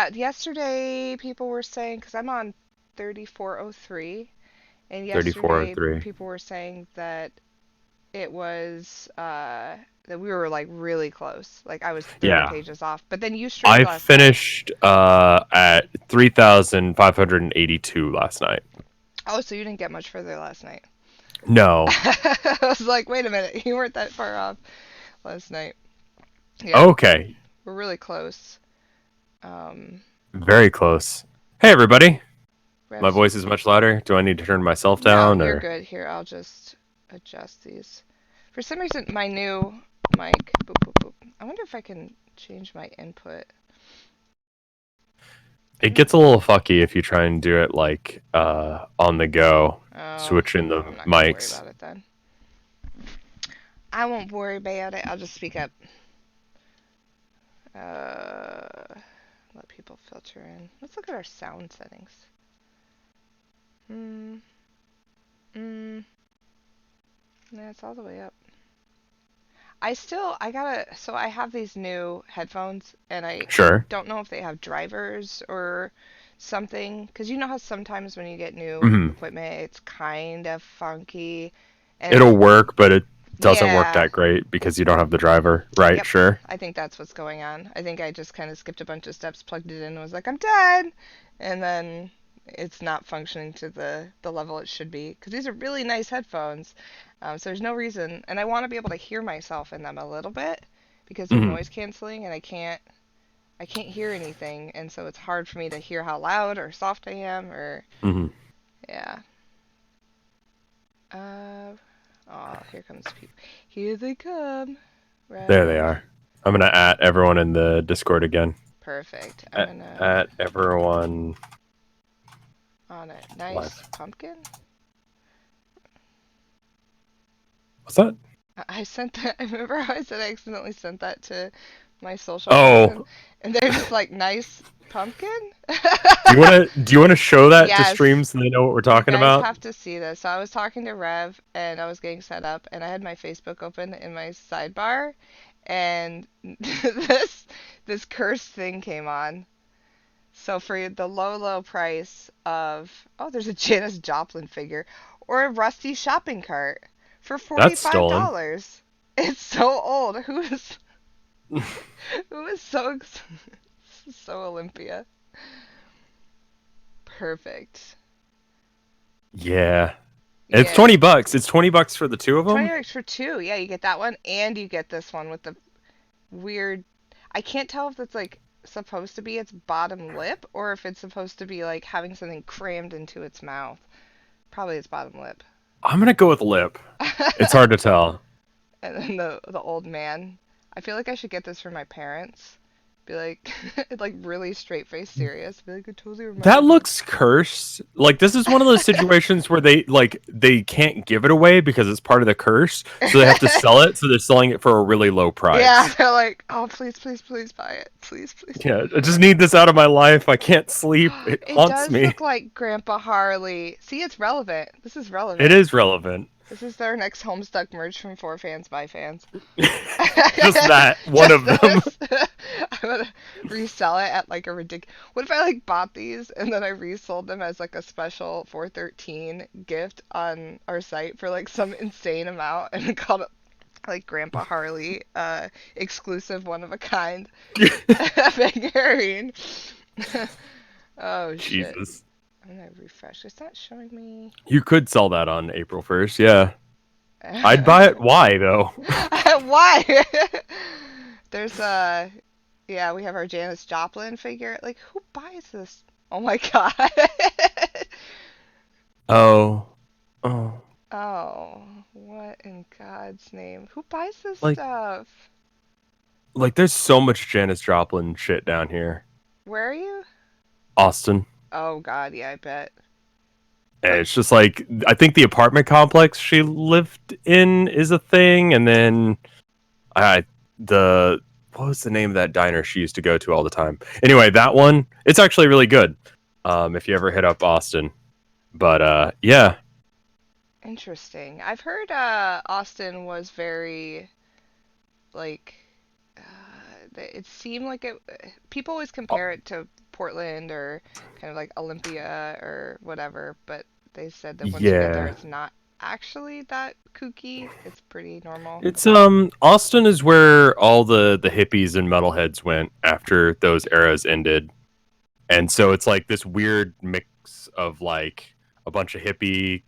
Yesterday people were saying, because I'm on 3403, and yesterday 3403. people were saying that it was that we were like really close. Like I was 30 Yeah. pages off. But then you streamed I last night. finished at 3,582 last night. Oh, so you didn't get much further last night. No. I was like, wait a minute, you weren't that far off last night. Yeah, Okay. we're really close. Um, Very close. Hey, everybody. My Revs. voice is much louder. Do I need to turn myself No, down you're or? good. Here, I'll just adjust these. For some reason, my new mic. Boop, boop, boop. I wonder if I can change my input. I It don't. gets a little fucky if you try and do it like on the go, Oh, switching the I'm not gonna worry mics. about it then. I won't worry about it. I'll just speak up. Let people filter in. Let's look at our sound settings. Hmm. Hmm. Yeah, it's all the way up. So I have these new headphones and I Sure. don't know if they have drivers or something. Because you know how sometimes when you get new Hmm. equipment, it's kind of funky. And It'll it's, work, but it doesn't work yeah, that great because you don't have the driver, right? yep. Sure. I think that's what's going on. I think I just kind of skipped a bunch of steps, plugged it in, and was like, I'm done. And then it's not functioning to the level it should be. Because these are really nice headphones. So there's no reason. And I want to be able to hear myself in them a little bit because they're Hmm. noise canceling and I can't hear anything. And so it's hard for me to hear how loud or soft I am or, Hmm. yeah. Uh, oh, here comes people. Here they come. There they Rev. are. I'm gonna at everyone in the Discord again. Perfect. I'm At, gonna at everyone on a live. nice pumpkin. What's that? I sent that. I remember how I said I accidentally sent that to my social person, Oh, and they're just like, "Nice pumpkin." do you wanna show that to Yes, stream so they know what we're you talking guys about? have to see this. So I was talking to Rev, and I was getting set up, and I had my Facebook open in my sidebar, and this cursed thing came on. So for the low price of, oh, there's a Janis Joplin figure or a rusty shopping cart for That's stolen. $45. It's so old. Who is so Olympia? Perfect. Yeah. It's Yeah. 20 bucks. It's 20 bucks for the two of 20 them. bucks for two. Yeah, you get that one and you get this one with the weird, I can't tell if it's like supposed to be its bottom lip or if it's supposed to be like having something crammed into its mouth. Probably its bottom lip. I'm gonna go with lip. It's hard to tell. And then the old man. I feel like I should get this for my parents. Be like, like really straight face serious. Be like, it totally That reminded me. looks cursed. Like this is one of those situations where they can't give it away because it's part of the curse, so they have to sell it. So they're selling it for a really low Yeah, price. they're like, oh please, please, please buy it, please, please. Yeah, I just need this out of my life. I can't sleep. It It haunts does me. look like Grandpa Harley. See, it's relevant. This is It relevant. is relevant. This is their next Homestuck merch from For Fans by Fans. Just that one Just of them. this. I'm gonna resell it at like a ridiculous. What if I like bought these and then I resold them as like a special 413 gift on our site for like some insane amount and called it like Grandpa Harley exclusive one of a kind figurine. Oh shit. Jesus. I'm gonna refresh. It's not showing me. You could sell that on April 1st. Yeah. I'd buy it. Why though? Why? There's yeah, we have our Janis Joplin figure. Like, who buys this? Oh my god. Oh. Oh. Oh, what in God's name? Who buys this Like stuff? there's so much Janis Joplin shit down here. Where are you? Austin. Oh god, yeah, I bet. And But it's just like I think the apartment complex she lived in is a thing, and then I the what was the name of that diner she used to go to all the time? Anyway, that one it's actually really good. If you ever hit up Austin, but yeah, interesting. I've heard Austin was very like it seemed like it people always compare it to Portland or kind of like Olympia or whatever, but they said that once you get there, Yeah. it's not actually that kooky. It's pretty normal. It's Austin is where all the hippies and metalheads went after those eras ended. And so it's like this weird mix of like a bunch of hippie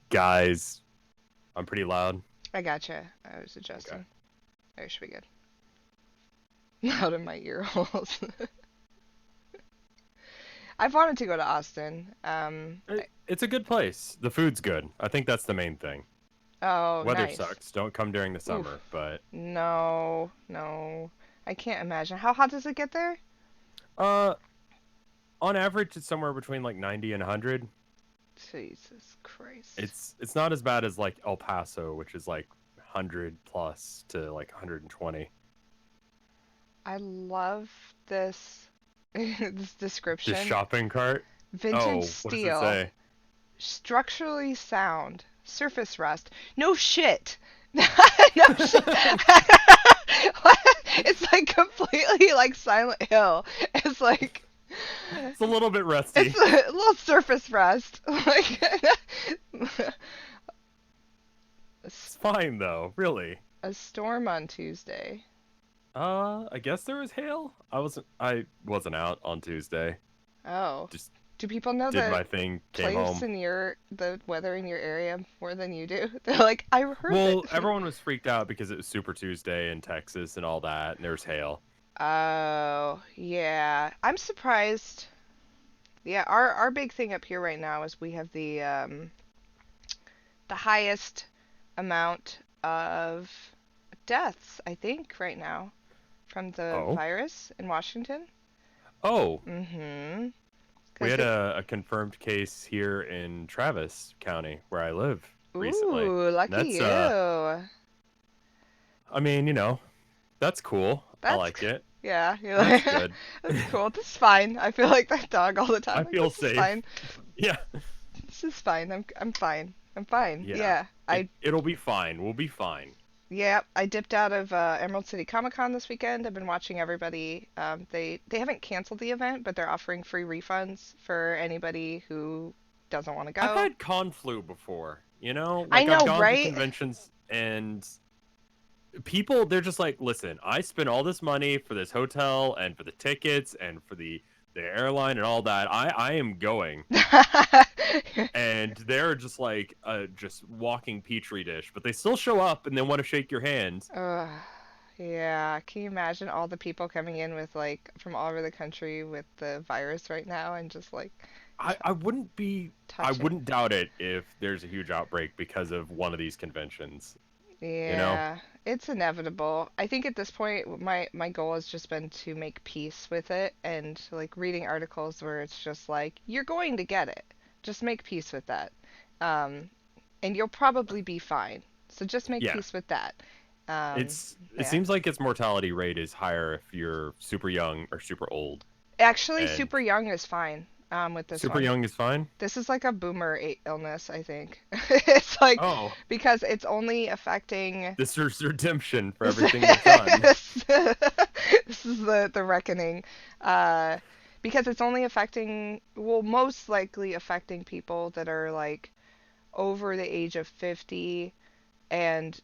guys. I'm pretty loud. I gotcha. I was Okay. adjusting. There should be good. Out of my ear holes. I've wanted to go to Austin. It's a good place. The food's good. I think that's the main thing. Oh, Weather nice. sucks. Don't come during the Oof. summer, but No, no. I can't imagine. How hot does it get there? uh on average it's somewhere between like 90 and 100. Jesus Christ. It's not as bad as like El Paso, which is like 100 plus to like 120. I love this this This description. shopping cart? Vintage Oh, what does it steel, say? structurally sound, surface rust. No shit. No shit. It's like completely like Silent Hill. It's like It's a little bit it's rusty. a little surface rust. Like a, It's fine though, really. a storm on Tuesday. I guess there was hail. I wasn't out on Tuesday. Oh. Just Do people know did the my thing, came place home. in the weather in your area more than you do? They're like, I heard that. Well, everyone was freaked out because it was Super Tuesday in Texas and all that, and there was hail. Oh, yeah. I'm surprised. Yeah, our big thing up here right now is we have the highest amount of deaths, I think, right now from the Oh, virus in Washington. oh, Mm-hmm. we Because had it, a confirmed case here in Travis County, where I live, recently. ooh, lucky That's you. I mean, that's cool. I That's, like it. yeah, you're That's like, good. that's cool. This is fine. I feel like that dog all the time. I Like, feel this is safe. fine. Yeah, This is fine. I'm fine. I'm fine. yeah. Yeah. It'll be fine. We'll be fine. Yeah, I dipped out of Emerald City Comic Con this weekend. I've been watching everybody. They haven't canceled the event, but they're offering free refunds for anybody who doesn't want to I've go. had con flu before. I Like I've know, gone to right? conventions and people they're just like, listen, I spent all this money for this hotel and for the tickets and for the airline and all that. I am going, and they're just like just walking petri dish, but they still show up and they want to shake your hand. Ugh, yeah. Can you imagine all the people coming in with like from all over the country with the virus right now and just like I, t I wouldn't be I touching? wouldn't doubt it if there's a huge outbreak because of one of these conventions. You know? Yeah, it's inevitable. I think at this point, my goal has just been to make peace with it and like reading articles where it's just like, you're going to get it. Just make peace with that. Um, and you'll probably be fine. So just make Yeah. peace with that. Um, It yeah. seems like its mortality rate is higher if you're super young or super old. Actually, And super young is fine with this super one. young is fine. This is like a boomer illness, I think. It's like Oh, because it's only affecting this is redemption for this, everything you've done. this is the reckoning. Uh, because it's only affecting, well, most likely affecting people that are like over the age of 50 and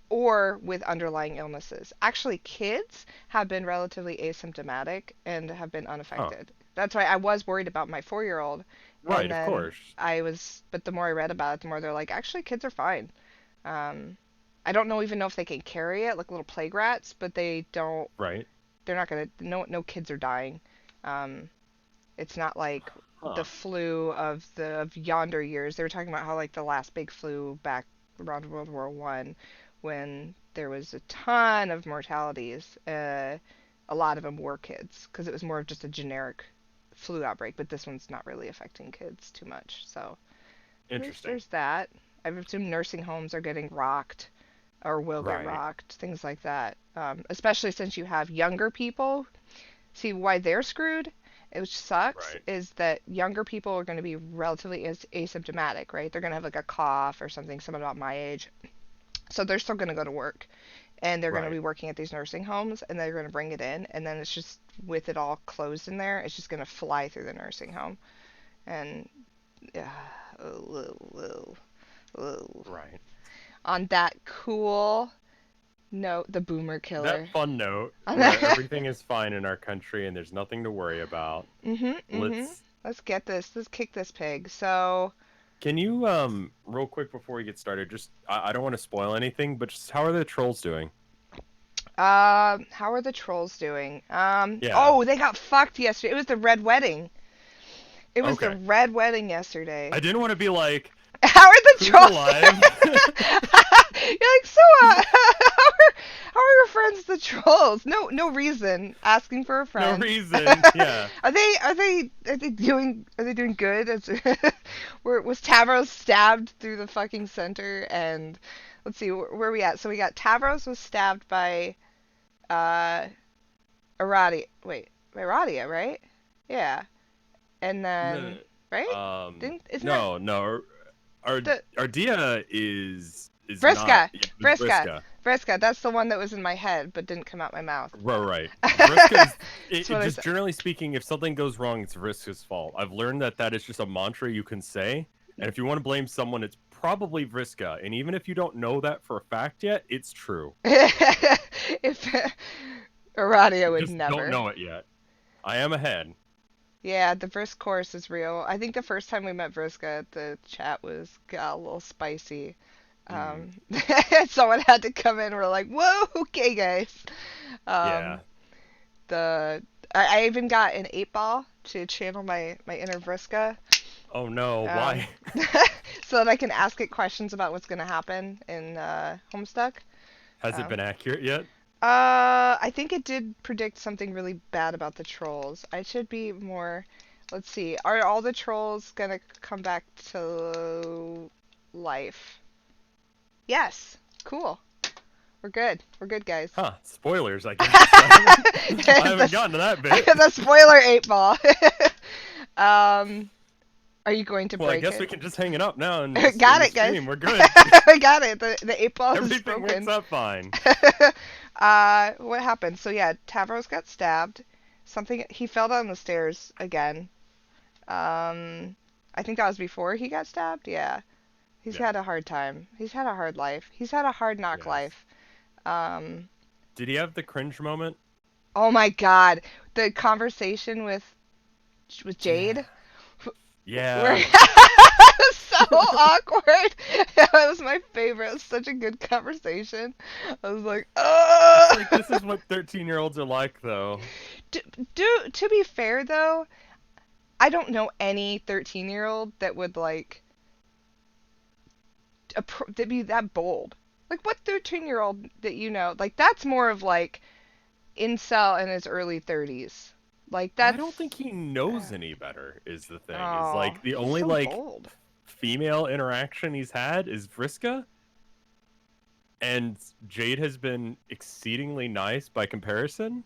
or with underlying illnesses. Actually, kids have been relatively asymptomatic and have been Oh, unaffected. That's why I was worried about my 4-year old. And right, of then course. but the more I read about it, the more they're like, actually, kids are fine. Um, I don't know even know if they can carry it, like little plague rats, but they don't. Right. They're not gonna. No kids are dying. Um, it's not like the Huh. flu of yonder years. They were talking about how like the last big flu back around World War I, when there was a ton of mortalities. A lot of them were kids because it was more of just a generic flu outbreak. But this one's not really affecting kids too much. So Interesting. there's that. I assume nursing homes are getting rocked or will get Right. rocked, things like that. Especially since you have younger people. See why they're screwed, which sucks, Right. is that younger people are going to be relatively asymptomatic, right? They're going to have like a cough or something, someone about my age. So they're still going to go to work and they're going to Right. be working at these nursing homes and they're going to bring it in and then it's just with it all closed in there, it's just gonna fly through the nursing home. And yeah, Right. on that cool note, the boomer That killer. fun note On where that, everything is fine in our country and there's nothing to worry about. mhm. Let's Let's get this. Let's kick this pig. So, Can you real quick before we get started, just I don't want to spoil anything, but just how are the trolls doing? how are the trolls doing? Yeah. Oh, they got fucked yesterday. It was the red wedding. It was the Okay. red wedding yesterday. I didn't want to be like, How are the who's trolls? alive? You're like, so, how are your friends the trolls? No, no reason. Asking for a No friend. reason. Yeah. Are they doing good? Was Tavros stabbed through the fucking center? And let's see, where are we at? So we got Tavros was stabbed by uh Aradia. Wait, by Aradia, right? Yeah. And No, then, right? Didn't isn't that no, no. the Ardia is not. Vriska? Yeah, it was Vriska. Vriska. Vriska. That's the one that was in my head but didn't come out my mouth. Right, right. Vriska is That's what I just said. generally speaking, if something goes wrong, it's Vriska's fault. I've learned that that is just a mantra you can say, and if you want to blame someone, it's probably Vriska. And even if you don't know that for a fact yet, it's true. If Aradia You would just don't never. know it yet. I am ahead. Yeah, the Vrisk course is real. I think the first time we met Vriska, the chat got a little spicy. Mm, Um, someone had to come in. We're like, whoa, okay, guys. Um, yeah. the I even got an 8 ball to channel my inner Vriska, Oh no, um, why? so that I can ask it questions about what's gonna happen in Homestuck. Has it Um, been accurate yet? I think it did predict something really bad about the trolls. I should be more. Let's see. Are all the trolls gonna come back to life? Yes. Cool. We're good. We're good, guys. Huh, spoilers, I guess. I haven't the, gotten to that bit. the spoiler 8 ball. um, are you going to Well, I break guess we it? can just hang it up now and just Got end the it, guys. stream. We're good. I got it. The 8 ball is Everything works broken. out fine. What happened? So yeah, Tavros got stabbed. Something he fell down the stairs again. I think that was before he got stabbed. Yeah. He's Yeah. had a hard time. He's had a hard life. He's had a hard knock Yes. life. Um, Did he have the cringe moment? oh my God, the conversation with Yeah. Jade, where Yeah. it was so awkward. That was my favorite. It was such a good conversation. I was like, It's like this oh. is what 13-year-olds are like, though. do, to be fair though, I don't know any 13-year-old that would like that be that bold. Like what 13-year-old that you know, like that's more of like incel in his early 30s. Like I don't that's think he knows any better, is the thing. Is oh, like the he's only so like bold. female interaction he's had is Vriska, and Jade has been exceedingly nice by comparison.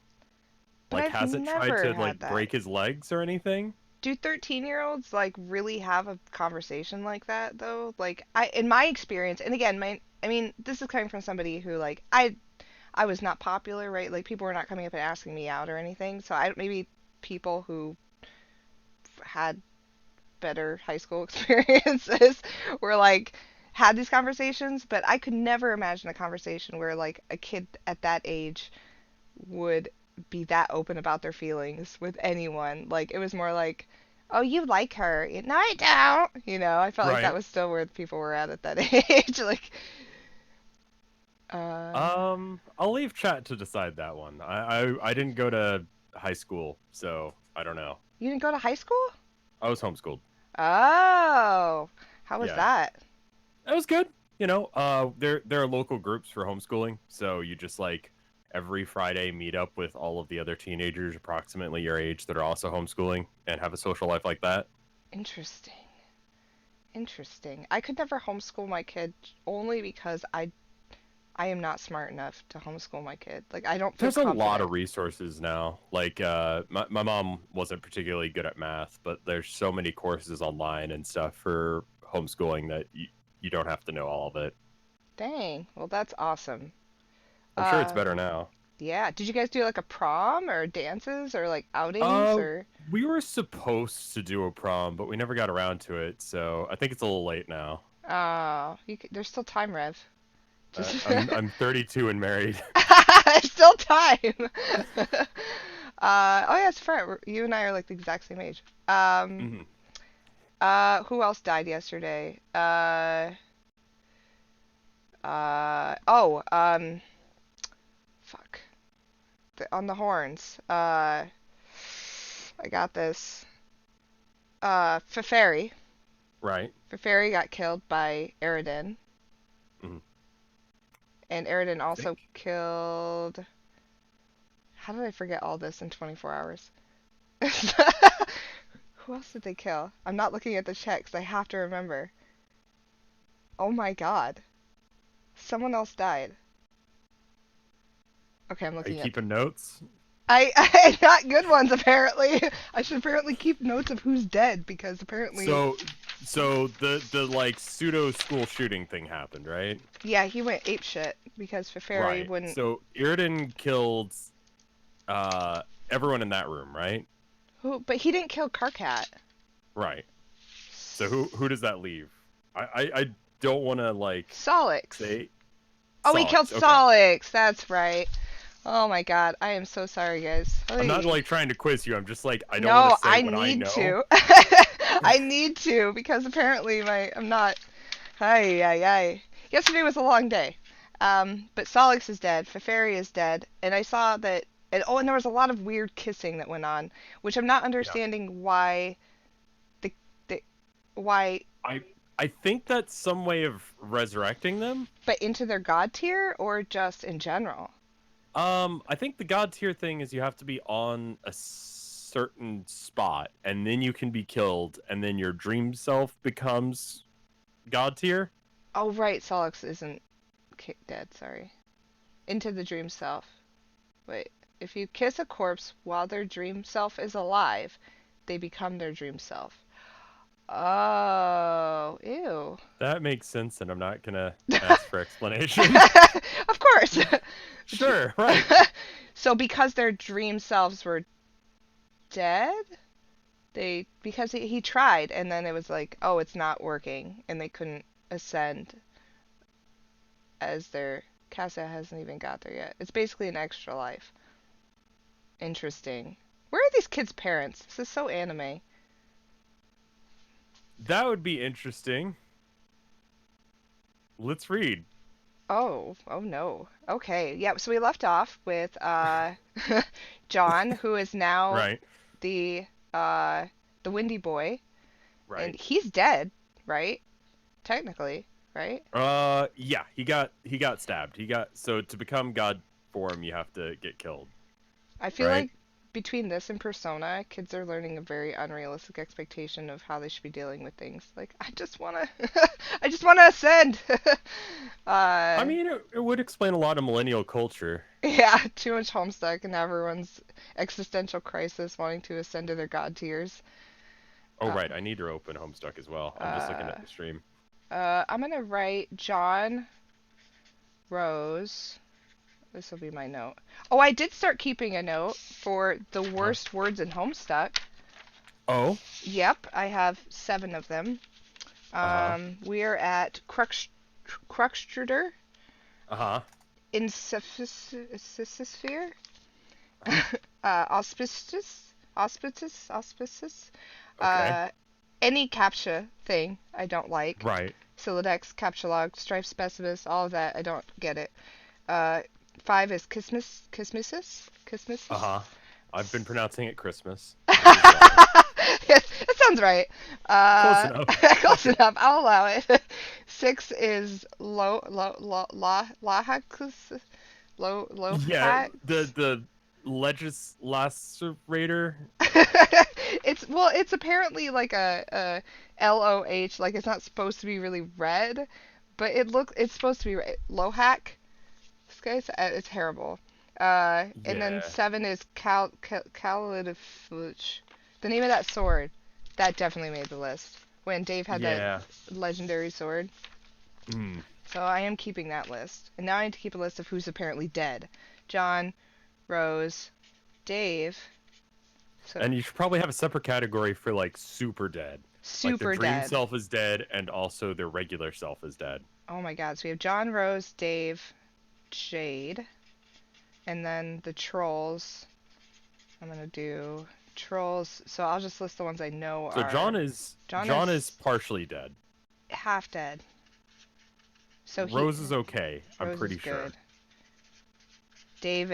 But Like I've hasn't tried never to had like that. break his legs or anything. Do 13-year-olds like really have a conversation like that though? Like I in my experience, and again, my I mean, this is coming from somebody who like I was not popular, right? Like people were not coming up and asking me out or anything. So I maybe people who had better high school experiences were like had these conversations, but I could never imagine a conversation where like a kid at that age would be that open about their feelings with anyone. Like it was more like, "Oh, you like her?" No, I don't. I felt like that Right. was still where people were at that age. Like, uh, I'll leave chat to decide that one. I didn't go to high school, so I don't know. you didn't go to high school? I was homeschooled. Oh, how was Yeah. that? That was good. There are local groups for homeschooling, so you just like every Friday meet up with all of the other teenagers approximately your age that are also homeschooling and have a social life like that. Interesting. Interesting. I could never homeschool my kid only because I am not smart enough to homeschool my kid. Like I don't feel There's a lot confident. of resources now. Like my mom wasn't particularly good at math, but there's so many courses online and stuff for homeschooling that you don't have to know all of it. Dang. Well, that's awesome. I'm sure it's Uh, better now. Yeah. Did you guys do like a prom or dances or like outings Uh, or? we were supposed to do a prom, but we never got around to it, so I think it's a little late now. Oh, there's still time, Rev. Just I'm 32 and married. there's still time. Oh yeah, it's right. You and I are like the exact same age. Mhm. Who else died yesterday? Oh, fuck. On the horns. I got this. Feferi. Right. Feferi got killed by Eridan, Mhm. and Eridan I also think. killed. How did I forget all this in 24 hours? Who else did they kill? I'm not looking at the chat 'cause I have to remember. Oh my god. Someone else died. Okay, I'm Are you looking at. keeping notes? I got good ones apparently. I should apparently keep notes of who's dead because apparently, So, so the like pseudo school shooting thing happened, right? yeah, he went ape shit because Feferi Right. wouldn't. So Iriden killed uh everyone in that room, right? Who? But he didn't kill Karkat. Right. So who does that leave? I don't want to like Solix. say Oh, he killed Solix. Okay. Solix. That's right. Oh my god, I am so sorry, guys. I'm not Oy. like trying to quiz you. I'm just like I don't want to No, say I what I need know. to. I need to because apparently I'm not. Ay, ay, ay. Yesterday was a long day. But Solix is dead. Feferi is dead. And I saw that. And there was a lot of weird kissing that went on, which I'm not Yeah. understanding why the, the why, I I think that's some way of resurrecting them. but into their god tier or just in general. I think the god tier thing is you have to be on a certain spot, and then you can be killed, and then your dream self becomes god tier. Oh right, Solix isn't dead. Sorry. Into the dream self. Wait. If you kiss a corpse while their dream self is alive, they become their dream self. Oh, ew. That makes sense, and I'm not gonna ask for explanation. Of course. Sure, right. So because their dream selves were dead, they because he tried and then it was like, oh, it's not working and they couldn't ascend as their Casa hasn't even got there yet. It's basically an extra life. Interesting. Where are these kids' parents? This is so anime. That would be interesting. Let's read. Oh, oh no. Okay. Yeah, so we left off with John, who is now Right, the uh the Windy Boy, and right. he's dead, right? Technically, right? Yeah, he got stabbed. He got so to become god form, you have to get killed, I feel right? like between this and Persona, kids are learning a very unrealistic expectation of how they should be dealing with things. Like, I just wanna, I just wanna ascend. I uh, mean, it would explain a lot of millennial culture. yeah, too much Homestuck and everyone's existential crisis wanting to ascend to their god tiers. Oh, Uh, right. I need to open Homestuck as well. I'm just looking uh, at the stream. I'm gonna write John Rose. This will be my note. Oh, I did start keeping a note for the Uh-huh. worst words in Homestuck. Oh, Yep, I have 7 of them. uh-huh. We are at Cruxtruder Uh-huh. in Sisysphere. Uh-huh. Auspicious. Okay. Uh, any captcha thing I don't like. Right. Silodex, Captchalog, Strife Specimens, all of that, I don't get it. Uh, 5 is Kismesis? Kismesis? Uh-huh. I've been pronouncing it Christmas, which is wrong. Yes, that sounds right. Close enough. Close enough. I'll allow it. 6 is Yeah, Lohax. the legislator. It's apparently like a LOH, like it's not supposed to be really red, but it's supposed to be red. Lohac. This guy's it's terrible. And then Yeah. 7 is Calidifluch. The name of that sword. That definitely made the list. When Dave had that Yeah. legendary sword. Mm. So I am keeping that list. And now I need to keep a list of who's apparently dead. John Rose, Dave. So And you should probably have a separate category for like super dead. Like their super dream dead. self is dead and also their regular self is dead. Oh my God. So we have John, Rose, Dave, Jade, and then the trolls. I'm gonna do trolls. So I'll just list the ones I know So are. John John is is partially dead. half dead. So Rose is okay, I'm Rose is pretty sure. good. Dave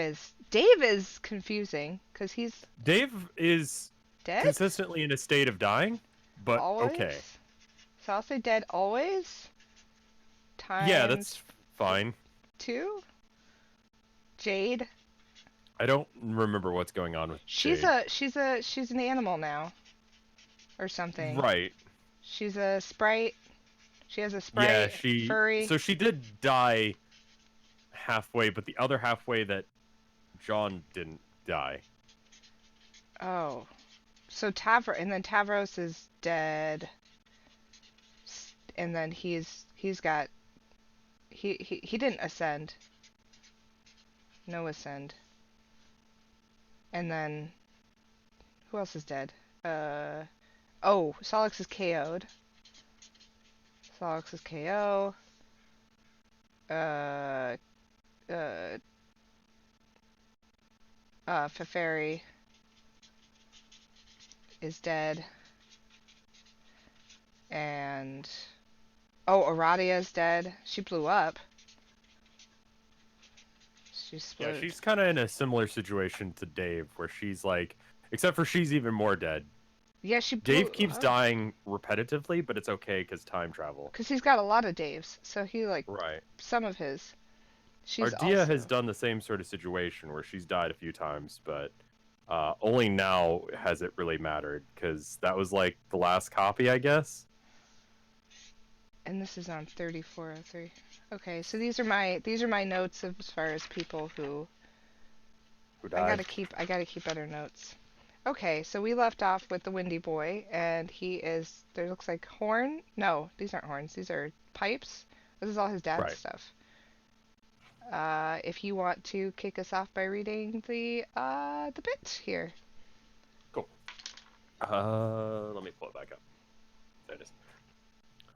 is confusing because he's Dave is dead consistently in a state of dying, but okay. always. So I'll say dead always Yeah, times that's fine. 2. Jade. I don't remember what's going on with Jade. She's an animal now or something. Right. She's a sprite. She has a Yeah, sprite furry. so she did die halfway, but the other halfway that John didn't die. Oh. So Tavros is dead. And then he's got he didn't ascend. No ascend. And then who else is dead? Solix is KO'd. Solix is KO. Feferi is dead. And Aradia is dead. She blew up. She Yeah, exploded. she's kind of in a similar situation to Dave, where she's like, except for she's even more dead. Yeah, she blew Dave keeps dying repetitively, but it's okay because time travel. because he's got a lot of Daves, so he Right. some of his. She's Ardia also has done the same sort of situation where she's died a few times, but only now has it really mattered because that was like the last copy, I guess. and this is on 3403. Okay, so these are my notes as far as people who Who I died? gotta keep better notes. Okay, so we left off with the Windy Boy, and there looks like horn. No, these aren't horns. These are pipes. This is all his dad's Right. stuff. If you want to kick us off by reading the bit here. Cool. Let me pull it back up. There it is.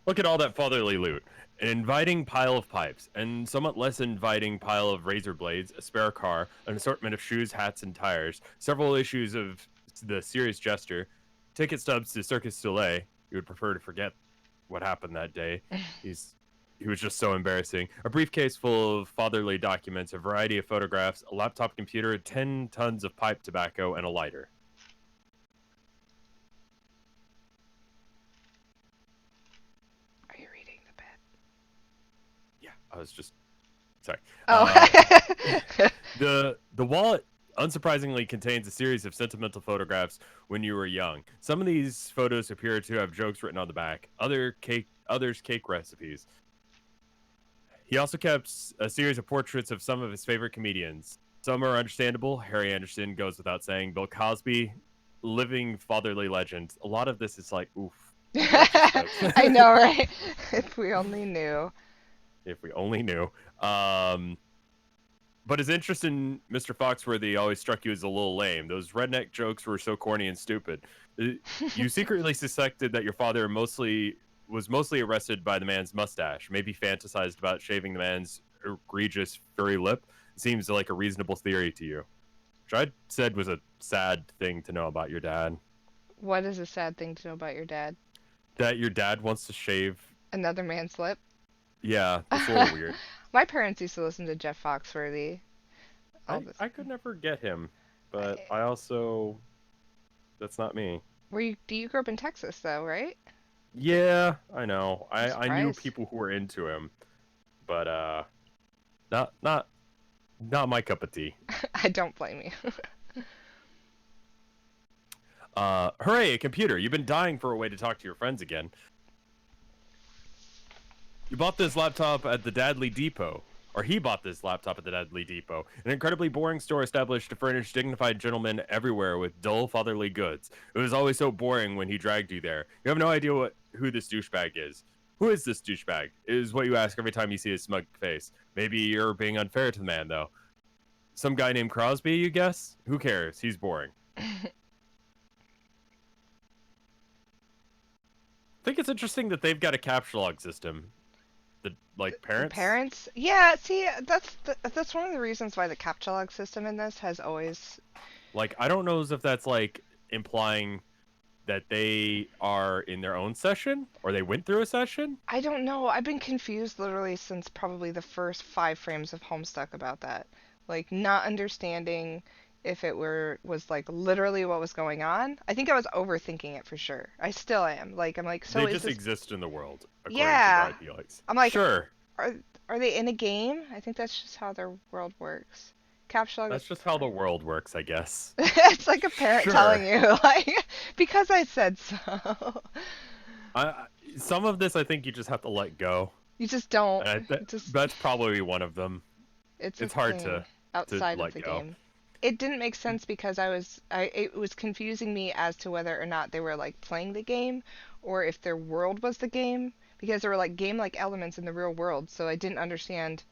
Look at all that fatherly loot. An inviting pile of pipes, and somewhat less inviting pile of razor blades, a spare car, an assortment of shoes, hats, and tires, several issues of The Serious Jester, ticket stubs to Circus Soleil. You would prefer to forget what happened that day. He was just so embarrassing. A briefcase full of fatherly documents, a variety of photographs, a laptop computer, 10 tons of pipe tobacco, and a lighter. Are you reading the bit? Yeah, I was just sorry. Oh. The wallet unsurprisingly contains a series of sentimental photographs when you were young. Some of these photos appear to have jokes written on the back. Others cake recipes. He also kept a series of portraits of some of his favorite comedians. Some are understandable. Harry Anderson goes without saying. Bill Cosby, living fatherly legend. A lot of this is like, oof. I know, right? If we only knew. If we only knew. But his interest in Mr. Foxworthy always struck you as a little lame. Those redneck jokes were so corny and stupid. You secretly suspected that your father was mostly arrested by the man's mustache, maybe fantasized about shaving the man's egregious furry lip. It seems like a reasonable theory to you. Which I said was a sad thing to know about your dad. What is a sad thing to know about your dad? That your dad wants to shave Another man's lip? Yeah, that's a little weird. My parents used to listen to Jeff Foxworthy. I could never get him, but I also that's not me. Do you grow up in Texas though, right? Yeah, I know. I'm I knew surprised. people who were into him, but not my cup of tea. I don't blame you. Hooray, a computer. You've been dying for a way to talk to your friends again. You bought this laptop at the Dadley Depot. Or he bought this laptop at the Dadley Depot, an incredibly boring store established to furnish dignified gentlemen everywhere with dull fatherly goods. It was always so boring when he dragged you there. You have no idea who this douchebag is. Who is this douchebag? Is what you ask every time you see his smug face. Maybe you're being unfair to the man, though. some guy named Crosby, you guess? Who cares? He's boring. I think it's interesting that they've got a capture log system. The The parents. parents? Yeah, see, that's one of the reasons why the captcha log system in this has always. Like, I don't know as if that's like implying that they are in their own session or they went through a session. I don't know. I've been confused literally since probably the first 5 frames of Homestuck about that. Like, not understanding if it was like literally what was going on. I think I was overthinking it for sure. I still am. Like, I'm like, so They is just this? exist in the world, according Yeah. to Bride Helix. I'm like, Sure, are are they in a game? I think that's just how their world works. Captcha log. that's just how the world works, I guess. It's like a parent telling Sure. you, like, because I said so. I some of this I think you just have to let go, You just don't. and Just that's probably one of them. it's a It's hard thing to outside of let the go. game. It didn't make sense because it was confusing me as to whether or not they were like playing the game or if their world was the game because there were like game-like elements in the real world, so I didn't understand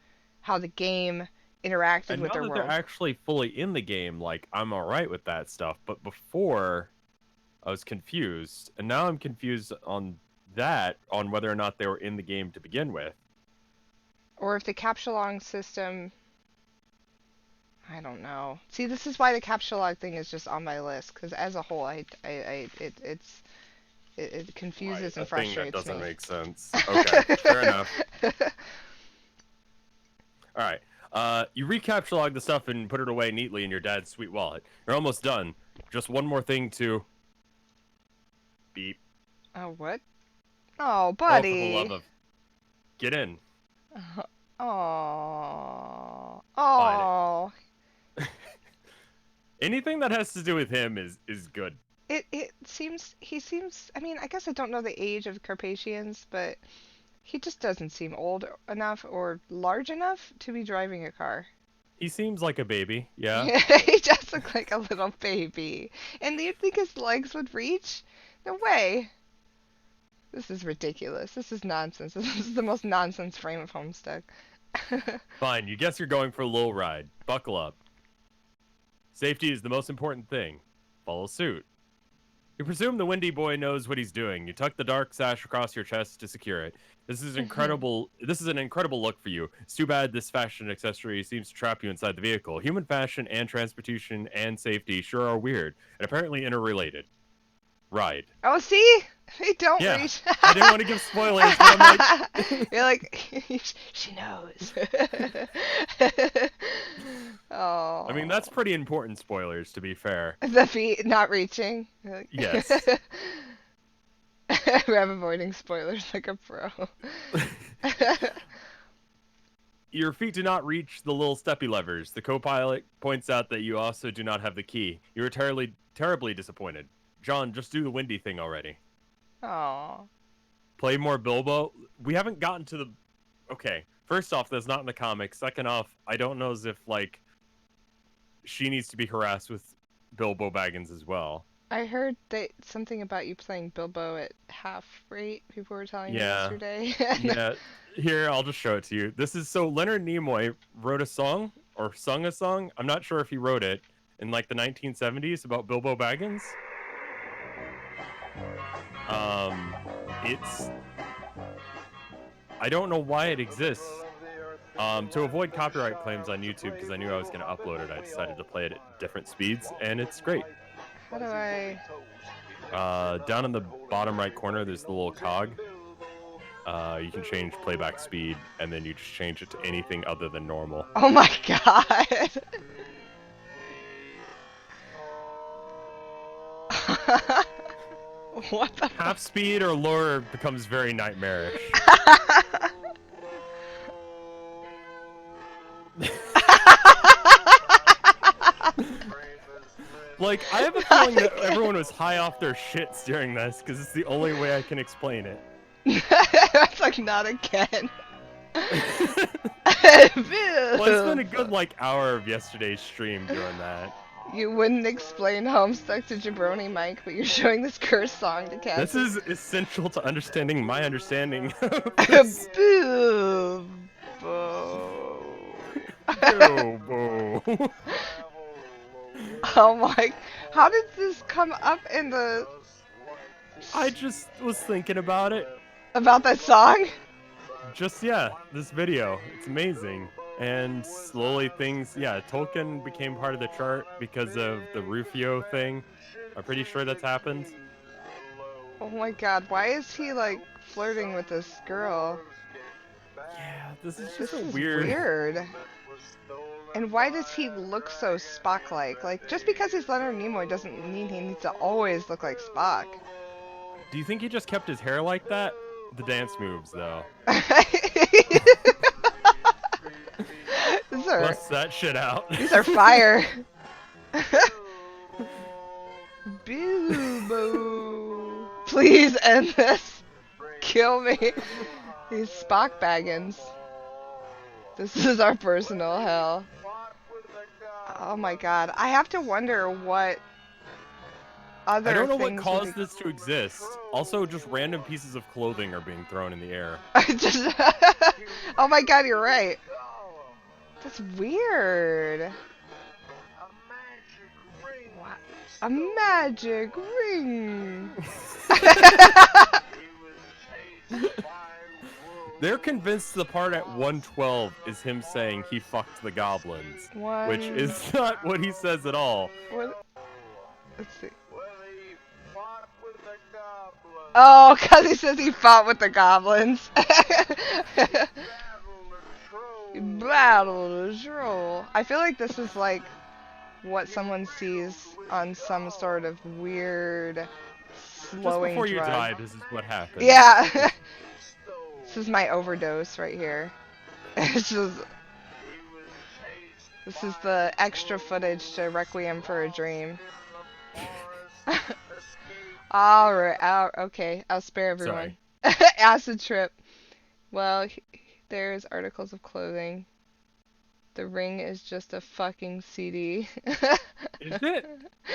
how the game interacted And with now their that they're world. actually fully in the game, like I'm all right with that stuff. But before, I was confused, and now I'm confused on whether or not they were in the game to begin with. Or if the capture log system, I don't know. See, this is why the capture log thing is just on my list because as a whole, it Right, confuses a and thing that frustrates doesn't me. make sense. Okay, fair enough. All right. You recapture log the stuff and put it away neatly in your dad's sweet wallet. You're almost done. Just one more thing to beep. Oh, what? Oh, Oh, for the love buddy. of, get in. Oh. Fine. Oh. Anything that has to do with him is good. It seems he seems. I mean, I guess I don't know the age of Carpathians, but he just doesn't seem old enough or large enough to be driving a car. He seems like a baby. Yeah. He does look like a little baby. And do you think his legs would reach? No way. This is ridiculous. This is nonsense. This is the most nonsense frame of Homestuck. Fine. You guess you're going for a little ride. Buckle up. Safety is the most important thing. Follow suit. You presume the Windy Boy knows what he's doing. You tuck the dark sash across your chest to secure it. This is incredible. This is an incredible look for you. It's too bad this fashion accessory seems to trap you inside the vehicle. Human fashion and transportation and safety sure are weird and apparently interrelated. Ride. Oh, see? They don't Yeah. reach. I didn't want to give spoilers, but I'm like, You're like, she knows. Oh. I mean, that's pretty important spoilers, to be fair. The feet not reaching. You're like- Yes. I'm avoiding spoilers like a pro. Your feet do not reach the little steppy levers. The co-pilot points out that you also do not have the key. You are terribly disappointed. John, just do the windy thing already. Oh. Play more Bilbo. We haven't gotten to the... Okay, first off, that's not in the comics. Second off, I don't know as if, like, she needs to be harassed with Bilbo Baggins as well. I heard that something about you playing Bilbo at half rate. People were telling me Yeah. yesterday. Yeah, here, I'll just show it to you. This is... So, Leonard Nimoy wrote a song, or sung a song. I'm not sure if he wrote it, in, like, the 1970s about Bilbo Baggins. It's... I don't know why it exists. To avoid copyright claims on YouTube, because I knew I was going to upload it, I decided to play it at different speeds, and it's great. How do I... Down in the bottom right corner, there's the little cog. You can change playback speed, and then you just change it to anything other than normal. Oh my god! What the Half speed or lower becomes very nightmarish. Like, I have a feeling that everyone was high off their shits during this, because it's the only way I can explain it. That's like not again. Well, I spent a good, like, hour of yesterday's stream doing that. You wouldn't explain Homestuck to Jabroni Mike, but you're showing this curse song to Cassie. This is essential to understanding my understanding of Bilbo. Ew, boo. Oh my, how did this come up in the I just was thinking about it. about that song? Just, yeah, this video. It's amazing. And slowly things, yeah, Tolkien became part of the chart because of the Rufio thing. I'm pretty sure that's happened. Oh my god, why is he like flirting with this girl? Yeah, this is just This a is weird. weird. And why does he look so Spock-like? Like, just because he's Leonard Nimoy doesn't mean he needs to always look like Spock. Do you think he just kept his hair like that? The dance moves, though. These are, Bust that shit out. these are fire. Bilbo. Please end this. Kill me. These Spock baggins. This is our personal hell. Oh my god. I have to wonder what other I don't know what things would caused this to exist. Also, just random pieces of clothing are being thrown in the air. Just oh my god, you're right. That's weird. What? A magic ring. They're convinced the part at 112 is him saying he fucked the goblins, which is not what he says at all. What? Let's see. Oh, because he says he fought with the goblins. Battle the troll. I feel like this is like what someone sees on some sort of weird Just slowing before you drug. die, this is what happens. Yeah. This is my overdose right here. It's just, this is the extra footage to Requiem for a Dream. Alright, okay, I'll spare everyone. Acid trip. Well, there's articles of clothing. The ring is just a fucking CD. Is it?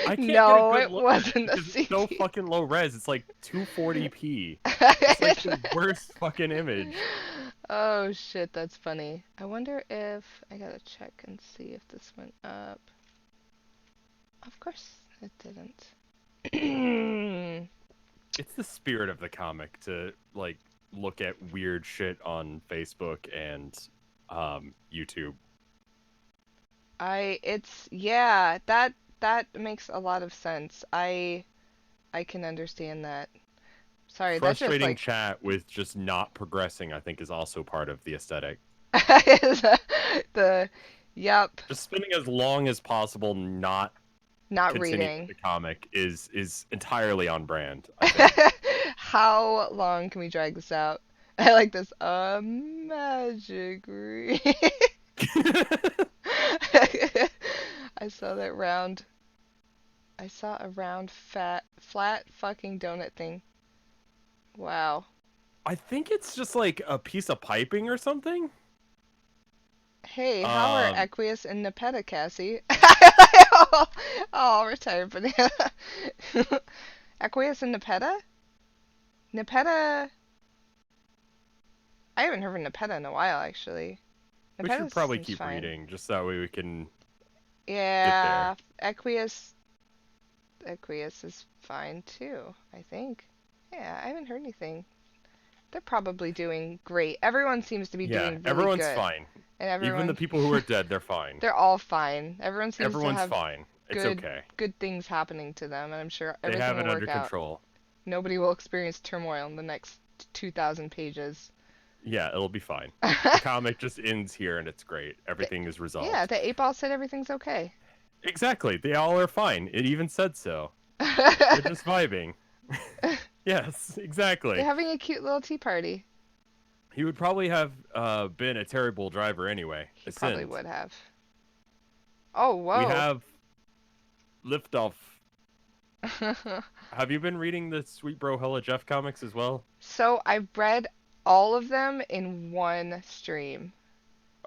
I can't No, get a it good look wasn't a because CD. it's so fucking low res. It's like 240p. It's like the worst fucking image. Oh shit, that's funny. I wonder if I gotta check and see if this went up. Of course it didn't. It's the spirit of the comic to like look at weird shit on Facebook and YouTube. Yeah, that makes a lot of sense. I can understand that. Sorry, that's just Frustrating like chat with just not progressing, I think, is also part of the aesthetic. the yep, Just spending as long as possible not not continuing reading. the comic is entirely on brand, I think. How long can we drag this out? I like this. A magic ring. I saw that round. I saw a round, flat fucking donut thing. Wow. I think it's just like a piece of piping or something. Hey, how are Um, Equius and Nepeta, Cassie? Oh, retired banana. Equius and Nepeta? Nepeta. I haven't heard of Nepeta in a while, actually. we Nepeta should probably seems keep fine. reading, just that way we can get Yeah, there. Equius is fine too, I think. Yeah, I haven't heard anything. They're probably doing great. Everyone seems to be Yeah, doing really everyone's good. fine. And Even the everyone, people who are dead, they're fine. they're all fine. Everyone seems to Everyone's have fine. It's good okay. good things happening to them, and I'm sure They everything have will it under work out. control. Nobody will experience turmoil in the next 2,000 pages. Yeah, it'll be fine. The comic just ends here and it's great. Everything is Yeah, resolved. the 8-ball said everything's okay. Exactly. They all are fine. It even said so. They're just vibing. Yes, They're exactly. having a cute little tea party. He would probably have been a terrible driver anyway. He A probably sin. would have. Oh, We whoa. have liftoff. Have you been reading the Sweet Bro Hella Jeff comics as well? So I read all of them in one stream.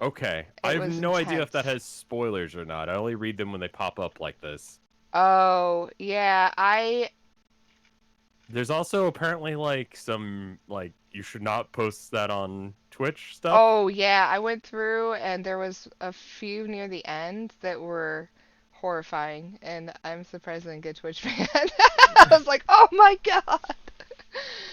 Okay. I It have was no idea if that intense. has spoilers or not. I only read them when they pop up like this. Oh, yeah, There's also apparently like some like you should not post that on Twitch stuff. Oh yeah, I went through and there was a few near the end that were horrifying, and I'm surprised I didn't get Twitch banned. I was like, oh my god.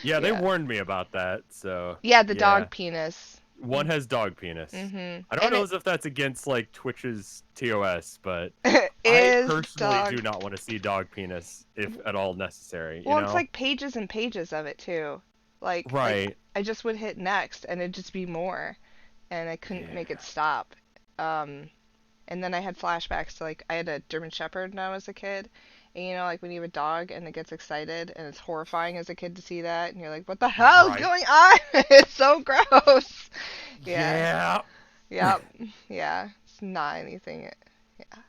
Yeah, they Yeah. warned me about that. So Yeah, the yeah, dog penis. one has dog penis. Mhm. I don't And know it as if that's against like Twitch's TOS, but I is personally dog. do not want to see dog penis if at all necessary. You Well, it's know? like pages and pages of it too. Like Right. I just would hit next and it'd just be more, and I couldn't make it Yeah. stop. Um, and then I had flashbacks to like I had a German Shepherd when I was a kid, and you know like when you have a dog and it gets excited and it's horrifying as a kid to see that, and you're like, what the hell is Right. going on? It's so gross. Yeah. Yeah. Yep. Yeah. It's not anything. Yeah.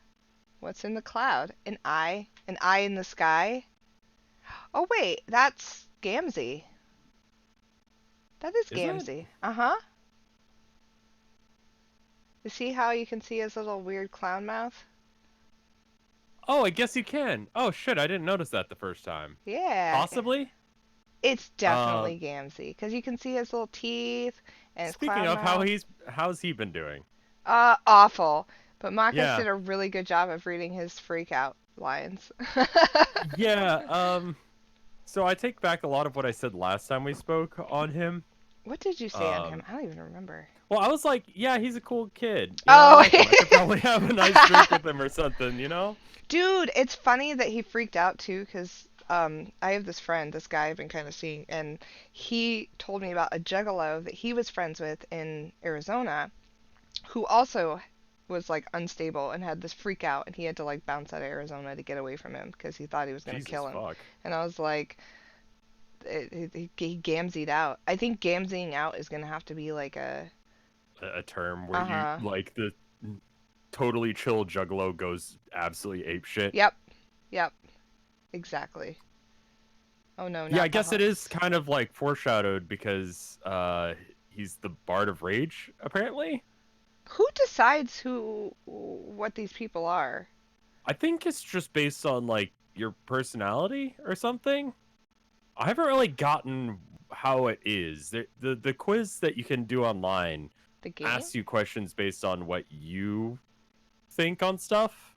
What's in the cloud? An eye in the sky. Oh wait, that's Gamzee. That is Is it? Gamzee. Uh-huh. You see how you can see his little weird clown mouth? Oh, I guess you can. Oh shit, I didn't notice that the first time. Yeah. Possibly. It's Uh, definitely Gamzee because you can see his little teeth and his Speaking clown of mouth. how's he been doing? Awful. But Marcus Yeah. did a really good job of reading his freak out lines. Yeah. So I take back a lot of what I said last time we spoke on him. What did you say on him? Um, I don't even remember. well, I was like, yeah, he's a cool kid. You know, I Oh, like him. I could probably have a nice drink with him or something. You know? dude, it's funny that he freaked out too, because I have this friend, this guy I've been kind of seeing, and he told me about a juggalo that he was friends with in Arizona, who also was like unstable and had this freak out, and he had to like bounce out of Arizona to get away from him because he thought he was gonna Jesus kill him. fuck. And I was like, he gamzied out. I think gamzeeing out is gonna have to be like A term where you uh-huh. like the totally chill juggalo goes absolutely ape shit. Yep, yep, exactly. Oh no, Yeah, I not the guess it is hearts. kind of like foreshadowed because he's the Bard of Rage, apparently. Who decides what these people are? I think it's just based on like your personality or something. I haven't really gotten how it is. The quiz that you can do online The game? asks you questions based on what you think on stuff.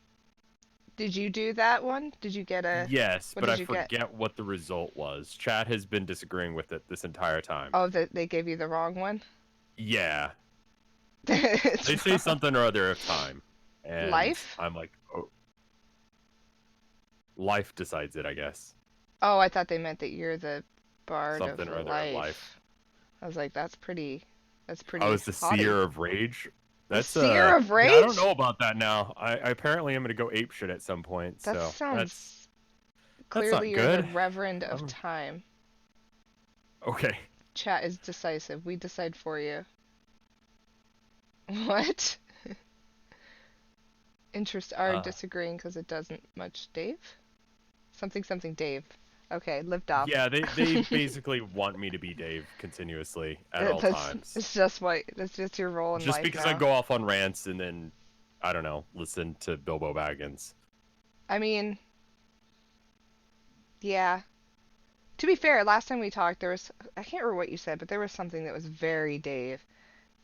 Did you do that one? Did you get a Yes, what but I did you get? forget what the result was. Chat has been disagreeing with it this entire time. Oh, that they gave you the wrong one? Yeah, It's they say wrong. something or other of time, and Life? I'm like, oh, life decides it, I guess. Oh, I thought they meant that you're the bard of Something or other of life. life. I was like, that's I pretty was the haughty. seer of rage. The That's seer of yeah, I don't rage? know about that now. I apparently am gonna go ape shit at some point, That so sounds that's clearly not you're the good. reverend of Um, time. okay. Chat is decisive. We decide for you. What? Interests are Uh, disagreeing because it doesn't much Dave? Something something Dave. Okay, lift off. yeah, they basically want me to be Dave continuously at all That's times. it's just what that's just your role in Just life because I now. go off on rants and then I don't know, listen to Bilbo Baggins. I mean, yeah. To be fair, last time we talked, there was I can't remember what you said, but there was something that was very Dave,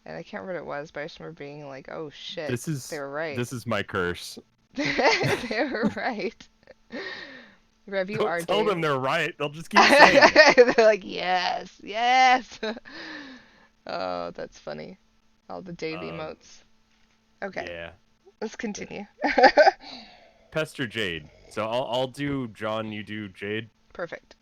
and I can't remember what it was, but I just remember being like, "Oh shit, This they is were right. this is my curse. They were right." Rev, you Don't are tell Dave. them they're right. They'll just keep saying it. They're like, "Yes, yes." Oh, that's funny. All the Dave Um, emotes. Okay, yeah. let's continue. Pester Jade. So I'll do John, you do Jade. Perfect.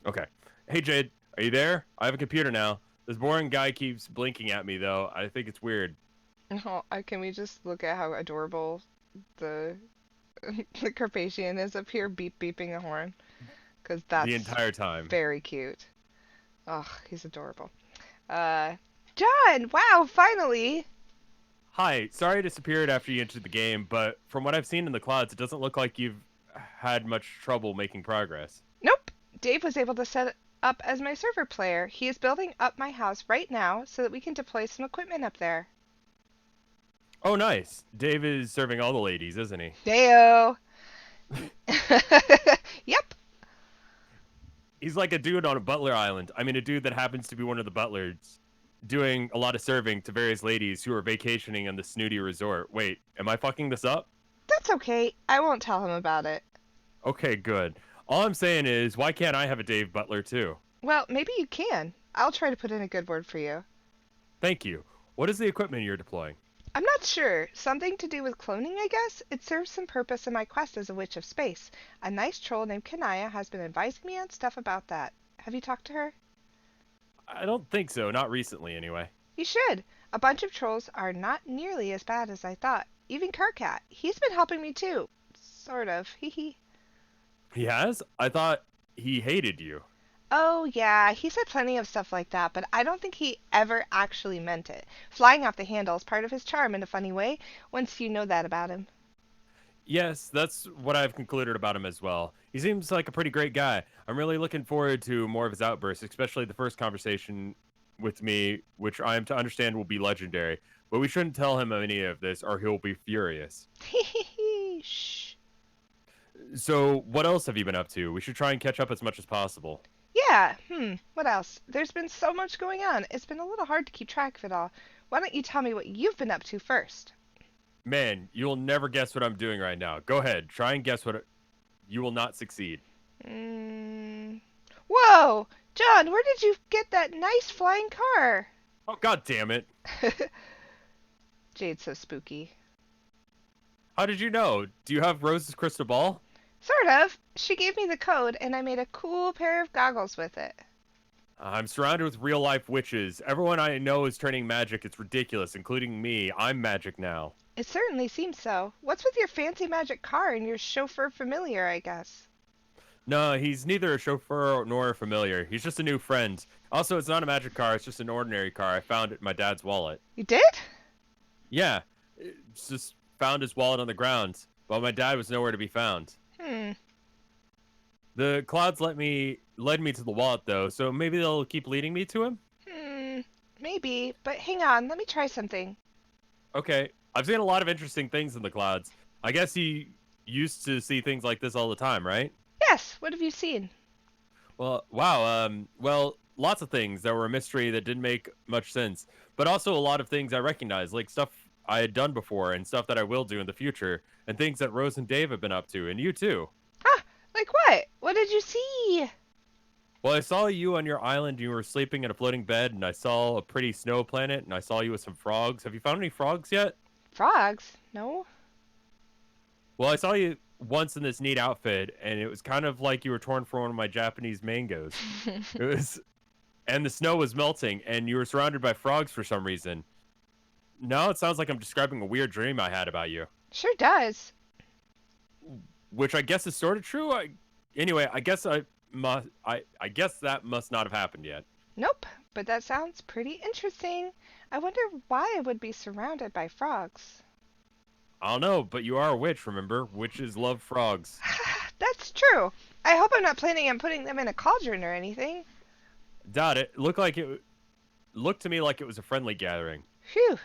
Okay. Hey Jade, are you there? I have a computer now. This boring guy keeps blinking at me though. I think it's weird. Oh, can we just look at how adorable the the Carpathian is up here, beeping a horn? Because The that's entire time. very cute. Oh, he's adorable. Uh, John! Wow, finally! Hi, sorry I disappeared after you entered the game, but from what I've seen in the clouds, it doesn't look like you've had much trouble making progress. Nope! Dave was able to set up as my server player. He is building up my house right now so that we can deploy some equipment up there. Oh, nice. Dave is serving all the ladies, isn't he? Deo! Yep! He's like a dude on a butler island. I mean, a dude that happens to be one of the butlers doing a lot of serving to various ladies who are vacationing on the snooty resort. Wait, am I fucking this up? That's okay. I won't tell him about it. Okay, good. All I'm saying is, why can't I have a Dave Butler too? Well, maybe you can. I'll try to put in a good word for you. Thank you. What is the equipment you're deploying? I'm not sure. Something to do with cloning, I guess? It serves some purpose in my quest as a witch of space. A nice troll named Kanaya has been advising me on stuff about that. Have you talked to her? I don't think so, not recently anyway. You should. A bunch of trolls are not nearly as bad as I thought. Even Carcat. He's been helping me too. Sort of. Hee hee. He has? I thought he hated you. Oh, yeah, he said plenty of stuff like that, but I don't think he ever actually meant it. Flying off the handle is part of his charm in a funny way, once you know that about him. Yes, that's what I've concluded about him as well. He seems like a pretty great guy. I'm really looking forward to more of his outbursts, especially the first conversation with me, which I am to understand will be legendary. But we shouldn't tell him any of this, or he'll be furious. Hee hee hee. Shh. So, what else have you been up to? We should try and catch up as much as possible. Yeah, what else? There's been so much going on. It's been a little hard to keep track of it all. Why don't you tell me what you've been up to first? Man, you'll never guess what I'm doing right now. Go ahead, try and guess you will not succeed. Mm. Whoa! John, where did you get that nice flying car? Oh, god damn it. Jade's so spooky. How did you know? Do you have Rose's crystal ball? Sort of. She gave me the code, and I made a cool pair of goggles with it. I'm surrounded with real life witches. Everyone I know is turning magic. It's ridiculous, including me. I'm magic now. It certainly seems so. What's with your fancy magic car and your chauffeur familiar, I guess? No, he's neither a chauffeur nor a familiar. He's just a new friend. Also, it's not a magic car. It's just an ordinary car. I found it in my dad's wallet. You did? Yeah, it's just found his wallet on the ground, while my dad was nowhere to be found. The clouds led me to the wallet, though, so maybe they'll keep leading me to him? Maybe, but hang on, let me try something. Okay, I've seen a lot of interesting things in the clouds. I guess he used to see things like this all the time, right? Yes, what have you seen? Well, wow, well, lots of things that were a mystery that didn't make much sense, but also a lot of things I recognized, like stuff I had done before and stuff that I will do in the future, and things that Rose and Dave have been up to, and you too. Huh, like what? What did you see? Well, I saw you on your island. You were sleeping in a floating bed, and I saw a pretty snow planet, and I saw you with some frogs. Have you found any frogs yet? Frogs? No? Well, I saw you once in this neat outfit, and it was kind of like you were torn from one of my Japanese mangoes. It was, and the snow was melting, and you were surrounded by frogs for some reason. Now it sounds like I'm describing a weird dream I had about you. Sure does. Which I guess is sort of true. Anyway, I guess that must not have happened yet. Nope, but that sounds pretty interesting. I wonder why I would be surrounded by frogs. I don't know, but you are a witch, remember? Witches love frogs. That's true. I hope I'm not planning on putting them in a cauldron or anything. Doubt it. Looked to me like it was a friendly gathering. Phew.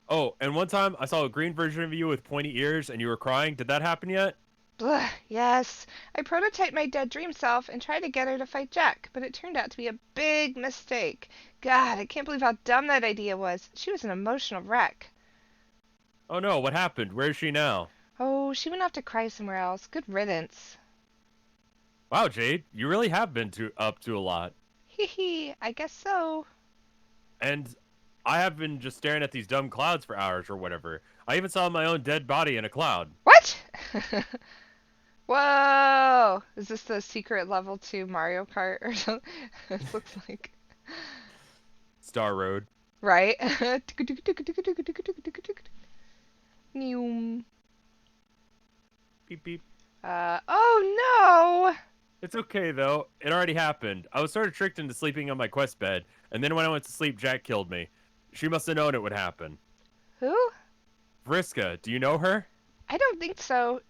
Oh, and one time I saw a green version of you with pointy ears and you were crying. Did that happen yet? Blah, yes. I prototyped my dead dream self and tried to get her to fight Jack, but it turned out to be a big mistake. God, I can't believe how dumb that idea was. She was an emotional wreck. Oh no, what happened? Where is she now? Oh, she went off to cry somewhere else. Good riddance. Wow, Jade, you really have been up to a lot. Hee hee, I guess so. And I have been just staring at these dumb clouds for hours or whatever. I even saw my own dead body in a cloud. What? Whoa! Is this the secret level 2 Mario Kart or something? This looks like... Star Road. Right? Neum. Beep beep. Oh no! It's okay though. It already happened. I was sort of tricked into sleeping on my quest bed, and then when I went to sleep, Jack killed me. She must have known it would happen. Who? Vriska, do you know her? I don't think so.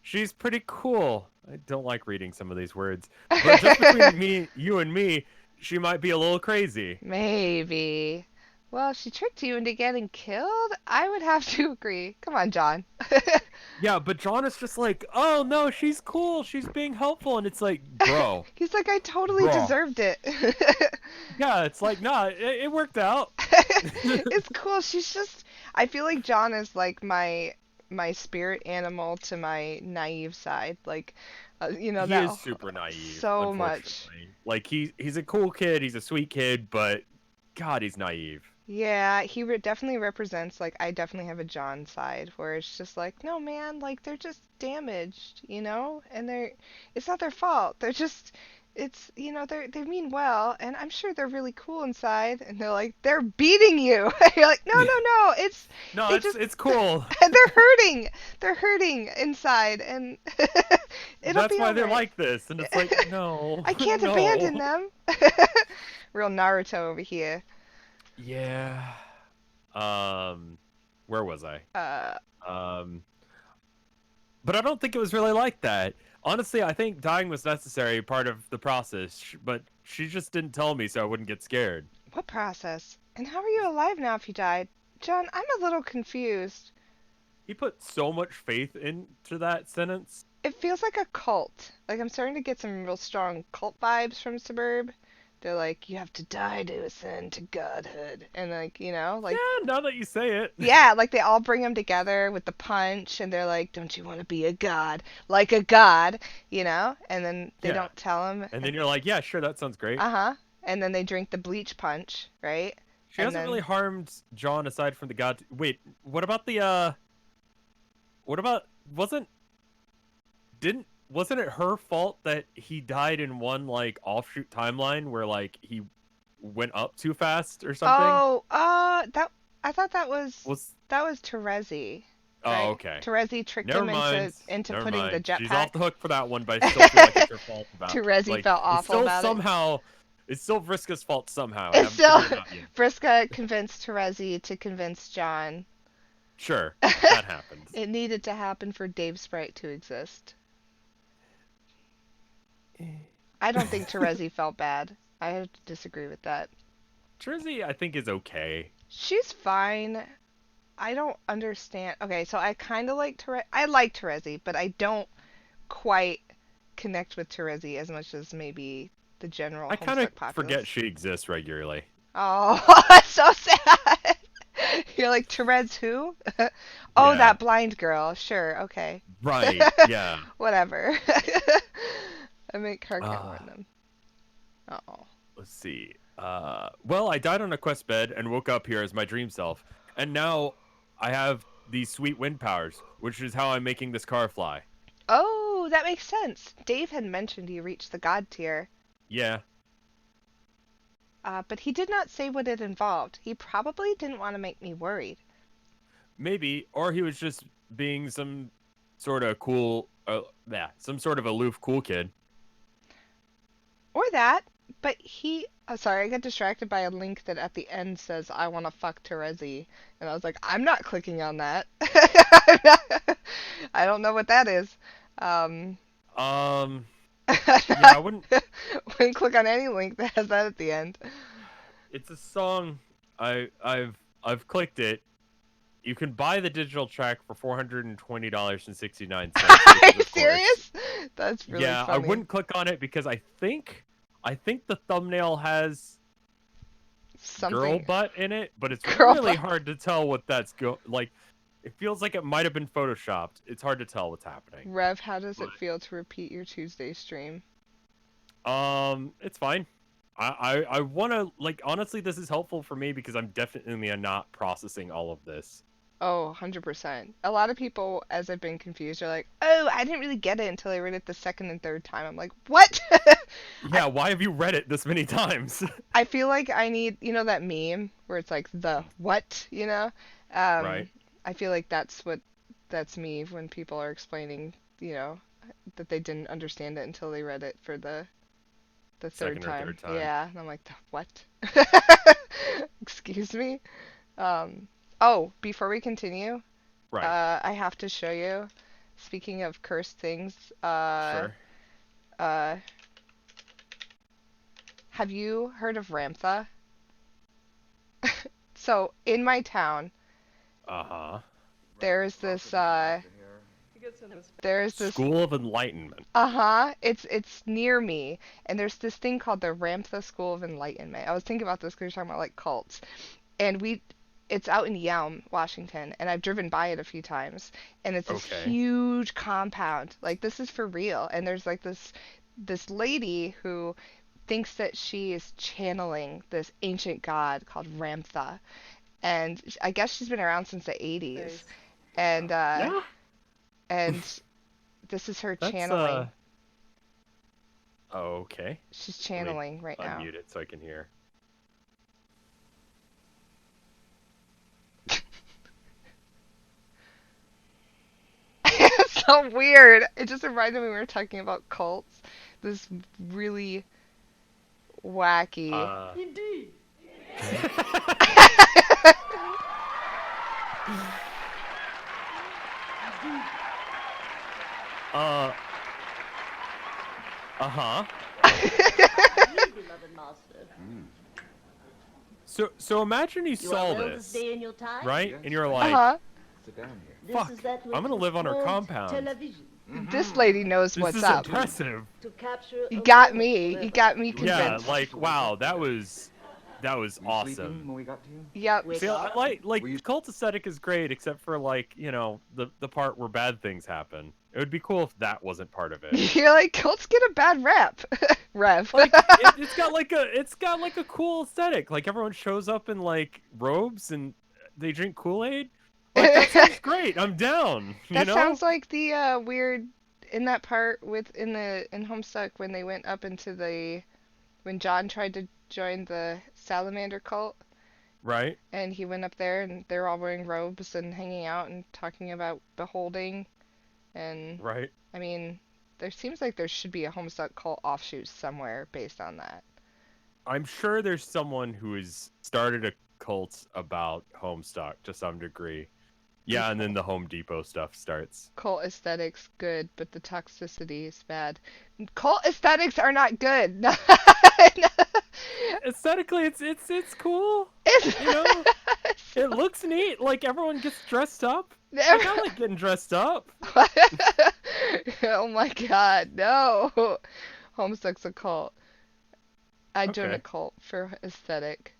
She's pretty cool. I don't like reading some of these words. But just between you and me, she might be a little crazy. Maybe. Well, she tricked you into getting killed? I would have to agree. Come on, John. Yeah, but John is just like, oh no, she's cool, she's being helpful, and it's like, bro, He's like, I totally bro. deserved it. Yeah, it's like, nah, it worked out. It's cool. She's just I feel like John is like my spirit animal to my naive side. Like He that is super naive, so much. unfortunately. Like he's a cool kid, he's a sweet kid, but God, he's naive. Yeah, he definitely represents like I definitely have a John side where it's just like, no man, like they're just damaged, and it's not their fault. They're just they mean well, and I'm sure they're really cool inside, and they're like they're beating you. You're like, no, no, no, No, they it's just it's cool. and they're hurting inside, and it'll That's be why all they're right. like this, and it's like, no, I can't no. abandon them. Real Naruto over here. Yeah. Um, where was I? Uh, Um, but I don't think it was really like that. Honestly, I think dying was necessary, part of the process, but she just didn't tell me so I wouldn't get scared. what process? And how are you alive now if you died? John, I'm a little confused. He put so much faith into that sentence. It feels like a cult. Like I'm starting to get some real strong cult vibes from Suburb. They're like, you have to die to ascend to godhood. And like, like Yeah, now that you say it. yeah, like they all bring them together with the punch and they're like, don't you want to be a god? Like a god, And then they Yeah. don't tell him. And then you're like, yeah, sure, that sounds great. Uh-huh. And then they drink the bleach punch, right? She And hasn't really then harmed John aside from the god. Wait, what about what about wasn't didn't wasn't it her fault that he died in one like offshoot timeline where like he went up too fast or something? oh, that I thought that was Was Terezi, Oh, right? okay. Terezi tricked Never him mind. into Never putting the mind. She's off jetpack. the hook for that one, but I still feel like it's her fault about Terezi like felt it's awful still about it. somehow it's still Vriska's fault somehow. I It's haven't still figured it out yet. Vriska convinced Terezi to convince John. Sure, that happens. It needed to happen for Dave Sprite to exist. I don't think Terezi felt bad. I have to disagree with that. Jersey, I think, is okay. She's fine. I don't understand. Okay, so I kind of like Terezi. I like Terezi, but I don't quite connect with Terezi as much as maybe the general I kind of Homestuck populace. forget she exists regularly. Oh, that's so sad. You're like, Therese who? Oh, Yeah, that blind girl. Sure, okay. right. Yeah. Whatever. I make her count Uh, on them. Oh. let's see. Well, I died on a quest bed and woke up here as my dream self, and now I have these sweet wind powers, which is how I'm making this car fly. Oh, that makes sense. Dave had mentioned he reached the god tier, Yeah, but he did not say what it involved. He probably didn't want to make me worried. maybe, or he was just being some sort of cool, some sort of aloof cool kid. Or that, but sorry, I got distracted by a link that at the end says, I want to fuck Terezi. And I was like, I'm not clicking on that. I don't know what that is. Um, Um, yeah, I I wouldn't. wouldn't click on any link that has that at the end. It's a song. I've clicked it. You can buy the digital track for $420.69, Are because you of course. serious? That's really Yeah, I funny. wouldn't click on it because I think the thumbnail has girl Something. butt in it, but it's Girl really butt. hard to tell what that's like. It feels like it might have been photoshopped. It's hard to tell what's happening. Rev, how does it feel to repeat your Tuesday stream? It's fine. I want to like honestly, this is helpful for me because I'm definitely not processing all of this. Oh, 100%. A lot of people, as I've been confused, are like, oh, I didn't really get it until I read it the second and third time. I'm like, what? I, Yeah, why have you read it this many times? I feel like I need, that meme where it's like the what? Um, Right. I feel like that's me when people are explaining, you know, that they didn't understand it until they read it for the third Second or time. third time. Yeah, and I'm like, the what? Excuse me. Um, oh, before we continue, Right. I have to show you. Speaking of cursed things, Sure. uh, have you heard of Ramtha? So in my town, Uh-huh. there's this There's this. School of Enlightenment. Uh-huh. It's near me, and there's this thing called the Ramtha School of Enlightenment. I was thinking about this because you're talking about like cults, and it's out in Yelm, Washington, and I've driven by it a few times, and it's this Okay. huge compound. Like this is for real, and there's like this lady who thinks that she is channeling this ancient god called Ramtha, and I guess she's been around since the 80s, and Yeah. and this is her That's channeling. oh, okay. She's Let me channeling right now. unmute it so I can hear. It's so weird. It just reminded me we were talking about cults. This really wacky. Indeed. uh uh-huh. You, beloved master. So imagine you You saw are well this, this day in your time. right? Yes, And you're I- like, Uh-huh. Sit down here. This fuck, is that which I'm gonna is live on her called compound. Television. This lady knows this what's is up. impressive. To capture You a got moment me. You forever. got me Yeah, convinced. like wow, that was Were you sleeping awesome. when we got to you? Yep. Wake See, up. like Were you- cult aesthetic is great, except for like the part where bad things happen. It would be cool if that wasn't part of it. You're like, cults get a bad rap. Rev. Like it's got like a cool aesthetic. Like everyone shows up in like robes and they drink Kool-Aid. Like that sounds great. I'm down. You That know? sounds like the weird in that part in Homestuck when they went up into when John tried to join the salamander cult Right. and he went up there and they're all wearing robes and hanging out and talking about beholding and Right. I mean there seems like there should be a Homestuck cult offshoot somewhere based on that. I'm sure there's someone who has started a cult about Homestuck to some degree. Yeah, and then the Home Depot stuff starts. Cult aesthetics good, but the toxicity is bad. Cult aesthetics are not good. Aesthetically, it's cool. It's- You know, it looks neat. Like everyone gets dressed up. Like, I like getting dressed up. Oh my god, no. Homestuck's a cult. I'd join a Okay. cult for aesthetic.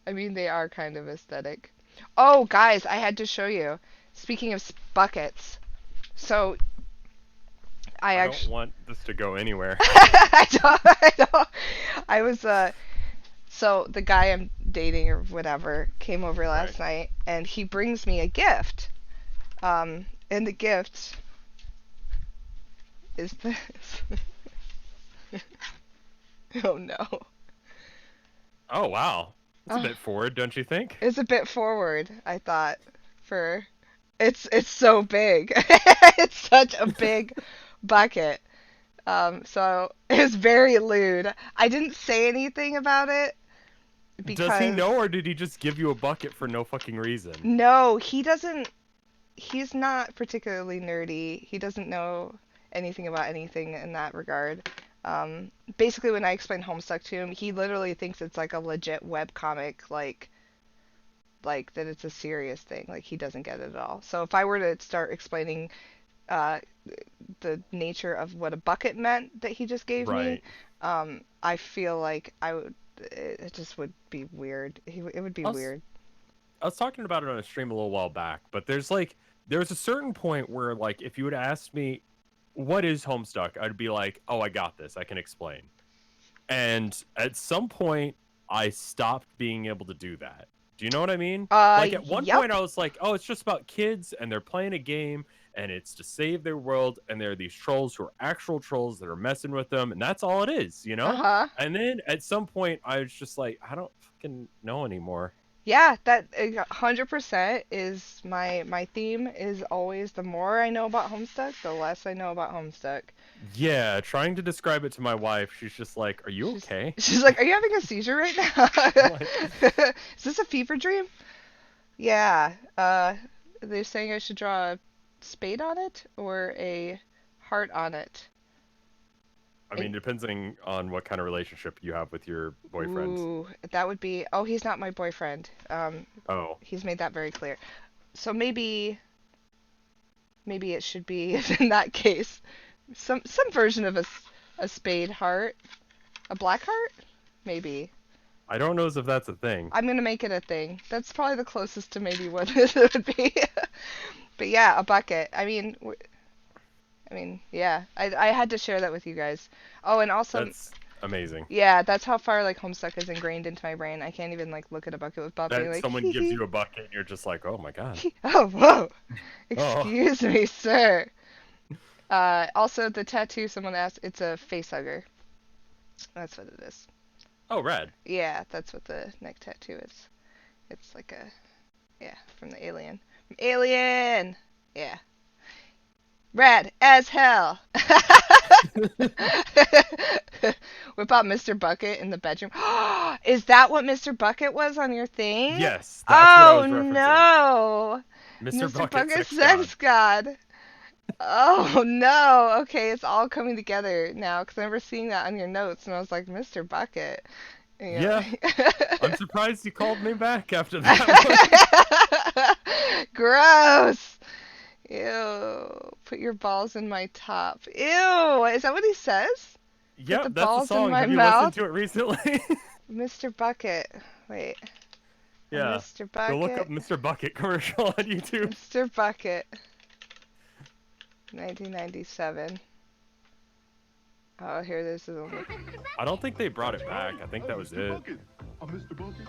I mean, they are kind of aesthetic. Oh, guys, I had to show you. Speaking of buckets, so I I actually. don't want this to go anywhere. I don't. I was, so the guy I'm dating or whatever came over last night and he brings me a gift. And the gift is this. Oh no. Oh wow, that's a Uh, bit forward, don't you think? It's a bit forward, I thought, for it's so big. It's such a big bucket. So it's very lewd. I didn't say anything about it because Does he know, or did he just give you a bucket for no fucking reason? no, he doesn't. He's not particularly nerdy. He doesn't know anything about anything in that regard. Basically, when I explain Homestuck to him, he literally thinks it's like a legit webcomic, like that it's a serious thing. Like he doesn't get it at all. So if I were to start explaining uh, the nature of what a bucket meant that he just gave me, Right. I feel like I would. It just would be weird. It would be I was, weird. I was talking about it on a stream a little while back, but there's a certain point where like if you would ask me what is Homestuck, I'd be like, oh, I got this. I can explain. And at some point, I stopped being able to do that. Do you know what I mean? Like at one Yep. point, I was like, oh, it's just about kids and they're playing a game and it's to save their world. And there are these trolls who are actual trolls that are messing with them. And that's all it is, you know? Uh-huh. And then at some point, I was just like, I don't fucking know anymore. Yeah, that 100% is my theme is always the more I know about Homestuck, the less I know about Homestuck. Yeah, trying to describe it to my wife, she's just like, are you She's, okay? she's like, "Are you having a seizure right now? Is this a fever dream?" Yeah. They're saying I should draw a spade on it or a heart on it. I mean, depending on what kind of relationship you have with your boyfriend. Ooh, that would be. Oh, he's not my boyfriend. Oh, He's made that very clear. So maybe maybe it should be in that case some version of a spade heart, a black heart, maybe. I don't know if that's a thing. I'm gonna make it a thing. That's probably the closest to maybe what it would be. But yeah, a bucket. I mean, yeah. I had to share that with you guys. Oh, and also, That's amazing. yeah, that's how far like Homestuck is ingrained into my brain. I can't even like look at a bucket with Bob being That like, someone hee gives hee. you a bucket and you're just like, oh my god. Oh, whoa. Oh. Excuse me, sir. Also, the tattoo someone asked, it's a face hugger. That's what it is. Oh, rad. Yeah, that's what the neck tattoo is. It's like yeah, from the Alien. Alien! Yeah. Rad as hell! Whip out Mr. Bucket in the bedroom. Is that what Mr. Bucket was on your thing? Yes, that's what I Oh was referencing. no! Mr. Bucket Bucket Sex God. Oh no! Okay, it's all coming together now because I remember seeing that on your notes and I was like, Mr. Bucket. You know? Yeah. I'm surprised you called me back after that one. Gross! Ew. Put your balls in my top. Ew! Is that what he says? Yep, the that's balls the in song. my Have you mouth? listened to it recently? Mr. Bucket. Wait. Yeah. Mr. Bucket. Go look up Mr. Bucket commercial on YouTube. Mr. Bucket. 1997. Oh, here this is. I don't think they brought it back. I think that was it. I'm Mr. Bucket.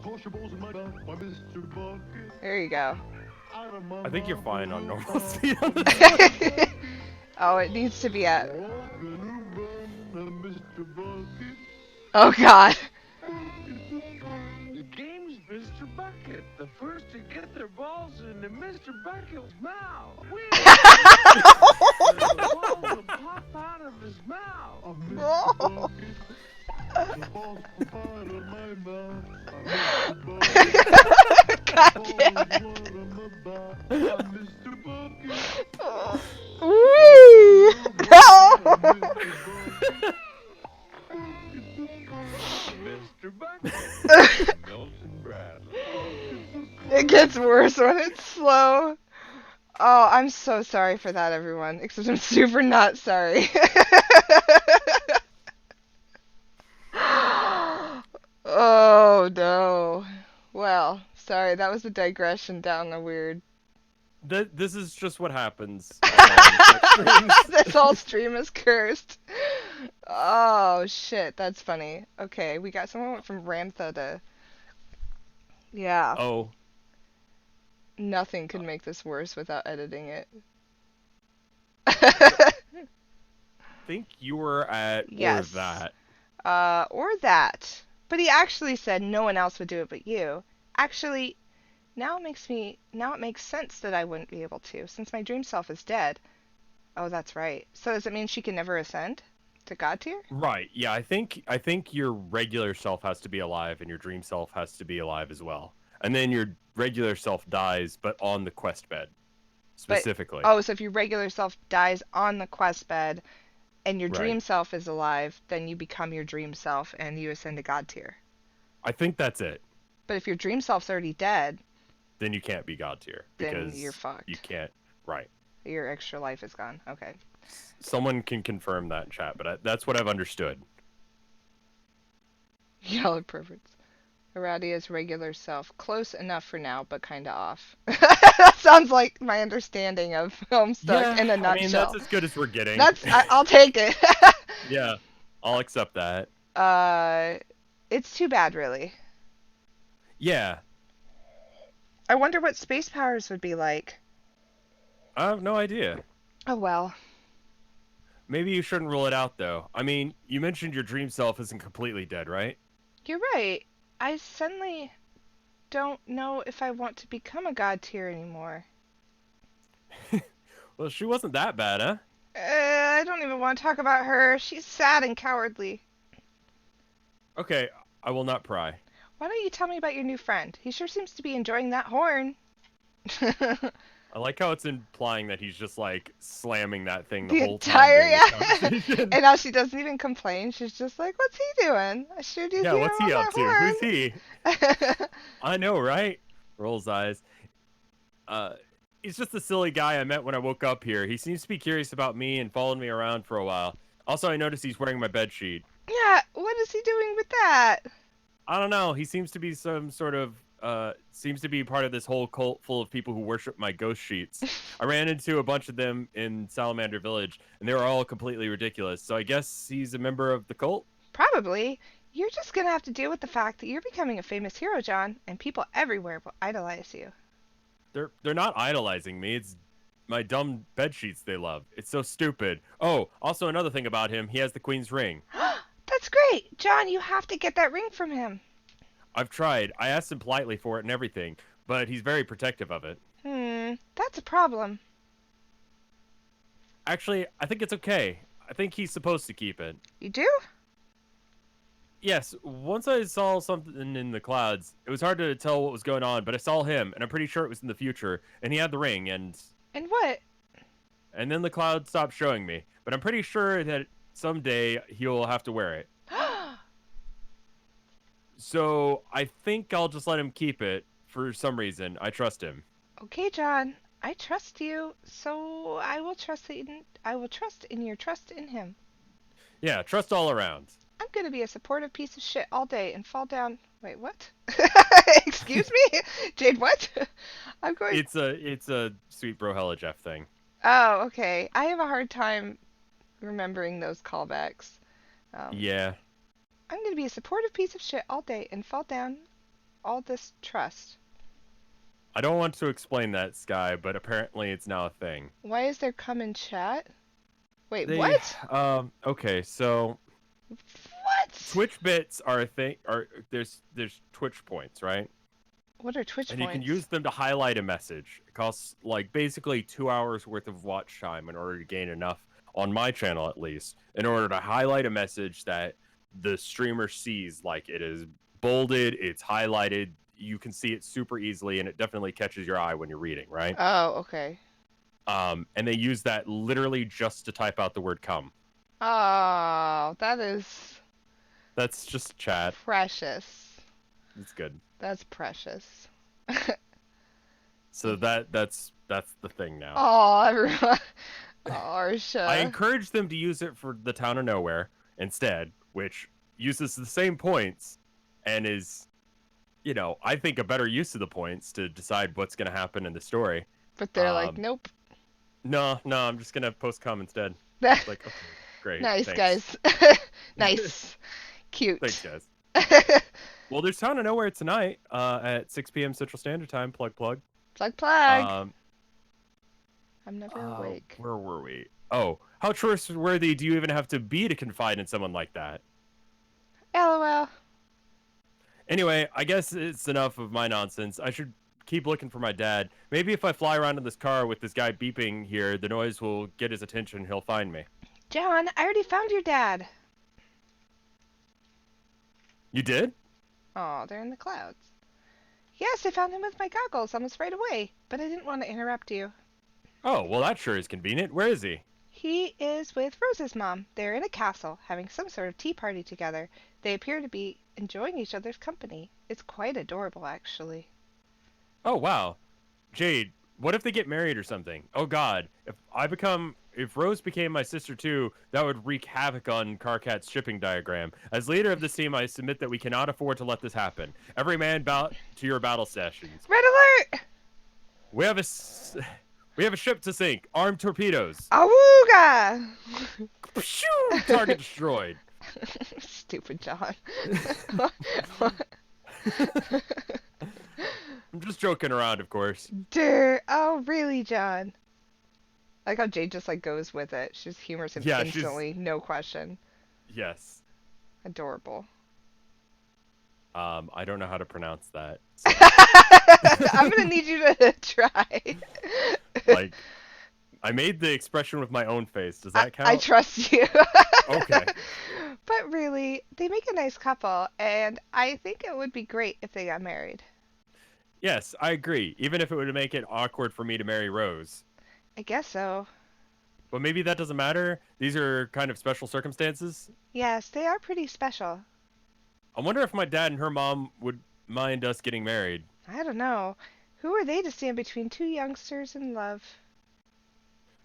Toss your balls in my mouth. I'm Mr. Bucket. There you go. I think you're fine on normal speed on this one. Oh, it needs to be at. I'm Mr. Bucket. Oh God. The game's Mr. Bucket. The first to get their balls into Mr. Bucket's mouth. The balls will pop out of his mouth. I'm Oh. Mr. Bucket. The balls pop out of my mouth. I'm Mr. Bucket. God Balls damn what it. I'm about. I'm Mr. Bucket. Woo! I'm Mr. Bucket. Mr. Bucket. Milton Bradley. It gets worse when it's slow. Oh, I'm so sorry for that, everyone. Except I'm super not sorry. Oh no. Well, sorry, that was a digression down a weird. This is just what happens. This whole stream is cursed. Oh shit, that's funny. Okay, we got someone went from Rantha to. Yeah. Oh, Nothing could make this worse without editing it. I think you were at Yes. or that. Or that. But he actually said no one else would do it but you. Actually, now it makes sense that I wouldn't be able to, since my dream self is dead. Oh, that's right. So does it mean she can never ascend to God tier? Right. Yeah, I think your regular self has to be alive and your dream self has to be alive as well. And then your regular self dies but on the quest bed. Specifically. Oh, so if your regular self dies on the quest bed and your dream Right. self is alive, then you become your dream self and you ascend to God tier. I think that's it. But if your dream self's already dead, Then you can't be God tier then because you're fucked. you can't. Right. Your extra life is gone. Okay. Someone can confirm that in chat, but that's what I've understood. Yellow perverts. Aradia's regular self. Close enough for now, but kinda off. That sounds like my understanding of Homestuck in a nutshell. I mean, that's as good as we're getting. I'll take it. Yeah, I'll accept that. It's too bad, really. Yeah, I wonder what space powers would be like. I have no idea. Oh well. Maybe you shouldn't rule it out, though. I mean, you mentioned your dream self isn't completely dead, right? You're right. I suddenly don't know if I want to become a god tier anymore. Well, she wasn't that bad, huh? I don't even want to talk about her. She's sad and cowardly. Okay, I will not pry. Why don't you tell me about your new friend? He sure seems to be enjoying that horn. I like how it's implying that he's just like slamming that thing the The whole entire, time. yeah. during the conversation. And now she doesn't even complain. She's just like, what's he doing? I sure do Yeah, hear what's him he on up that to? horn." Who's he? I know, right? Rolls eyes. He's just a silly guy I met when I woke up here. He seems to be curious about me and followed me around for a while. Also, I noticed he's wearing my bed sheet. Yeah, what is he doing with that? I don't know. He seems to be some sort of seems to be part of this whole cult full of people who worship my ghost sheets. I ran into a bunch of them in Salamander Village, and they were all completely ridiculous. So I guess he's a member of the cult. Probably. You're just gonna have to deal with the fact that you're becoming a famous hero, John, and people everywhere will idolize you. They're not idolizing me. It's my dumb bed sheets they love. It's so stupid. Oh, also another thing about him, he has the Queen's ring. That's great! John, you have to get that ring from him. I've tried. I asked him politely for it and everything, but he's very protective of it. That's a problem. Actually, I think it's okay. I think he's supposed to keep it. You do? Yes, once I saw something in the clouds. It was hard to tell what was going on, but I saw him, and I'm pretty sure it was in the future, and he had the ring, and And what? then the cloud stopped showing me. But I'm pretty sure that someday he'll have to wear it. So I think I'll just let him keep it for some reason. I trust him. Okay, John. I trust you, so I will trust in your trust in him. Yeah, trust all around. I'm gonna be a supportive piece of shit all day and fall down. Wait, what? Excuse me, Jade. What? I'm going. It's a sweet bro hella Jeff thing. Oh, okay. I have a hard time remembering those callbacks. Yeah. I'm gonna be a supportive piece of shit all day and fall down all this trust. I don't want to explain that, Sky, but apparently it's now a thing. Why is there come in chat? Wait, They- what? Okay, so What? Twitch bits are a thing. There's Twitch points, right? What are Twitch And points? you can use them to highlight a message. It costs like basically 2 hours worth of watch time in order to gain enough on my channel, at least, in order to highlight a message that the streamer sees. Like it is bolded, it's highlighted. You can see it super easily, and it definitely catches your eye when you're reading, right? Oh, okay. And they use that literally just to type out the word "come." Oh, that is That's just chat. precious. It's good. That's precious. So that's the thing now. Oh, everyone. Oh, I Arsha. encourage them to use it for the Town of Nowhere instead, which uses the same points and is, I think a better use of the points to decide what's going to happen in the story. But they're like, um, nope. No, I'm just going to post "come" instead. It's like, okay, great. Nice, thanks. guys. Nice. Cute. Thanks, guys. Well, there's Town of Nowhere tonight at 6 p.m. Central Standard Time. Plug. Plug. I'm never awake. Where were we? Oh, how trustworthy do you even have to be to confide in someone like that? LOL. Anyway, I guess it's enough of my nonsense. I should keep looking for my dad. Maybe if I fly around in this car with this guy beeping here, the noise will get his attention. He'll find me. John, I already found your dad. You did? Oh, they're in the clouds. Yes, I found him with my goggles almost right away, but I didn't want to interrupt you. Oh, well, that sure is convenient. Where is he? He is with Rose's mom. They're in a castle, having some sort of tea party together. They appear to be enjoying each other's company. It's quite adorable, actually. Oh, wow. Jade, what if they get married or something? Oh, God. If Rose became my sister too, that would wreak havoc on Carcat's shipping diagram. As leader of this team, I submit that we cannot afford to let this happen. Every man to your battle stations. Red alert! We have a ship to sink. Armed torpedoes. Awooga! Pshoo! Target destroyed. Stupid John. I'm just joking around, of course. Oh, really, John? I like how Jade just goes with it. She just humors him Yeah, instantly, no question. Yes. Adorable. I don't know how to pronounce that. I'm gonna need you to try. Like, I made the expression with my own face. Does that count? I trust you. Okay. But really, they make a nice couple, and I think it would be great if they got married. Yes, I agree. Even if it would make it awkward for me to marry Rose. I guess so. But maybe that doesn't matter. These are kind of special circumstances. Yes, they are pretty special. I wonder if my dad and her mom would mind us getting married. I don't know. Who are they to stand between two youngsters in love?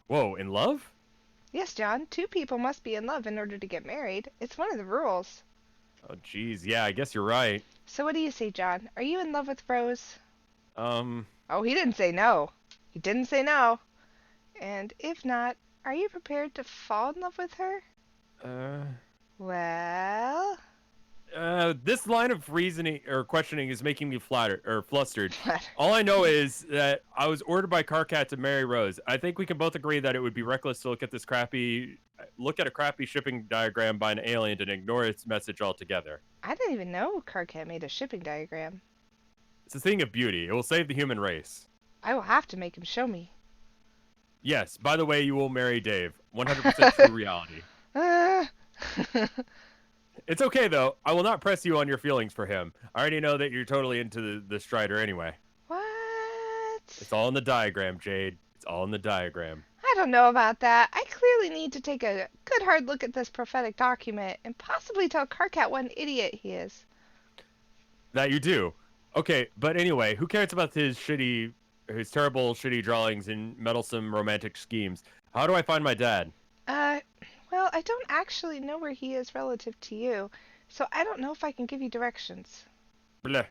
Whoa, in love? Yes, John, two people must be in love in order to get married. It's one of the rules. Oh, geez, yeah, I guess you're right. So what do you say, John? Are you in love with Rose? Um, Oh, he didn't say no. He didn't say no. And if not, are you prepared to fall in love with her? Well... This line of reasoning or questioning is making me flattered or flustered. What? All I know is that I was ordered by Carcat to marry Rose. I think we can both agree that it would be reckless to look at a crappy shipping diagram by an alien and ignore its message altogether. I didn't even know Carcat made a shipping diagram. It's a thing of beauty. It will save the human race. I will have to make him show me. Yes, by the way, you will marry Dave. 100% true reality. Uh, It's okay, though. I will not press you on your feelings for him. I already know that you're totally into the Strider anyway. what? It's all in the diagram, Jade. It's all in the diagram. I don't know about that. I clearly need to take a good hard look at this prophetic document and possibly tell Carcat what an idiot he is. That you do. Okay, but anyway, who cares about his terrible, shitty drawings and meddlesome romantic schemes? How do I find my dad? Well, I don't actually know where he is relative to you, so I don't know if I can give you directions. Bleh.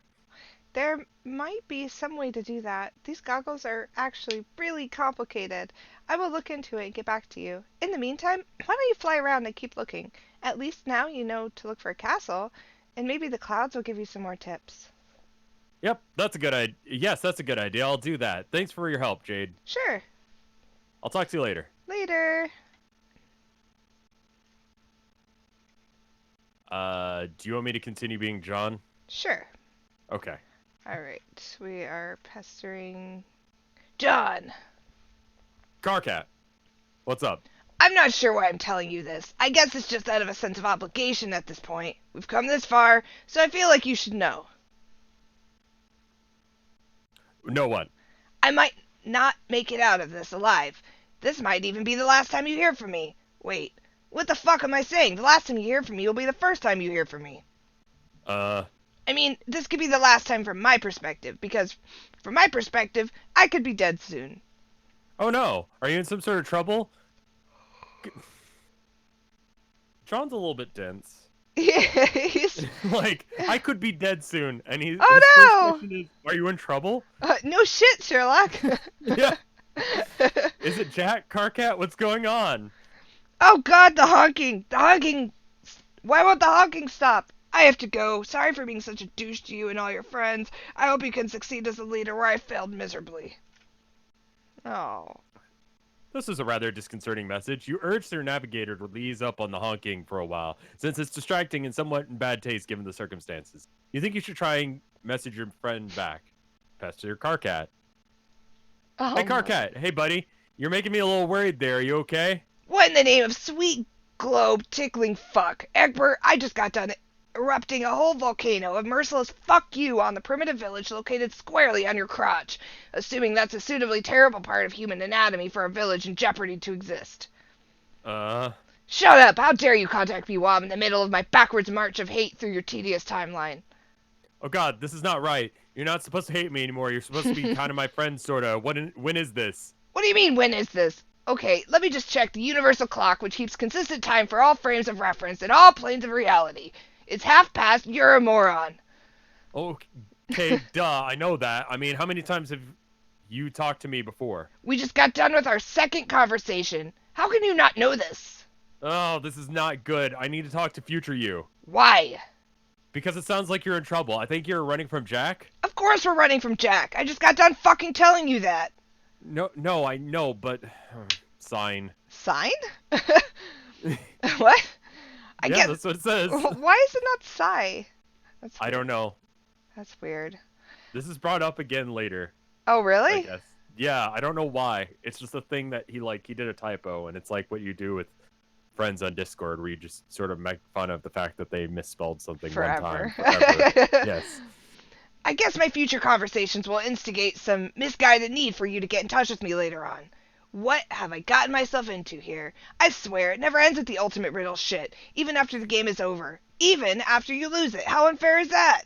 There might be some way to do that. These goggles are actually really complicated. I will look into it and get back to you. In the meantime, why don't you fly around and keep looking? At least now you know to look for a castle, and maybe the clouds will give you some more tips. Yep, that's a good idea. Yes, that's a good idea. I'll do that. Thanks for your help, Jade. Sure. I'll talk to you later. Later. Do you want me to continue being John? Sure. Okay. Alright, we are pestering John. Carcat, what's up? I'm not sure why I'm telling you this. I guess it's just out of a sense of obligation at this point. We've come this far, so I feel like you should know. No what? I might not make it out of this alive. This might even be the last time you hear from me. Wait, what the fuck am I saying? The last time you hear from me will be the first time you hear from me. I mean, this could be the last time from my perspective, because from my perspective, I could be dead soon. Oh no, are you in some sort of trouble? John's a little bit dense. He's... Like, I could be dead soon, and his Oh, first no! question is, are you in trouble? No shit, Sherlock. Yeah. Is it Jack? Carcat? What's going on? Oh god, the honking! The honking! Why won't the honking stop? I have to go. Sorry for being such a douche to you and all your friends. I hope you can succeed as a leader where I failed miserably. Oh. This is a rather disconcerting message. You urged their navigator to ease up on the honking for a while, since it's distracting and somewhat in bad taste given the circumstances. You think you should try and message your friend back. Pester Carcat. Oh Hey, my- Carcat. Hey, buddy. You're making me a little worried there. Are you okay? What in the name of sweet globe tickling fuck? Egbert, I just got done erupting a whole volcano of merciless fuck you on the primitive village located squarely on your crotch, assuming that's a suitably terrible part of human anatomy for a village in jeopardy to exist. Shut up! How dare you contact me while I'm in the middle of my backwards march of hate through your tedious timeline? Oh, God, this is not right. You're not supposed to hate me anymore. You're supposed to be kind of my friend, sort of. When is this? What do you mean, when is this? Okay, let me just check the universal clock, which keeps consistent time for all frames of reference in all planes of reality. It's 1:30. You're a moron. Okay, duh, I know that. I mean, how many times have you talked to me before? We just got done with our second conversation. How can you not know this? Oh, this is not good. I need to talk to future you. Why? Because it sounds like you're in trouble. I think you're running from Jack. Of course we're running from Jack. I just got done fucking telling you that. No, I know, but... sign. Sign? What? I Yeah, get. that's what it says. Why is it not sigh? That's I don't know. That's weird. This is brought up again later, Oh, I really? guess. Yeah, I don't know why. It's just a thing that he did a typo, and it's like what you do with friends on Discord, where you just sort of make fun of the fact that they misspelled something Forever. one time. Forever. Yes. I guess my future conversations will instigate some misguided need for you to get in touch with me later on. What have I gotten myself into here? I swear it never ends with the ultimate riddle shit, even after the game is over. Even after you lose it. How unfair is that?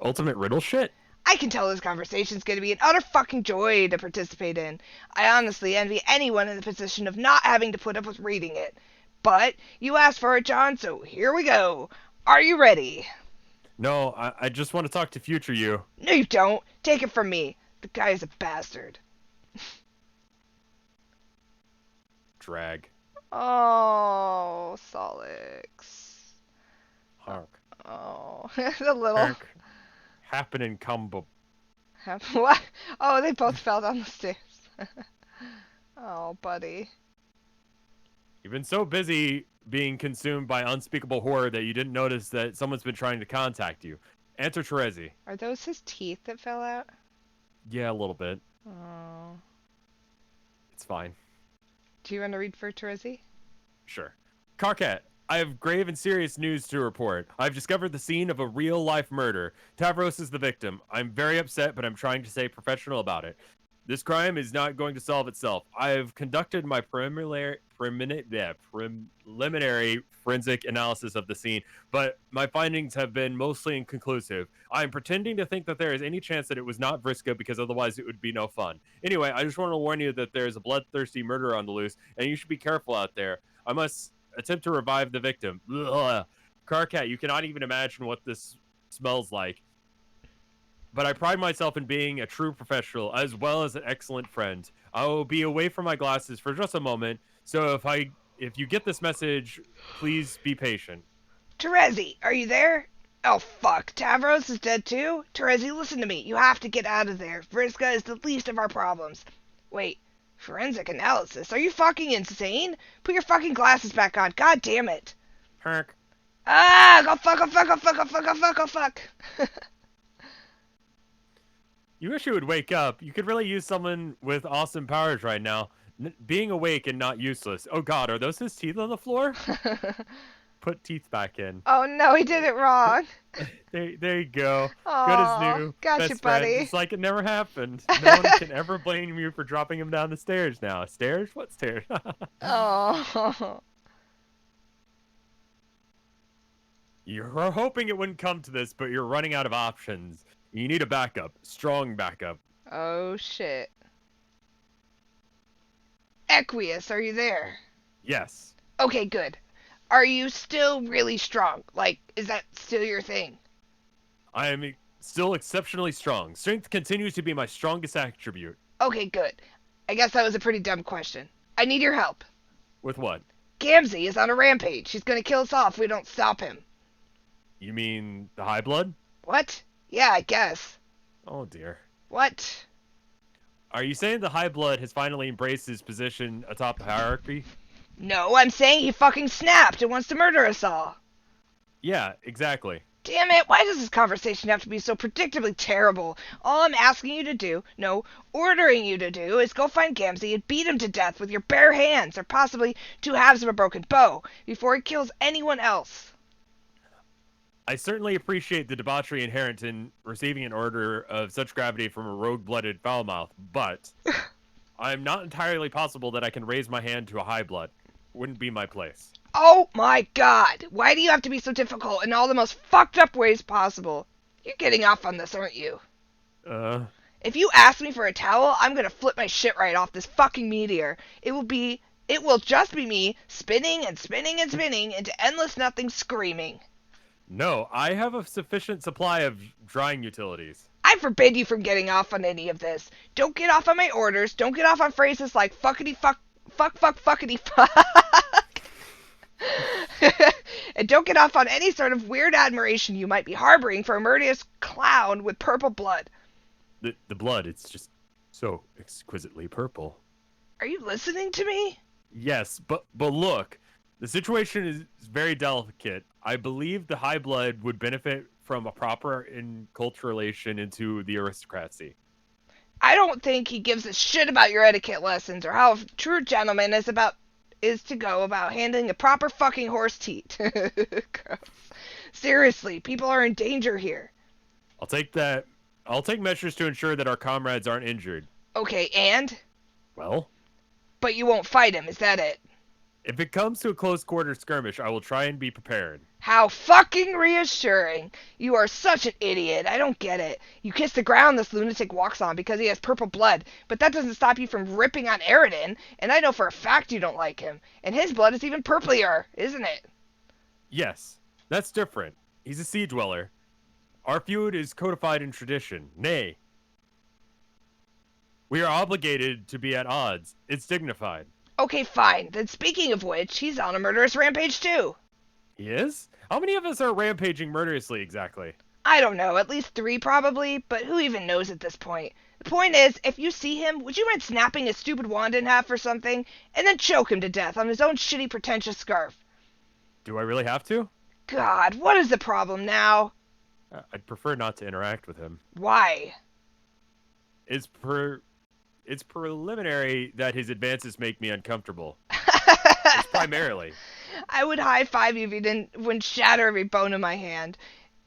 Ultimate riddle shit? I can tell this conversation's going to be an utter fucking joy to participate in. I honestly envy anyone in the position of not having to put up with reading it. But you asked for it, John, so here we go. Are you ready? No, I just want to talk to future you. No, you don't. Take it from me. The guy is a bastard. Drag. Oh, Solix. Hark. Oh, the little... Hark. Happening combo. What? Oh, they both fell down the stairs. Oh, buddy. You've been so busy being consumed by unspeakable horror that you didn't notice that someone's been trying to contact you. Answer Terezi. Are those his teeth that fell out? Yeah, a little bit. Oh. It's fine. Do you want to read for Terezi? Sure. Carcat, I have grave and serious news to report. I've discovered the scene of a real-life murder. Tavros is the victim. I'm very upset, but I'm trying to stay professional about it. This crime is not going to solve itself. I have conducted my preliminary forensic analysis of the scene, but my findings have been mostly inconclusive. I am pretending to think that there is any chance that it was not Vriska, because otherwise it would be no fun. Anyway, I just want to warn you that there is a bloodthirsty murderer on the loose, and you should be careful out there. I must attempt to revive the victim. Ugh. Carcat, you cannot even imagine what this smells like. But I pride myself in being a true professional as well as an excellent friend. I will be away from my glasses for just a moment, so if you get this message, please be patient. Terezi, are you there? Oh, fuck. Tavros is dead too? Terezi, listen to me. You have to get out of there. Vriska is the least of our problems. Wait, forensic analysis? Are you fucking insane? Put your fucking glasses back on. God damn it. Herk. Ah, go fuck, go fuck, go fuck, go fuck, go fuck, go fuck. You wish you would wake up. You could really use someone with awesome powers right now. Being awake and not useless. Oh god, are those his teeth on the floor? Put teeth back in. Oh no, he did it wrong. There you go. Aw, Good as new. gotcha, Best friend. buddy. It's like it never happened. No one can ever blame you for dropping him down the stairs now. Stairs? What stairs? Oh. You're hoping it wouldn't come to this, but you're running out of options. You need a backup. Strong backup. Oh shit. Equius, are you there? Yes. Okay, good. Are you still really strong? Like, is that still your thing? I am still exceptionally strong. Strength continues to be my strongest attribute. Okay, good. I guess that was a pretty dumb question. I need your help. With what? Gamzee is on a rampage. He's gonna kill us all if we don't stop him. You mean the High Blood? What? Yeah, I guess. Oh dear. What? Are you saying the High Blood has finally embraced his position atop the hierarchy? No, I'm saying he fucking snapped and wants to murder us all. Yeah, exactly. Damn it, why does this conversation have to be so predictably terrible? All I'm asking you to do, no, ordering you to do, is go find Gamzee and beat him to death with your bare hands, or possibly 2 halves of a broken bow, before he kills anyone else. I certainly appreciate the debauchery inherent in receiving an order of such gravity from a rogue-blooded foulmouth, but I'm not entirely possible that I can raise my hand to a High Blood. Wouldn't be my place. Oh my god, why do you have to be so difficult in all the most fucked up ways possible? You're getting off on this, aren't you? If you ask me for a towel, I'm gonna flip my shit right off this fucking meteor. It will just be me spinning and spinning and spinning into endless nothing screaming. No, I have a sufficient supply of drying utilities. I forbid you from getting off on any of this. Don't get off on my orders. Don't get off on phrases like fuckity fuck, fuckity fuck. And don't get off on any sort of weird admiration you might be harboring for a murderous clown with purple blood. The blood, it's just so exquisitely purple. Are you listening to me? Yes, but look, the situation is very delicate. I believe the High Blood would benefit from a proper enculturation into the aristocracy. I don't think he gives a shit about your etiquette lessons or how a true gentleman is to go about handling a proper fucking horse teat. Gross. Seriously, people are in danger here. I'll take measures to ensure that our comrades aren't injured. Okay, and? Well? But you won't fight him, is that it? If it comes to a close quarter skirmish, I will try and be prepared. How fucking reassuring. You are such an idiot. I don't get it. You kiss the ground this lunatic walks on because he has purple blood, but that doesn't stop you from ripping on Aridin, and I know for a fact you don't like him. And his blood is even purplier, isn't it? Yes, that's different. He's a sea dweller. Our feud is codified in tradition. Nay, we are obligated to be at odds. It's dignified. Okay, fine. Then speaking of which, he's on a murderous rampage too. He is? How many of us are rampaging murderously exactly? I don't know, at least 3 probably, but who even knows at this point? The point is, if you see him, would you mind snapping his stupid wand in half or something, and then choke him to death on his own shitty pretentious scarf? Do I really have to? God, what is the problem now? I'd prefer not to interact with him. Why? It's preliminary that his advances make me uncomfortable. It's primarily. I would high-five you if you wouldn't shatter every bone in my hand.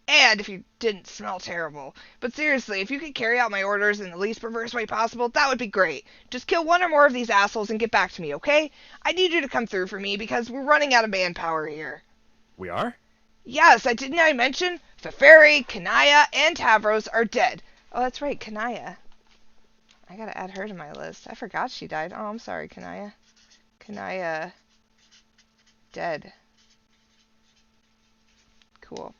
And if you didn't smell terrible. But seriously, if you could carry out my orders in the least perverse way possible, that would be great. Just kill 1 or more of these assholes and get back to me, okay? I need you to come through for me because we're running out of manpower here. We are? Yes, didn't I mention? Feferi, Kanaya, and Tavros are dead. Oh, that's right, Kanaya. I gotta add her to my list. I forgot she died. Oh, I'm sorry, Kanaya. Kanaya... dead. Cool.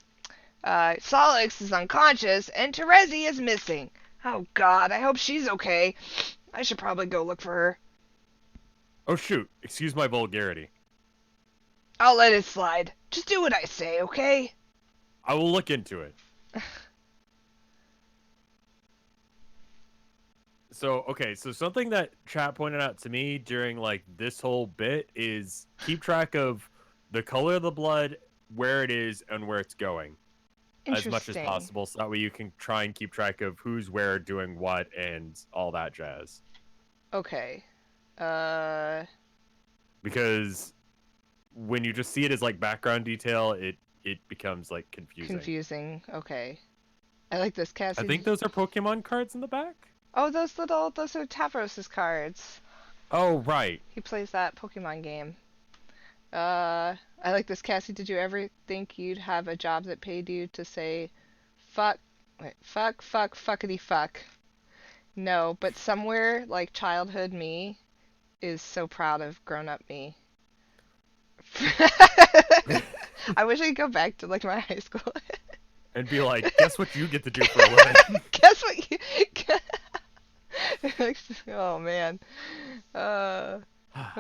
Solix is unconscious, and Terezi is missing. Oh god, I hope she's okay. I should probably go look for her. Oh shoot, excuse my vulgarity. I'll let it slide. Just do what I say, okay? I will look into it. So something that chat pointed out to me during like this whole bit is keep track of the color of the blood, where it is, and where it's going. As much as possible, so that way you can try and keep track of who's where, doing what, and all that jazz. Okay. Because when you just see it as like background detail, it becomes like confusing. Confusing. Okay. I like this, Cassie. I think those are Pokemon cards in the back. Oh, those are Tavros' cards. Oh, right. He plays that Pokemon game. I like this, Cassie. Did you ever think you'd have a job that paid you to say, fuckity fuck? No, but somewhere, like, childhood me is so proud of grown-up me. I wish I could go back to, like, my high school. And be like, guess what you get to do for a living? Guess what you... Oh, man. I'd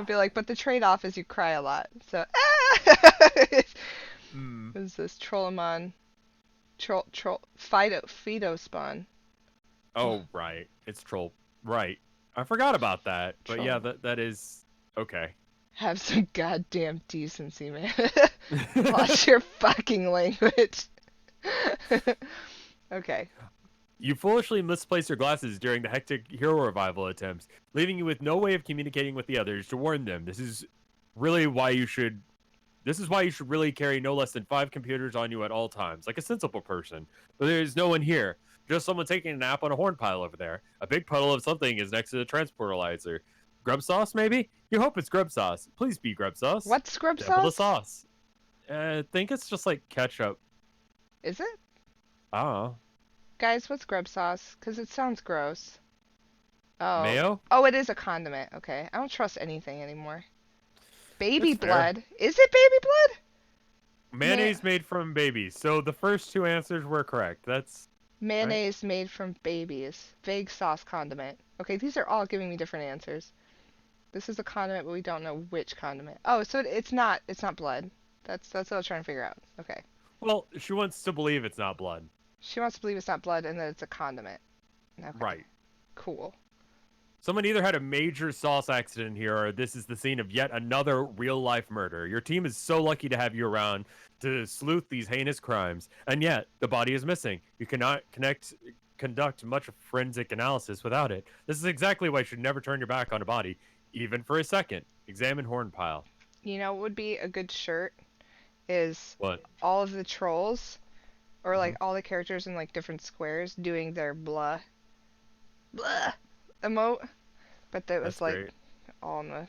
be like, but the trade-off is you cry a lot. So, Who's this? Trollamon. Fido spawn. Oh, right. It's Troll. Right. I forgot about that. But Troll. yeah, that is... Okay. Have some goddamn decency, man. Watch your fucking language. Okay. You foolishly misplaced your glasses during the hectic hero revival attempts, leaving you with no way of communicating with the others to warn them. This is why you should really carry no less than 5 computers on you at all times, like a sensible person. But there's no one here. Just someone taking a nap on a horn pile over there. A big puddle of something is next to the transportalizer. Grub sauce, maybe? You hope it's grub sauce. Please be grub sauce. What's grub Devil the sauce? sauce. I think it's just like ketchup. Is it? I don't know. Guys, what's grub sauce? Because it sounds gross. Oh. Mayo? Oh, it is a condiment. Okay. I don't trust anything anymore. Baby That's fair. blood. Is it baby blood? Mayonnaise made from babies. So the first 2 answers were correct. That's Mayonnaise made from babies. Vague sauce condiment. Okay, these are all giving me different answers. This is a condiment, but we don't know which condiment. Oh, so it's not blood. That's what I was trying to figure out. Okay. well, she wants to believe it's not blood. She wants to believe it's not blood and that it's a condiment. Okay. Right. Cool. Someone either had a major sauce accident here, or this is the scene of yet another real-life murder. Your team is so lucky to have you around to sleuth these heinous crimes, and yet the body is missing. You cannot conduct much forensic analysis without it. This is exactly why you should never turn your back on a body, even for a second. Examine horn pile. You know what would be a good shirt is What? all of the trolls, or like all the characters in like different squares doing their blah emote, but that was That's like great. all in the,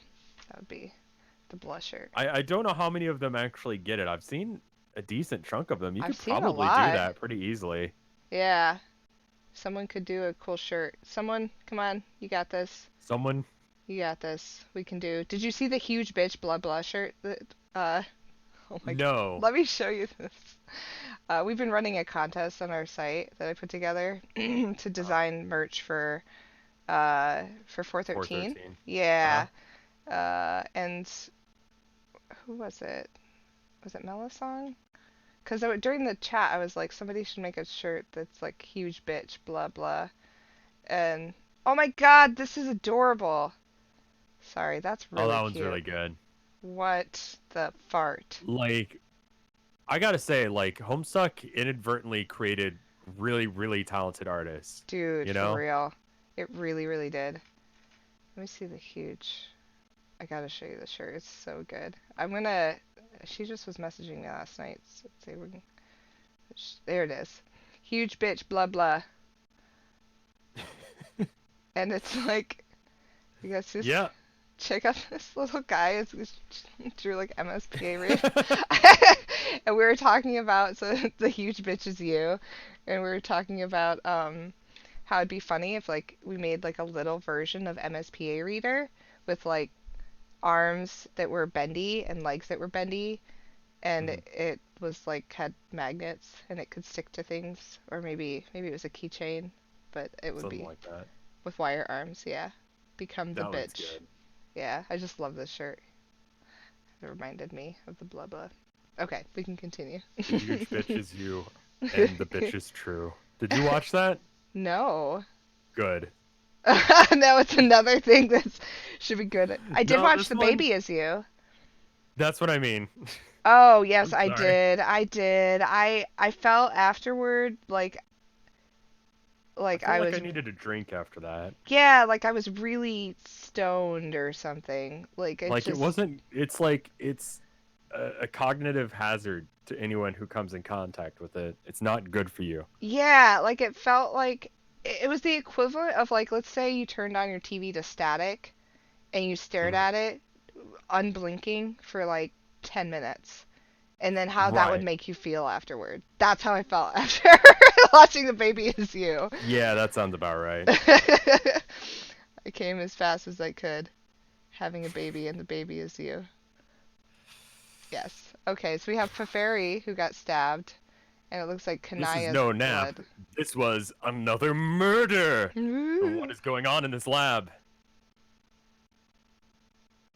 that The blusher. I don't know how many of them actually get it. I've seen a decent chunk of them. You I've could seen a probably do lot. that pretty easily. Yeah. Someone could do a cool shirt. Someone, come on, you got this. Someone. You got this. We can do. Did you see the huge bitch blah blah shirt that oh my god. No. Let me show you this. We've been running a contest on our site that I put together to design merch for 413. 413. Yeah. And who was it? Was it Melisong? Because during the chat, I was like, somebody should make a shirt that's like huge bitch, blah blah. And oh my god, this is adorable. Sorry, that's really Oh, that one's cute. really good. What the fart? Like, I gotta say, like, Homestuck inadvertently created really, really talented artists. Dude, You for know? real. It really, really did. Let me see the huge. I gotta show you the shirt. It's so good. I'm gonna. She just was messaging me last night. So let's see if we can. There it is. Huge bitch, blah blah. And it's like, you guys just Yeah. check out this little guy. It's drew like MSPA read. And we were talking about the huge bitch is you, and we were talking about how it'd be funny if like we made like a little version of MSPA reader with like arms that were bendy and legs that were bendy, and it was like had magnets and it could stick to things, or maybe it was a keychain, but it would Something be like that. with wire arms. Yeah, become the That one's bitch. good. Yeah, I just love this shirt. It reminded me of the blah blah. Okay, we can continue. The huge bitch is you, and the bitch is true. Did you watch that? No. Good. No, it's another thing that should be good. I did No, watch this The one- Baby Is You. That's what I mean. Oh, yes, I'm I sorry. did. I did. I felt afterward like I I felt was like I needed a drink after that. yeah, like I was really stoned or something. Like it Like, just it wasn't. It's like it's a cognitive hazard to anyone who comes in contact with it. It's not good for you. yeah, like it felt like it was the equivalent of like let's say you turned on your TV to static and you stared Mhm. at it unblinking for like 10 minutes. And then how that would Right. make you feel afterward. That's how I felt after watching The Baby Is You. Yeah, that sounds about right. I came as fast as I could, having a baby, and the baby is you. Yes. Okay, so we have Feferi, who got stabbed, and it looks like This is Kanaya's no nap. blood. This was another murder. Ooh. What is going on in this lab?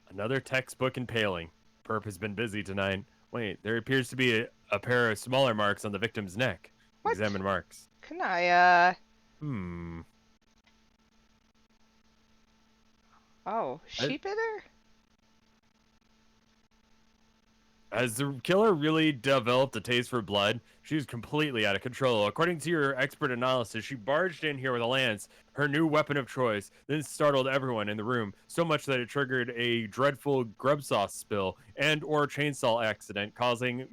Another textbook impaling. Perp has been busy tonight. Wait, there appears to be a pair of smaller marks on the victim's neck. What? Examine marks. Kanaya. Hmm. Oh, sheep eater? Has the killer really developed a taste for blood? She was completely out of control. According to your expert analysis, she barged in here with a lance, her new weapon of choice, then startled everyone in the room, so much that it triggered a dreadful grub sauce spill and or chainsaw accident, causing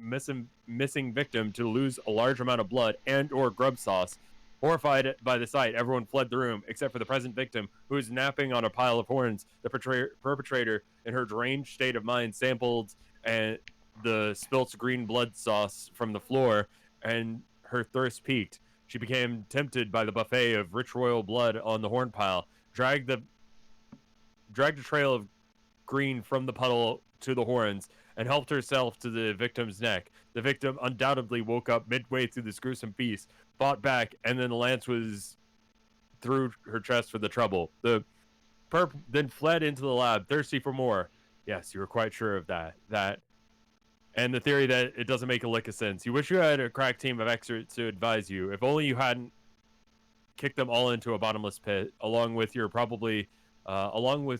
missing victim to lose a large amount of blood and or grub sauce. Horrified by the sight, everyone fled the room, except for the present victim, who was napping on a pile of horns. The perpetrator, in her deranged state of mind, sampled and the spilt green blood sauce from the floor, and her thirst peaked. She became tempted by the buffet of rich royal blood on the horn pile, dragged a trail of green from the puddle to the horns, and helped herself to the victim's neck. The victim undoubtedly woke up midway through this gruesome feast, fought back, and then the lance was through her chest for the trouble. The perp then fled into the lab, thirsty for more. Yes, you were quite sure of that. And the theory that it doesn't make a lick of sense. You wish you had a crack team of experts to advise you. If only you hadn't kicked them all into a bottomless pit, along with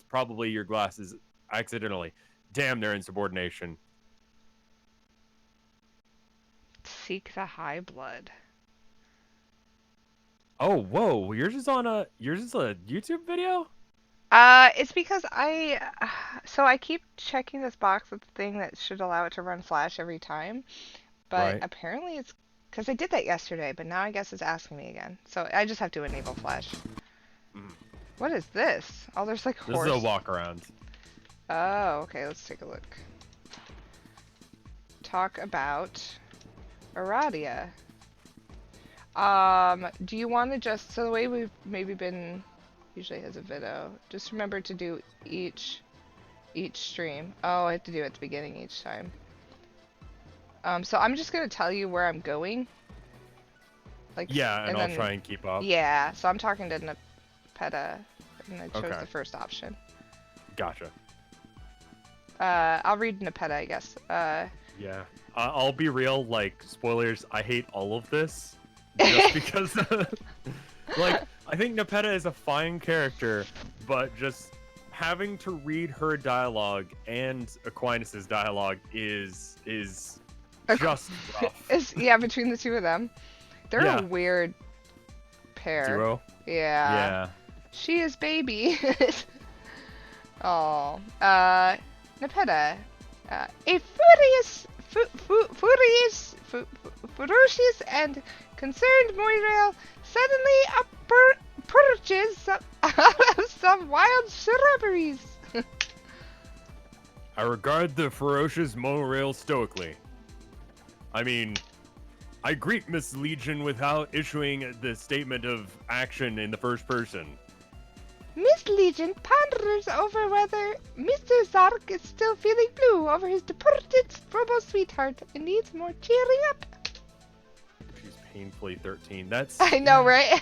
probably your glasses accidentally. Damn their insubordination. Seek the high blood. Oh, whoa! Yours is a YouTube video? It's because so I keep checking this box with the thing that should allow it to run Flash every time, but Right. apparently it's because I did that yesterday, but now I guess it's asking me again. So I just have to enable Flash. Mm. What is this? Oh, there's like This horse. is a walk around. Oh, okay, let's take a look. Talk about Aradia. Do you want to just, so the way we've maybe been, usually has a video, just remember to do each stream. Oh, I have to do it at the beginning each time. So I'm just gonna tell you where I'm going. Like, Yeah, and I'll then, try and keep up. Yeah, so I'm talking to Nepeta, and I chose Okay. the first option. Gotcha. I'll read Nepeta, I guess. Yeah. I'll be real, like, spoilers, I hate all of this. Just because, like, I think Nepeta is a fine character, but just having to read her dialogue and Aquinas' dialogue is just rough. Yeah, between the two of them. They're Yeah. a weird pair. Duo? Yeah. Yeah. She is baby. Oh. Nepeta. A ferocious and concerned Moirail suddenly approaches out of some wild shrubberies. I regard the ferocious monorail stoically. I mean, I greet Miss Legion without issuing the statement of action in the first person. Miss Legion ponders over whether Mr. Zark is still feeling blue over his departed Robo sweetheart and needs more cheering up. She's painfully 13. That's I know, right?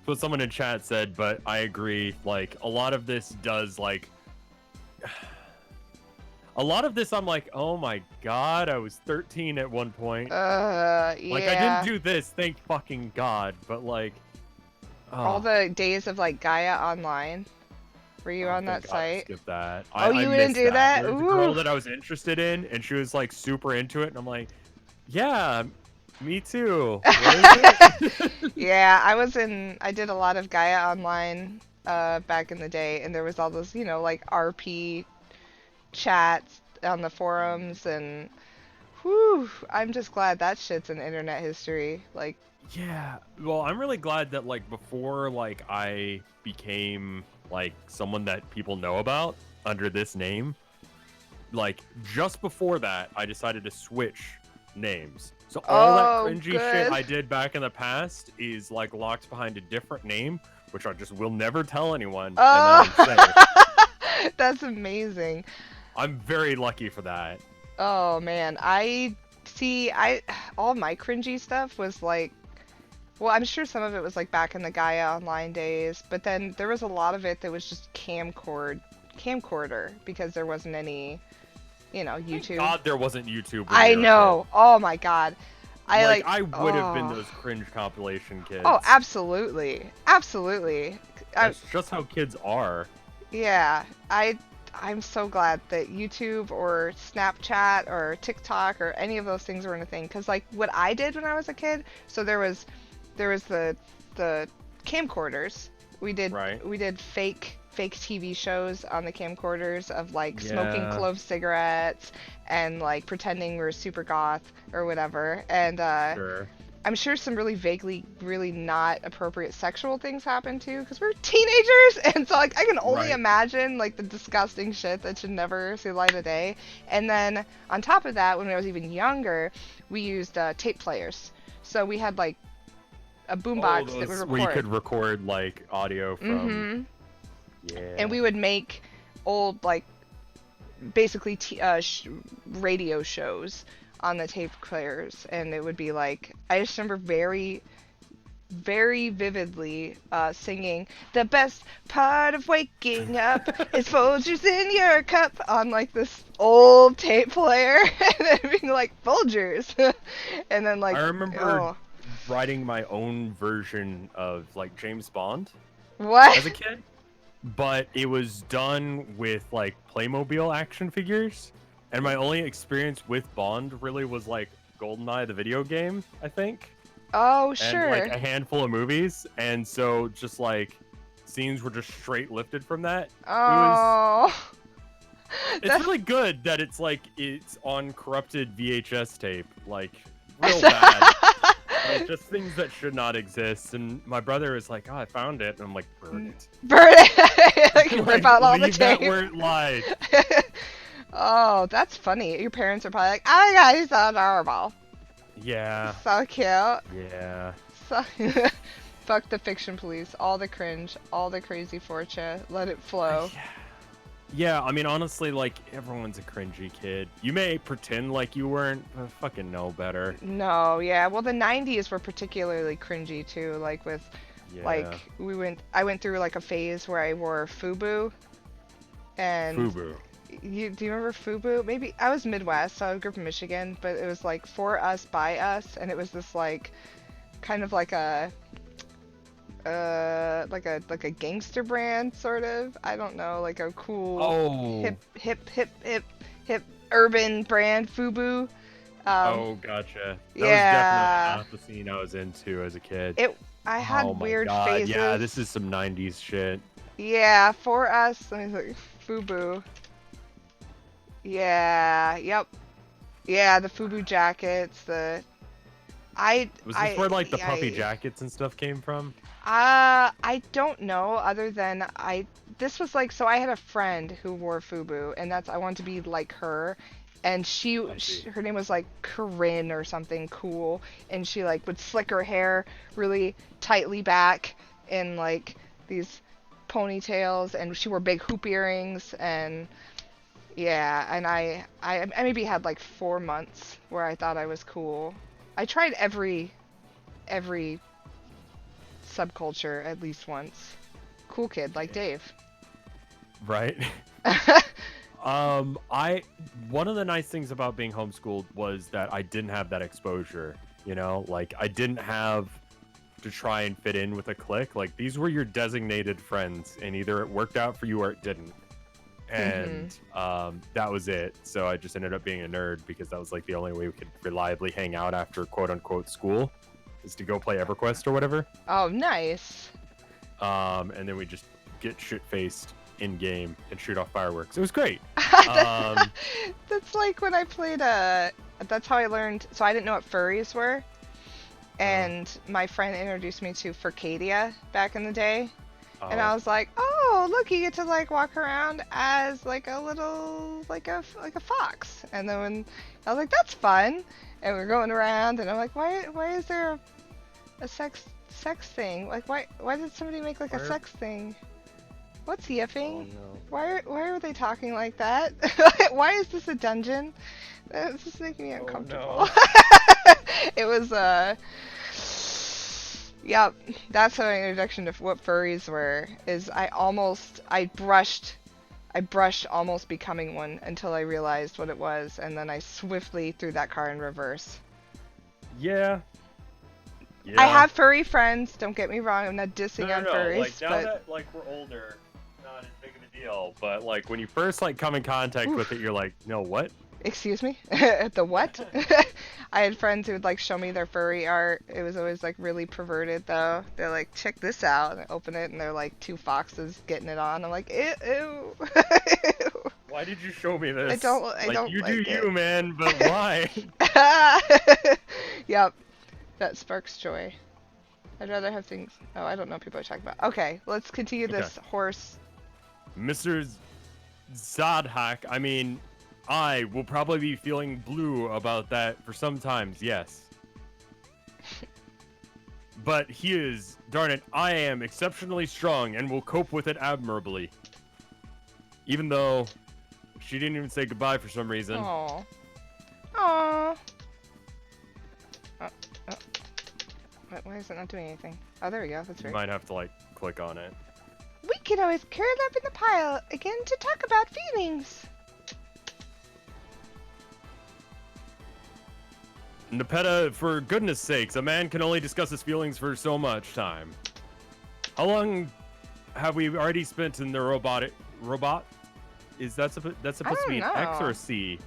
what someone in chat said, but I agree. Like, a lot of this does, like... A lot of this, I'm like, oh my god, I was 13 at one point. Yeah. Like, I didn't do this, thank fucking god, but like... All the days of, like, Gaia Online. Were you on that thank God, site? skip that. Oh, you didn't missed do that? There was a Ooh. girl that I was interested in, and she was, like, super into it, and I'm like, yeah, me too. What is it? Yeah, I did a lot of Gaia Online back in the day, and there was all those, like RP chats on the forums, and whew, I'm just glad that shit's in internet history. Like, Yeah, well, I'm really glad that, like, before, like, I became, like, someone that people know about under this name, like, just before that, I decided to switch names. So all that cringy shit good. I did back in the past is, like, locked behind a different name, which I just will never tell anyone. Oh. And then I'm safe. That's amazing. I'm very lucky for that. Oh man, all my cringy stuff was like, well, I'm sure some of it was like back in the Gaia Online days, but then there was a lot of it that was just camcorder because there wasn't any, YouTube. God, there wasn't YouTube. When I we were know. kids. Oh my God. I would have been those cringe compilation kids. Oh, absolutely. Absolutely. That's just how kids are. Yeah, I'm so glad that YouTube or Snapchat or TikTok or any of those things weren't a thing. Because, like, what I did when I was a kid, so there was the camcorders. We did fake TV shows on the camcorders of, like, smoking clove cigarettes and, like, pretending we were super goth or whatever. And Sure. I'm sure some really vaguely, really not appropriate sexual things happen too, because we're teenagers, and so, like, I can only imagine, like, the disgusting shit that should never see the light of day. And then on top of that, when I was even younger, we used tape players. So we had, like, a boombox that would record. Where you could record, like, audio from. Yeah. And we would make old, like, basically radio shows on the tape players, and it would be like, I just remember very, very vividly singing, "The best part of waking up is Folgers in your cup," on, like, this old tape player, and then being like, Folgers, and then, like, I remember writing my own version of, like, James Bond what? as a kid, but it was done with, like, Playmobil action figures. And my only experience with Bond really was, like, GoldenEye, the video game, I think. Oh, sure. And, like, a handful of movies. And so, just, like, scenes were just straight lifted from that. Oh. It's really good that it's, like, it's on corrupted VHS tape. Like, real bad. Like just things that should not exist. And my brother is like, "Oh, I found it," and I'm like, "Burn it." Burn it. Like, Like, rip out all the leave that tape. where it lied. Oh, that's funny. Your parents are probably like, "Oh my god, he's so adorable, Yeah. so cute." Yeah. So fuck the fiction police, all the cringe, all the crazy fortune, let it flow. Yeah, I mean, honestly, like, everyone's a cringy kid. You may pretend like you weren't, but fucking know better. No, yeah. Well, the 90s were particularly cringy too, like with Yeah. like I went through like a phase where I wore FUBU and FUBU. do you remember FUBU? Maybe I was Midwest, so I grew up in Michigan, but it was like for us by us, and it was this like kind of like a like a gangster brand sort of. I don't know, like a cool Oh. hip urban brand FUBU. Oh, gotcha. That yeah. was definitely not the scene I was into as a kid. I had Oh my weird God, phases. yeah, this is some 90s shit. Yeah, for us. Let me look. FUBU. Yeah. Yep. Yeah, the FUBU jackets. Was this where like the puppy jackets and stuff came from? I don't know. Other than this was like, so I had a friend who wore FUBU, and I wanted to be like her, and her name was like Corinne or something cool, and she like would slick her hair really tightly back in like these ponytails, and she wore big hoop earrings, and yeah, and I maybe had like 4 months where I thought I was cool. I tried every subculture at least once. Cool kid like Dave. Right. One of the nice things about being homeschooled was that I didn't have that exposure, you know, like I didn't have to try and fit in with a clique. Like these were your designated friends, and either it worked out for you or it didn't. And that was it. So I just ended up being a nerd because that was like the only way we could reliably hang out after quote unquote school, is to go play EverQuest or whatever. Oh, nice. And then we just get shit faced in game and shoot off fireworks. It was great. That's like when I played that's how I learned. So I didn't know what furries were, and my friend introduced me to Furcadia back in the day. And I was like, oh, look, you get to like walk around as like a little, like a fox. And then when I was like, that's fun. And we're going around, and I'm like, why is there a sex thing? Like, why did somebody make like a sex thing? What's yiffing? Oh, no. Why are they talking like that? Why is this a dungeon? This is making me uncomfortable. No. It was Yep, that's my introduction to what furries were. Is I brushed almost becoming one until I realized what it was, and then I swiftly threw that car in reverse. Yeah. I have furry friends. Don't get me wrong. I'm not dissing on No. furries, Like now but that like we're older, not as big of a deal. But like when you first like come in contact with it, you're like, no, what? excuse me, the what? I had friends who would like show me their furry art. It was always like really perverted though. They're like, check this out, and I open it, and they're like 2 foxes getting it on. I'm like, ew. Ew. Why did you show me this? I don't You like do it. you, man, but why? Yep, that sparks joy. I'd rather have things. Oh, I don't know what people are talking about. Okay, let's continue this horse. Mr. Zadhak, I mean, I will probably be feeling blue about that for some times, yes. But he is, darn it, I am exceptionally strong and will cope with it admirably. Even though she didn't even say goodbye for some reason. Aww. Aww. Why is it not doing anything? Oh, there we go. That's You weird. might have to, like, click on it. We can always curl up in the pile again to talk about feelings. Nepeta, for goodness sakes, a man can only discuss his feelings for so much time. How long have we already spent in the robot? Is that's supposed to be an X or a C?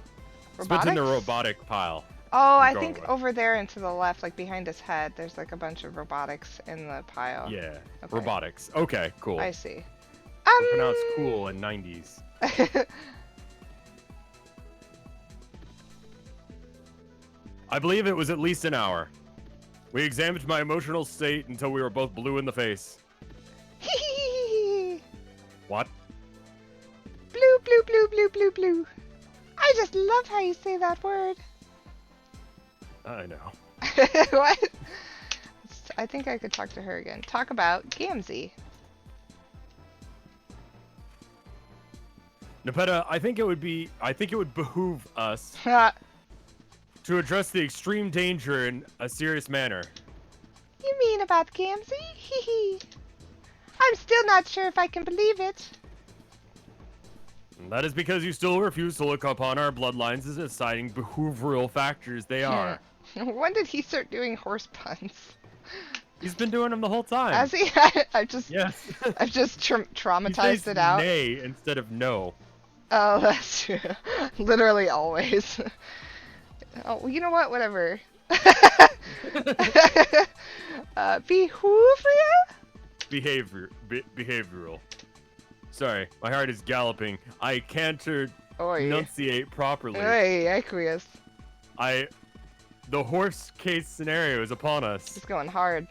Spent in the Robotics? robotic pile. Oh, I going think with. over there and to the left, like behind his head, there's like a bunch of robotics in the pile. Yeah, Okay. robotics. Okay, cool. I see. Pronounced cool in 90s. I believe it was at least an hour. We examined my emotional state until we were both blue in the face. What? Blue, blue, blue, blue, blue, blue. I just love how you say that word. I know. What? I think I could talk to her again. Talk about Gamzee. Nepeta, I think it would behoove us You to address the extreme danger in a serious manner. mean about Gamzee? Hee hee. I'm still not sure if I can believe it. That is because you still refuse to look upon our bloodlines as deciding behavioral factors they are. When did he start doing horse puns? He's been doing them the whole time. Has he? I've just Yes. traumatized it out. Nay instead of no. Oh, that's true. Literally always. Oh, well, you know what? Whatever. Behoovria? Behavioral. Sorry, my heart is galloping. I can't Oi. enunciate properly. Hey, aqueous. The horse case scenario is upon us. It's going hard.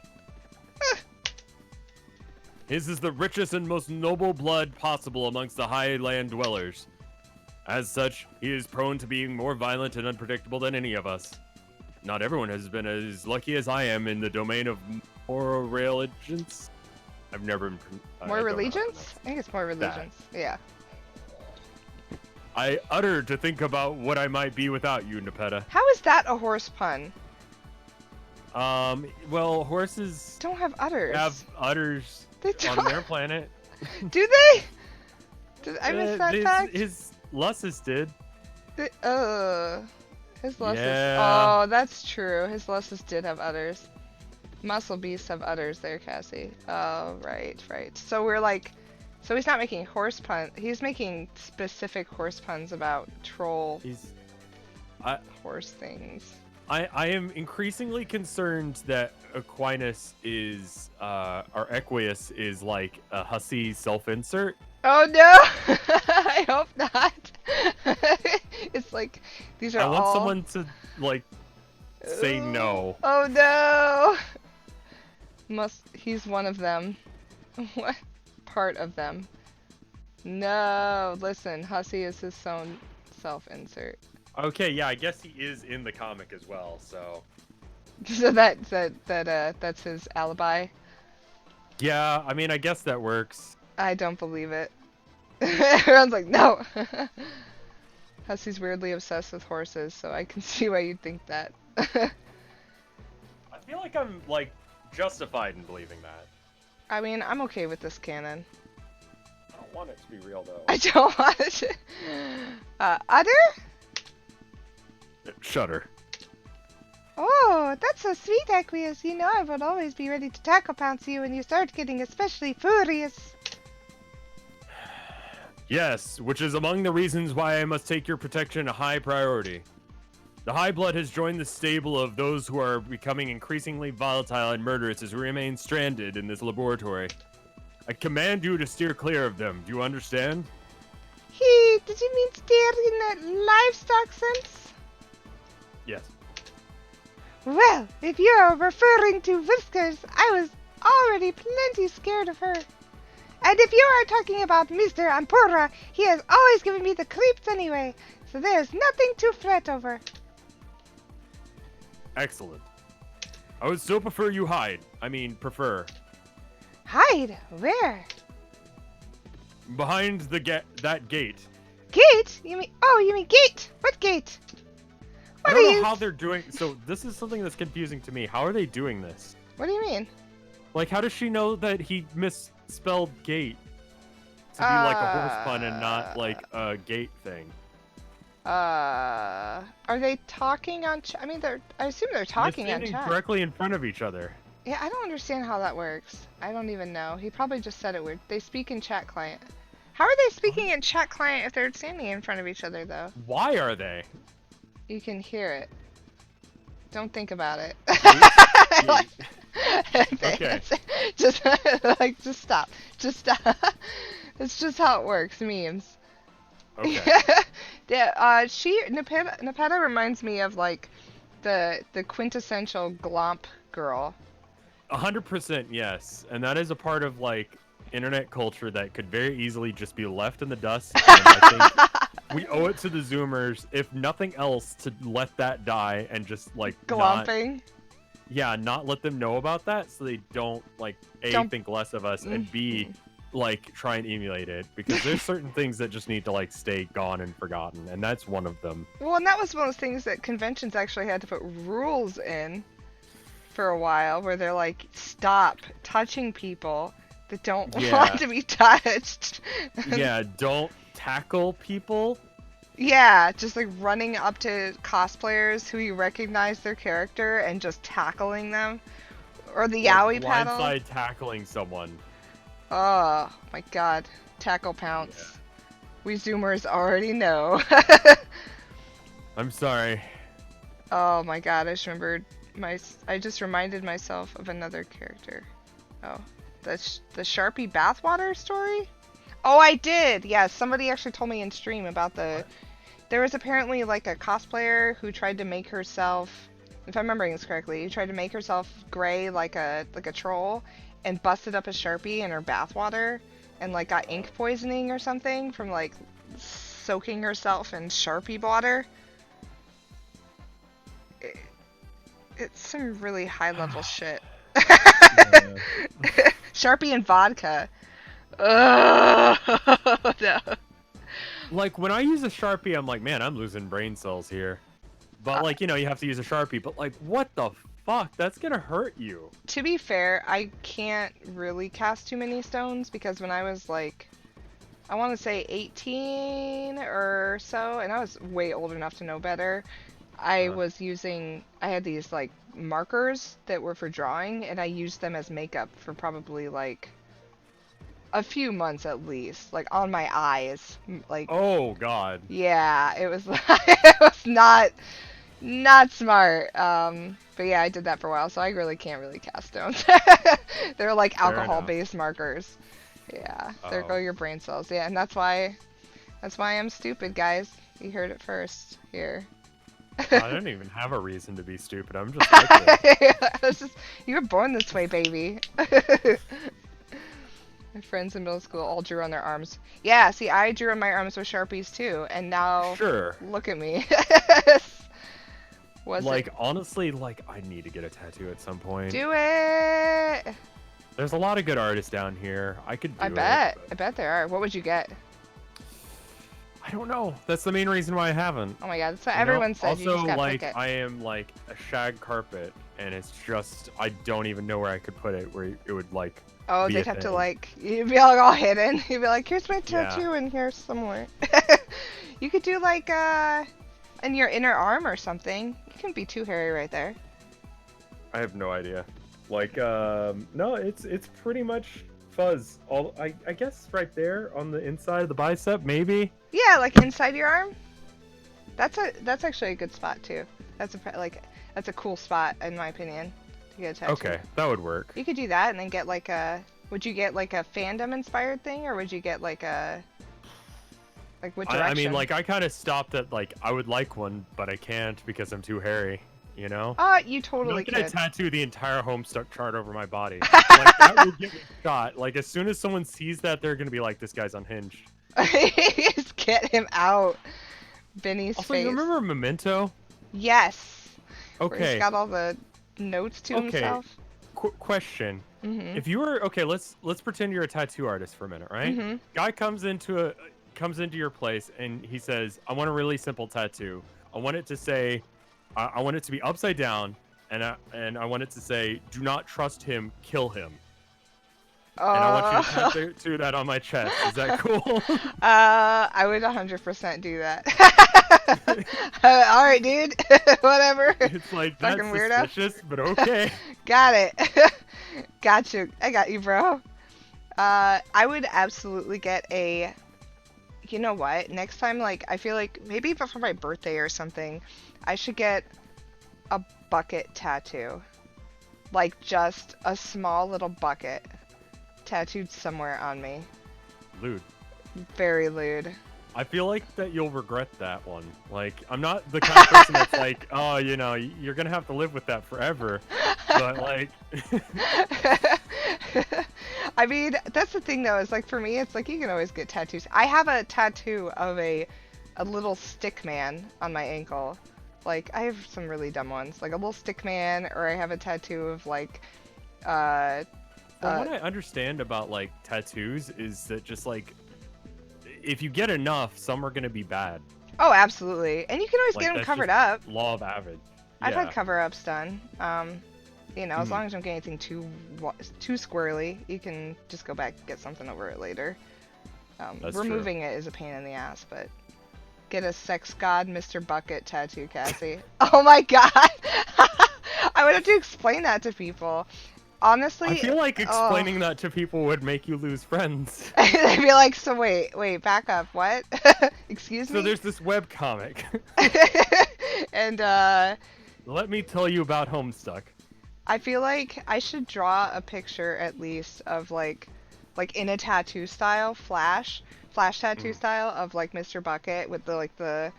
His is the richest and most noble blood possible amongst the highland dwellers. As such, he is prone to being more violent and unpredictable than any of us. Not everyone has been as lucky as I am in the domain of moral religions. I've never... More religions? I think it's more religions. Yeah. I utter to think about what I might be without you, Nepeta. How is that a horse pun? Well, horses Don't have udders. have udders They on don't. their planet. Do they? Did I miss that his, fact? His Lussus did. His Lussus. Yeah. Oh, that's true. His Lussus did have udders. Muscle beasts have udders there, Cassie. Oh, right. So we're like, so he's not making horse puns. He's making specific horse puns about troll horse things. I am increasingly concerned that Aquinas is, or Equius is like a hussy self-insert. Oh no! I hope not. It's like these are I want all. someone to like say no. Oh no! He's one of them. What part of them? No, listen, Hussy is his own self-insert. Okay, yeah, I guess he is in the comic as well. So. So that's his alibi. Yeah, I mean, I guess that works. I don't believe it. Everyone's like, no. Hussy's weirdly obsessed with horses, so I can see why you'd think that. I feel like I'm like justified in believing that. I mean, I'm okay with this canon. I don't want it to be real though. I don't want it to. Udder? Shudder. Oh, that's so sweet, Aqueous. You know I would always be ready to tackle pounce you when you start getting especially furious. Yes, which is among the reasons why I must take your protection a high priority. The High Blood has joined the stable of those who are becoming increasingly volatile and murderous as we remain stranded in this laboratory. I command you to steer clear of them. Do you understand? Did you mean steer in that livestock sense? Yes. Well, if you're referring to Whiskers, I was already plenty scared of her. And if you are talking about Mr. Ampura, he has always given me the creeps anyway, so there's nothing to fret over. Excellent. I would still prefer you hide. Prefer. Hide? Where? Behind that gate. Gate? You mean gate? What gate? I don't know how they're doing. So this is something that's confusing to me. How are they doing this? What do you mean? Like, how does she know that he misspelled gate to be like a horse pun and not like a gate thing? Are they talking on? I assume they're talking They're on standing chat. directly in front of each other. Yeah, I don't understand how that works. I don't even know. He probably just said it weird. They speak in chat client. How are they speaking in chat client if they're standing in front of each other though? Why are they? You can hear it. Don't think about it. Okay. Just just stop. Just stop. It's just how it works. Memes. Okay. Yeah. Nepeta reminds me of like The quintessential glomp girl. 100% yes, and that is a part of like internet culture that could very easily just be left in the dust. And I think we owe it to the Zoomers, if nothing else, to let that die and just like Glomping. not let them know about that, so they don't like Don't- think less of us, and B, like try and emulate it, because there's certain things that just need to like stay gone and forgotten, and that's one of them. Well, and that was one of those things that conventions actually had to put rules in for a while, where they're like, stop touching people that don't Yeah. want to be touched. Yeah, don't tackle people. Yeah, just like running up to cosplayers who you recognize their character and just tackling them. Or the yaoi paddle. Blindside tackling someone. Oh my god. Tackle pounce. We Zoomers already know. I'm sorry. Oh my god, I just reminded myself of another character. Oh, the Sharpie bathwater story? Oh, I did! Yeah, somebody actually told me in stream about there was apparently like a cosplayer who tried to make herself, if I'm remembering this correctly, who tried to make herself gray like a troll and busted up a Sharpie in her bathwater and like got ink poisoning or something from like soaking herself in Sharpie water. It's some really high level shit. Sharpie and vodka. Ugh, no. Like, when I use a Sharpie, I'm like, man, I'm losing brain cells here. But, like, you know, you have to use a Sharpie. But, like, what the fuck? That's gonna hurt you. To be fair, I can't really cast too many stones because when I was like, I want to say 18 or so, and I was way old enough to know better, I had these like markers that were for drawing, and I used them as makeup for probably like a few months at least, like on my eyes, like. Oh, God. Yeah, it was it was not smart. But yeah, I did that for a while, so I really can't really cast stones. They're like Fair alcohol-based markers. Yeah, there go your brain cells. Yeah, and that's why I'm stupid, guys. You heard it first here. I don't even have a reason to be stupid. I'm just like this. You were born this way, baby. My friends in middle school all drew on their arms. Yeah, see, I drew on my arms with Sharpies too, and now Sure. look at me. Honestly, like, I need to get a tattoo at some point. Do it! There's a lot of good artists down here. I could do I bet there are. What would you get? I don't know. That's the main reason why I haven't. Oh my god, that's what You know? everyone says. You Also, just gotta like, pick it. I am like a shag carpet, and it's just, I don't even know where I could put it, where it would like. Oh, be they'd a have to thing. like, you'd be all hidden. You'd be like, here's my Yeah. tattoo and here's somewhere. You could do like, in your inner arm or something. You couldn't be too hairy right there. I have no idea. Like, no, it's pretty much fuzz. I guess right there on the inside of the bicep, maybe. Yeah, like inside your arm. That's actually a good spot too. That's a cool spot in my opinion to get a tattoo. Okay, that would work. You could do that and then get like would you get like a fandom inspired thing or would you get like what direction? I mean, like, I kind of stopped at like I would like one, but I can't because I'm too hairy. You know? You totally I'm not gonna could. tattoo the entire Homestuck chart over my body. Like, that would get me shot. Like, as soon as someone sees that, they're gonna be like, "This guy's unhinged." Just get him out. Benny's Also, face. you remember Memento? Yes. Where Okay. he's got all the notes to himself. Question: Mhm. If you were let's pretend you're a tattoo artist for a minute, right? Mhm. Guy comes into your place and he says, "I want a really simple tattoo. I want it to say, I want it to be upside down, and I want it to say, do not trust him, kill him." And I want you to tattoo that on my chest. Is that cool? I would 100% do that. All right, dude. Whatever. It's like, that's Fucking weirdo. suspicious, but okay. Got it. Got you. I got you, bro. I would absolutely get a. You know what? Next time, like, I feel like maybe for my birthday or something, I should get a bucket tattoo. Like, just a small little bucket tattooed somewhere on me. Lewd. Very lewd. I feel like that you'll regret that one. Like, I'm not the kind of person that's like, oh, you know, you're gonna have to live with that forever. But like, I mean, that's the thing though, is like for me, it's like you can always get tattoos. I have a tattoo of a little stick man on my ankle. Like I have some really dumb ones, like a little stick man, or I have a tattoo of like, from what I understand about like tattoos is that just like, if you get enough, some are gonna be bad. oh, absolutely, and you can always Like get them that's covered just up. law of average. I've Yeah. had cover-ups done. You know, as Mhm. long as you don't get anything too squirrely, you can just go back and get something over it later. That's true. Removing it is a pain in the ass, but get a sex god Mr. Bucket tattoo, Cassie. Oh my god! I would have to explain that to people. Honestly, I feel like oh. explaining that to people would make you lose friends. They'd be like, so wait, back up, what? Excuse So me? there's this webcomic. And, Let me tell you about Homestuck. I feel like I should draw a picture at least of like in a tattoo style, flash tattoo style of like Mr. Bucket with the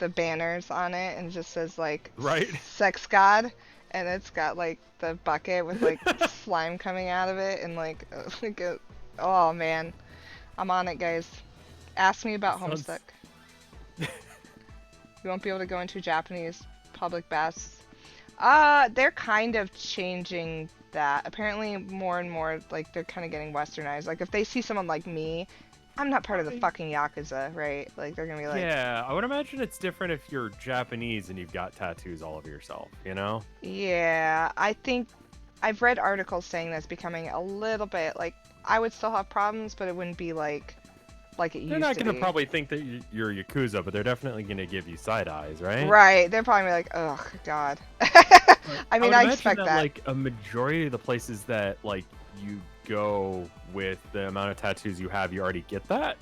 banners on it, and it just says like Right. sex god, and it's got like the bucket with like slime coming out of it, and like oh man, I'm on it, guys. Ask me about Sounds- Homestuck. You won't be able to go into Japanese public baths. They're kind of changing that. Apparently, more and more, like, they're kind of getting westernized. Like, if they see someone like me, I'm not part of the fucking Yakuza, right? Like, they're gonna be like, Yeah, I would imagine it's different if you're Japanese and you've got tattoos all over yourself, you know? yeah, I think I've read articles saying that's becoming a little bit, like, I would still have problems, but it wouldn't be like it used They're not to going to be. probably think that you're Yakuza, but they're definitely going to give you side eyes, right? Right, they're probably like, ugh, God. I mean, would I imagine expect that. Like, a majority of the places that, like, you go with the amount of tattoos you have, you already get that?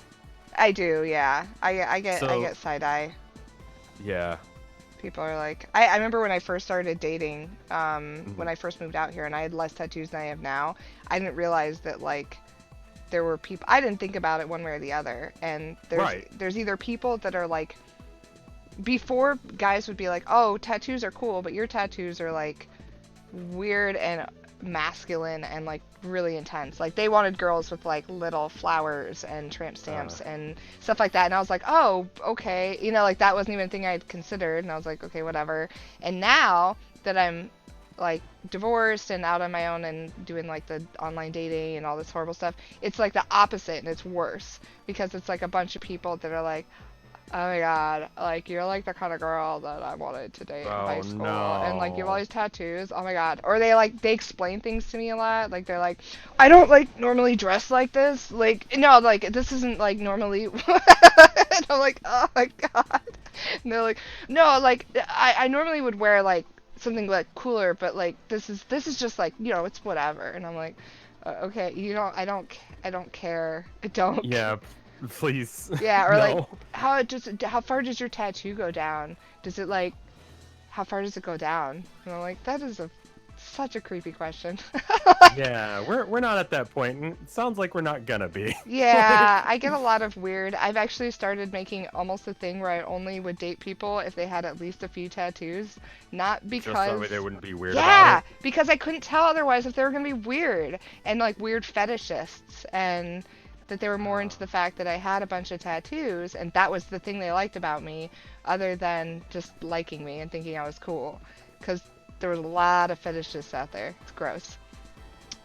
I do, yeah. I get So- side eye. Yeah. People are like, I remember when I first started dating, when I first moved out here, and I had less tattoos than I have now. I didn't realize that like there were people. I didn't think about it one way or the other. And there's either people that are like, before guys would be like, oh, tattoos are cool, but your tattoos are like weird and masculine and like really intense. Like they wanted girls with like little flowers and tramp stamps and stuff like that. And I was like, oh, okay. You know, like that wasn't even a thing I'd considered. And I was like, okay, whatever. And now that I'm like divorced and out on my own and doing like the online dating and all this horrible stuff, it's like the opposite and it's worse because it's like a bunch of people that are like, oh my god, like you're like the kind of girl that I wanted to date in high school, and like you have all no. these tattoos. Oh my god. Or they explain things to me a lot. Like they're like, I don't like normally dress like this. Like no, like this isn't like normally. And I'm like, oh my god. And they're like, no, like I normally would wear like something like cooler, but like this is just like, you know, it's whatever. And I'm like, okay, I don't care. I don't. Yeah, please. Yeah, or No. like how far does your tattoo go down? Does it like how far does it go down? And I'm like, that is such a creepy question. Yeah, we're not at that point, and it sounds like we're not gonna be. Yeah, I get a lot of weird. I've actually started making almost a thing where I only would date people if they had at least a few tattoos, not because Just that way they wouldn't be weird yeah, about it. because I couldn't tell otherwise if they were gonna be weird and like weird fetishists, and that they were more into the fact that I had a bunch of tattoos, and that was the thing they liked about me, other than just liking me and thinking I was cool. Because there was a lot of fetishists out there. It's gross.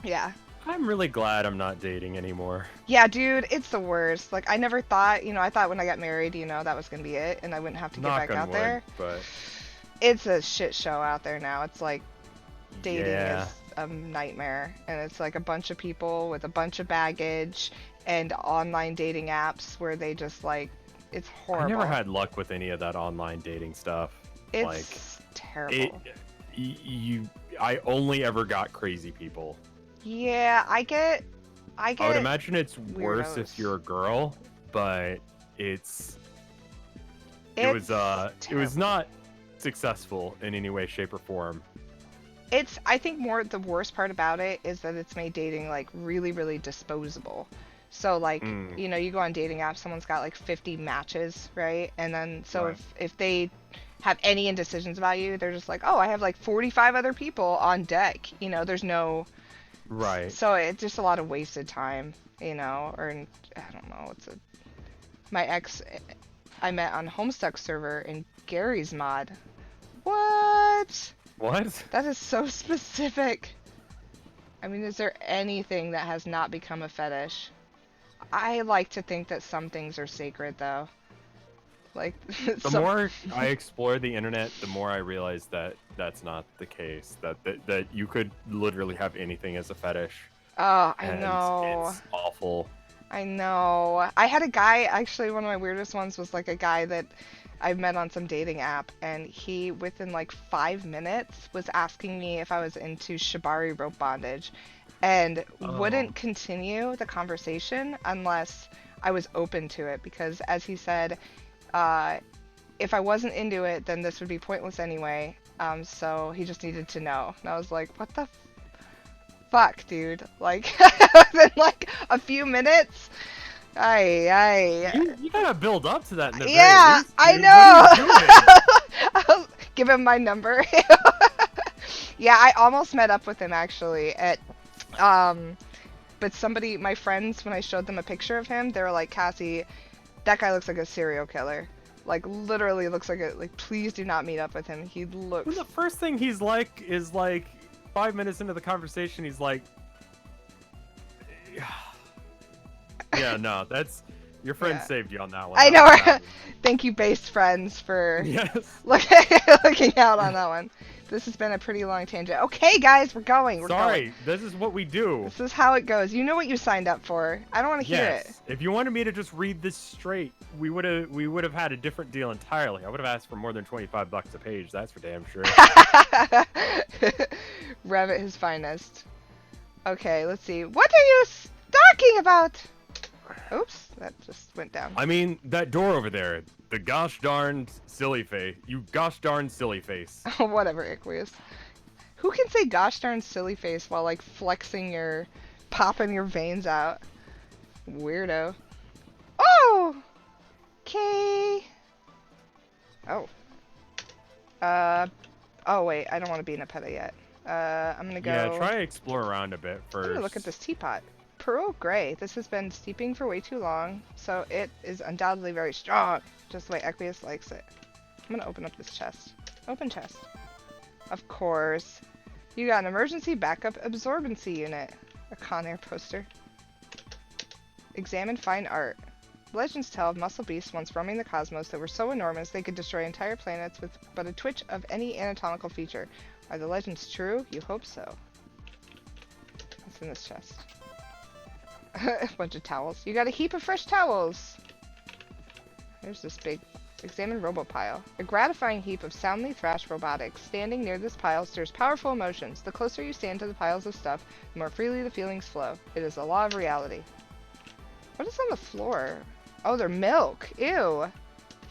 Yeah. I'm really glad I'm not dating anymore. Yeah, dude, it's the worst. Like, I never thought, I thought when I got married, that was gonna be it, and I wouldn't have to get Knock back on out wood, there. but It's a shit show out there now. It's like dating Yeah. is a nightmare, and it's like a bunch of people with a bunch of baggage and online dating apps where they just like, it's horrible. I never had luck with any of that online dating stuff. It's like, terrible. I only ever got crazy people. Yeah, I get I would imagine it's worse if weirdos. you're a girl, but it was terrible. not successful in any way, shape, or form. I think more the worst part about it is that it's made dating like really, really disposable. So like, Mm. you know, you go on dating apps, someone's got like 50 matches, right? And then so Right. if they have any indecisions about you, they're just like, oh, I have like 45 other people on deck. You know, there's no. Right. So it's just a lot of wasted time, you know, or I don't know. My ex I met on Homestuck server in Gary's mod. What? What? That is so specific. I mean, is there anything that has not become a fetish? I like to think that some things are sacred, though. Like, The more I explore the internet, the more I realize that that's not the case. That you could literally have anything as a fetish. Oh, I And know. it's awful. I know. I had a guy, actually, one of my weirdest ones was like a guy that I met on some dating app, and he, within like 5 minutes, was asking me if I was into shibari rope bondage, and wouldn't continue the conversation unless I was open to it, because as he said, if I wasn't into it, then this would be pointless anyway, so he just needed to know. And I was like, what the fuck, dude? Like, within like a few minutes? You gotta build up to that in the very Yeah, least, I dude. What are you doing? know. I'll give him my number. Yeah, I almost met up with him actually at, but somebody, my friends, when I showed them a picture of him, they were like, Cassie, that guy looks like a serial killer. Like, literally looks like a, like, please do not meet up with him. He looks. Well, the first thing he's like is like 5 minutes into the conversation, he's like, yeah, no, that's your friend Yeah. saved you on that one. I That know. was bad. Thank you, based friends, for Yes. looking out on that one. This has been a pretty long tangent. Okay, guys, we're going. We're Sorry, going. this is what we do. This is how it goes. You know what you signed up for. I don't want to hear it. Yes. If you wanted me to just read this straight, we would have had a different deal entirely. I would have asked for more than $25 a page. That's for damn sure. Rev at his finest. Okay, let's see. What are you talking about? Oops, that just went down. I mean, that door over there, the gosh darn silly face. You gosh darn silly face. Whatever, Aqueous. Who can say gosh darn silly face while like flexing your, popping your veins out? Weirdo. Oh! Okay. Oh. Oh wait, I don't want to be in a peta yet. I'm gonna go. Yeah, try to explore around a bit I'm first. gonna look at this teapot. Pearl gray. This has been steeping for way too long, so it is undoubtedly very strong, just the way Aqueous likes it. I'm gonna open up this chest. Open chest. Of course. You got an emergency backup absorbency unit. A Con Air poster. Examine fine art. Legends tell of muscle beasts once roaming the cosmos that were so enormous they could destroy entire planets with but a twitch of any anatomical feature. Are the legends true? You hope so. What's in this chest? A bunch of towels. You got a heap of fresh towels. There's this big. Examine robopile. A gratifying heap of soundly thrashed robotics. Standing near this pile stirs powerful emotions. The closer you stand to the piles of stuff, the more freely the feelings flow. It is a law of reality. What is on the floor? Oh, they're milk. Ew.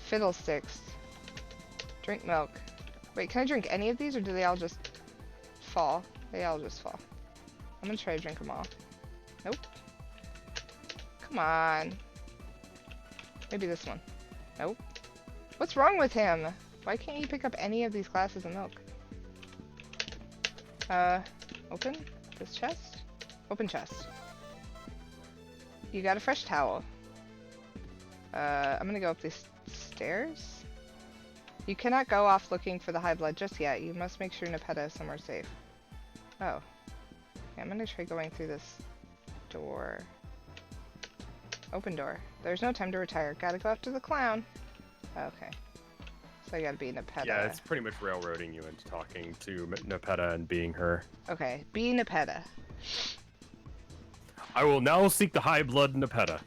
Fiddlesticks. Drink milk. Wait, can I drink any of these, or do they all just fall? They all just fall. I'm gonna try to drink them all. Nope. Come on. Maybe this one. Nope. What's wrong with him? Why can't he pick up any of these glasses of milk? Open this chest? Open chest. You got a fresh towel. I'm gonna go up these stairs. You cannot go off looking for the high blood just yet. You must make sure Nepeta is somewhere safe. Oh. Okay, I'm gonna try going through this door. Open door. There's no time to retire. Gotta go after the clown. Okay. So I gotta be Nepeta. Yeah, it's pretty much railroading you into talking to Nepeta and being her. Okay, be Nepeta. I will now seek the high blood Nepeta.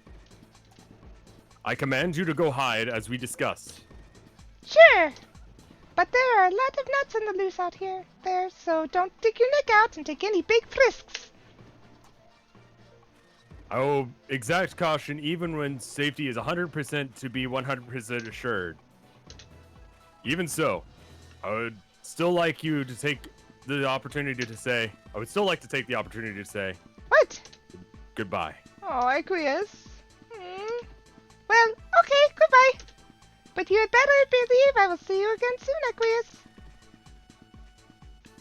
I command you to go hide as we discussed. Sure! But there are a lot of nuts in the loose out here, so don't stick your neck out and take any big risks. I will exact caution even when safety is 100% to be 100% assured. Even so, I would still like you to take the opportunity to say, I would still like to take the opportunity to say What? goodbye. Oh, Aqueous. Hmm. Well, okay, goodbye. But you had better believe I will see you again soon, Aqueous.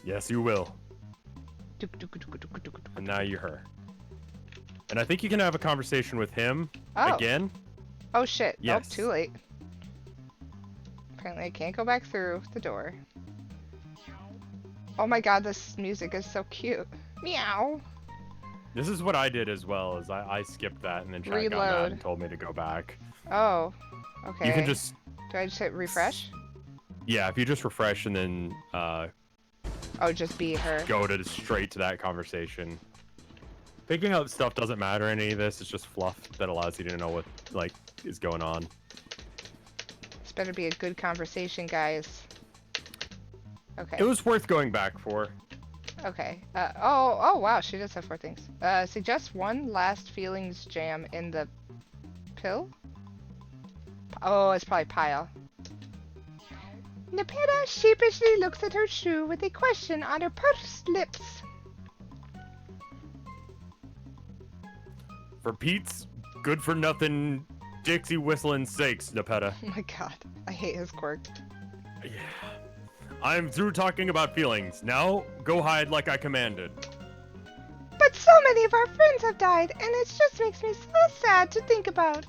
Yes, you will. And now you're her. And I think you can have a conversation with him Oh. again. Oh shit. Yes. Nope, too late. Apparently I can't go back through the door. Oh my god, this music is so cute. Meow. This is what I did as well, is I skipped that and then chat got mad Reload. and told me to go back. Oh. Okay. You can just, Do I just hit refresh? yeah, if you just refresh and then Oh, just be her. go to straight to that conversation. Picking up stuff doesn't matter in any of this, it's just fluff that allows you to know what, like, is going on. This better be a good conversation, guys. Okay. It was worth going back for. Okay. Oh, wow, she does have 4 things. Suggest one last feelings jam in the pill? Oh, it's probably pile. Nepeta sheepishly looks at her shoe with a question on her pursed lips. For Pete's good-for-nothing Dixie whistling sakes, Nepeta. Oh my god, I hate his quirk. Yeah. I'm through talking about feelings. Now, go hide like I commanded. But so many of our friends have died, and it just makes me so sad to think about.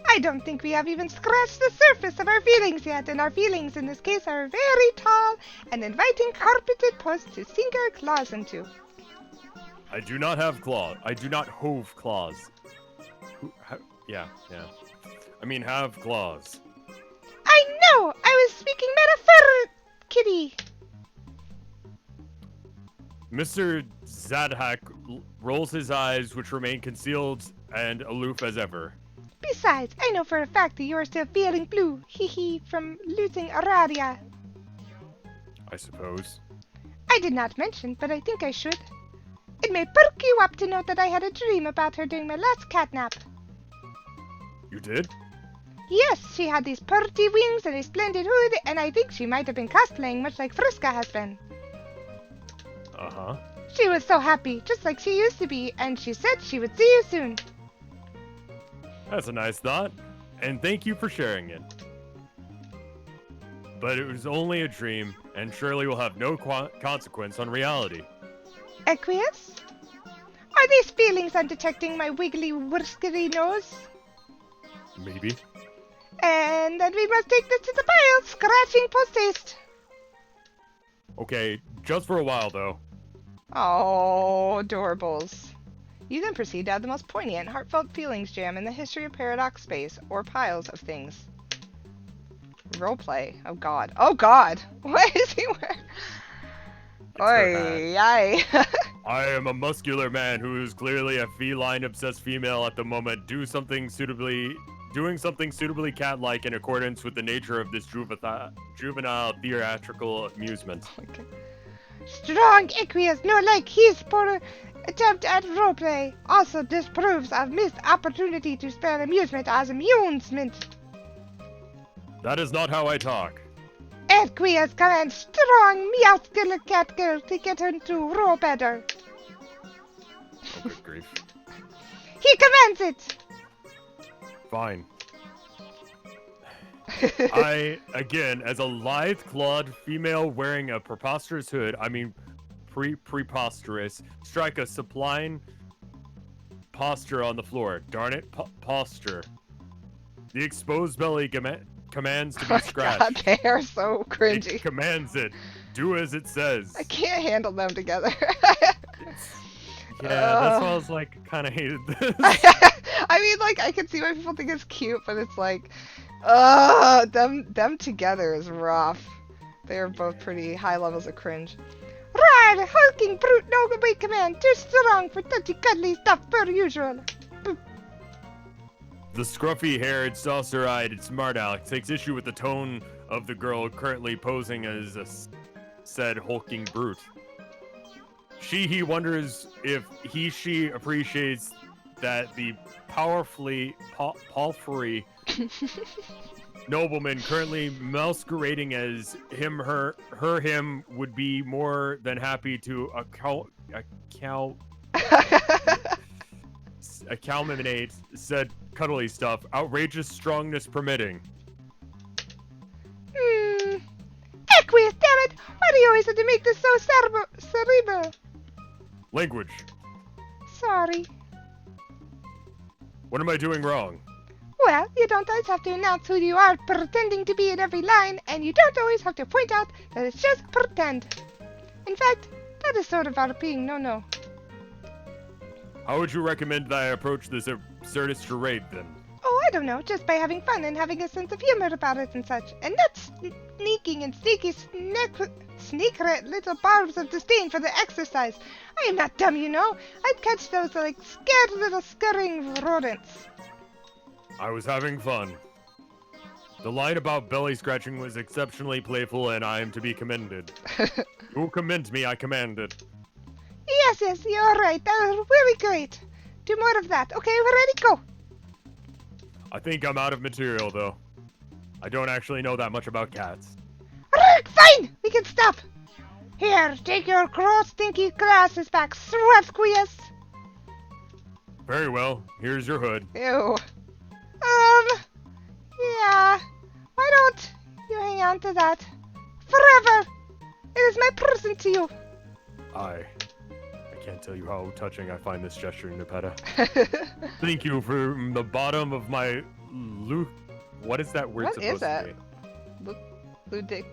I don't think we have even scratched the surface of our feelings yet, and our feelings in this case are very tall and inviting carpeted posts to sink our claws into. I do not have claws. I do not hove claws. Yeah. I mean, have claws. I know! I was speaking metaphor, kitty. Mr. Zadhak rolls his eyes, which remain concealed and aloof as ever. Besides, I know for a fact that you are still feeling blue, hee, from losing Aradia. I suppose. I did not mention, but I think I should. It may perk you up to note that I had a dream about her during my last catnap. You did? Yes, she had these pretty wings and a splendid hood, and I think she might have been cosplaying much like Friska has been. Uh-huh. She was so happy, just like she used to be, and she said she would see you soon. That's a nice thought, and thank you for sharing it. But it was only a dream, and surely will have no consequence on reality. Aqueous? Are these feelings I'm detecting my wiggly whiskery nose? Maybe. And then we must take this to the pile, scratching post-haste. Okay, just for a while, though. Oh, adorables. You then proceed to add the most poignant, heartfelt feelings jam in the history of Paradox Space, or piles of things. Roleplay. Oh god. Oh god! What is he wearing? Oi, aye. I am a muscular man who is clearly a feline-obsessed female at the moment. Doing something suitably cat-like in accordance with the nature of this juvenile theatrical amusement. Okay. Strong Aqueous, no like his poor attempt at roleplay. Also disproves of missed opportunity to spare amusement as amusement. That is not how I talk. Aqueous commands strong muscular cat girl to get her to roll better. Good grief. He commands it! Fine. I, again, as a lithe-clawed female wearing a preposterous hood, preposterous, strike a supine posture on the floor. Darn it, posture. The exposed belly commands to be scratched. God, they are so It cringy. commands it. Do as it says. I can't handle them together. Yeah, that's why I was like, kind of hated this. I mean, like, I can see why people think it's cute, but it's like, them together is rough. They are both pretty high levels of cringe. Right, hulking brute, no wait command, too strong for touchy cuddly stuff per usual. The scruffy-haired, saucer-eyed smart aleck takes issue with the tone of the girl currently posing as a said hulking brute. He wonders if she appreciates that the palfrey nobleman currently masquerading as him would be more than happy to A Calminate said cuddly stuff. Outrageous strongness permitting. Aqueous, damn it! Why do you always have to make this so cerebral? Language. Sorry. What am I doing wrong? Well, you don't always have to announce who you are pretending to be in every line, and you don't always have to point out that it's just pretend. In fact, that is sort of our being no-no. How would you recommend that I approach this absurdist charade, then? Oh, I don't know, just by having fun and having a sense of humor about it and such, and not sneaking and sneaker little barbs of disdain for the exercise. I am not dumb, you know. I'd catch those like scared little scurrying rodents. I was having fun. The line about belly scratching was exceptionally playful, and I am to be commended. You commend me, I commanded. Yes, you're right. That was really great. Do more of that. Okay, we're ready, go. I think I'm out of material, though. I don't actually know that much about cats. Fine, we can stop. Here, take your gross, stinky glasses back, Swefsquius. Very well. Here's your hood. Ew. Yeah. Why don't you hang on to that forever? It is my present to you. I can't tell you how touching I find this gesture, Nepeta. Thank you from the bottom of my What is that word What supposed is that? to be? Ludic.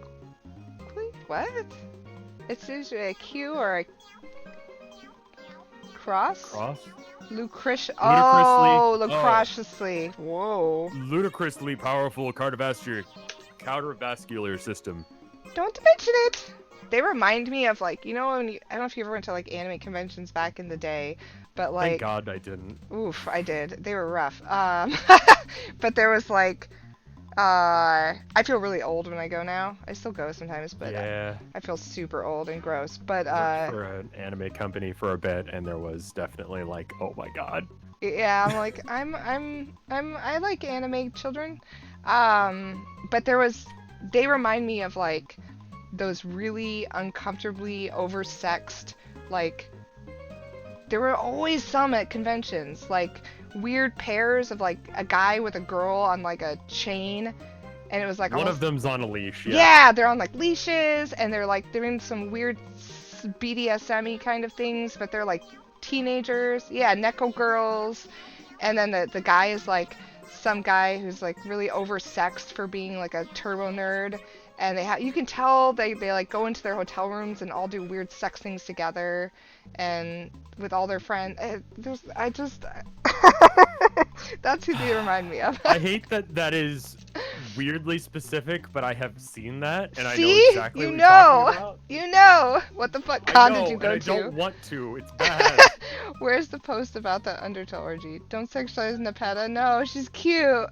What? It's usually a Q or a cross? Cross? Oh, lucrotiously. Whoa. Ludicrously powerful cardiovascular system. Don't mention it. They remind me of like, you know, when I don't know if you ever went to like anime conventions back in the day, but like. Thank God I didn't. Oof, I did. They were rough. But there was like, I feel really old when I go now. I still go sometimes, but yeah. I feel super old and gross. But I worked for an anime company for a bit, and there was definitely like, oh my God. Yeah, I'm like, I like anime children. But they remind me of like those really uncomfortably oversexed, like, there were always some at conventions, like weird pairs of like a guy with a girl on like a chain, and it was like one of them's on a leash. Yeah, they're on like leashes, and they're in some weird BDSM-y kind of things, but they're like teenagers. Yeah, Neko girls, and then the guy is like some guy who's like really oversexed for being like a turbo nerd, and you can tell they like go into their hotel rooms and all do weird sex things together, and with all their friends. That's who they remind me of. I hate that is weirdly specific, but I have seen that, and I know See? exactly what you're talking about. You know! What the fuck con did you go and to? I don't want to. It's bad. Where's the post about the Undertale orgy? Don't sexualize Nepeta. No, she's cute.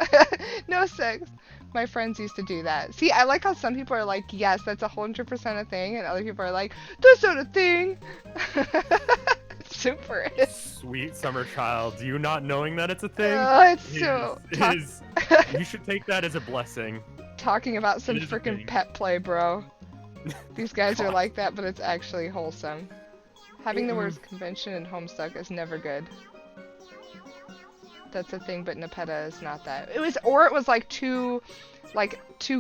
No sex. My friends used to do that. See, I like how some people are like, yes, that's 100% a thing, and other people are like, that's not a thing. Super. Sweet summer child, you not knowing that it's a thing? You should take that as a blessing. Talking about some freaking pet play, bro. These guys are like that, but it's actually wholesome. Having the words convention and Homestuck is never good. That's a thing, but Nepeta is not that. It was like two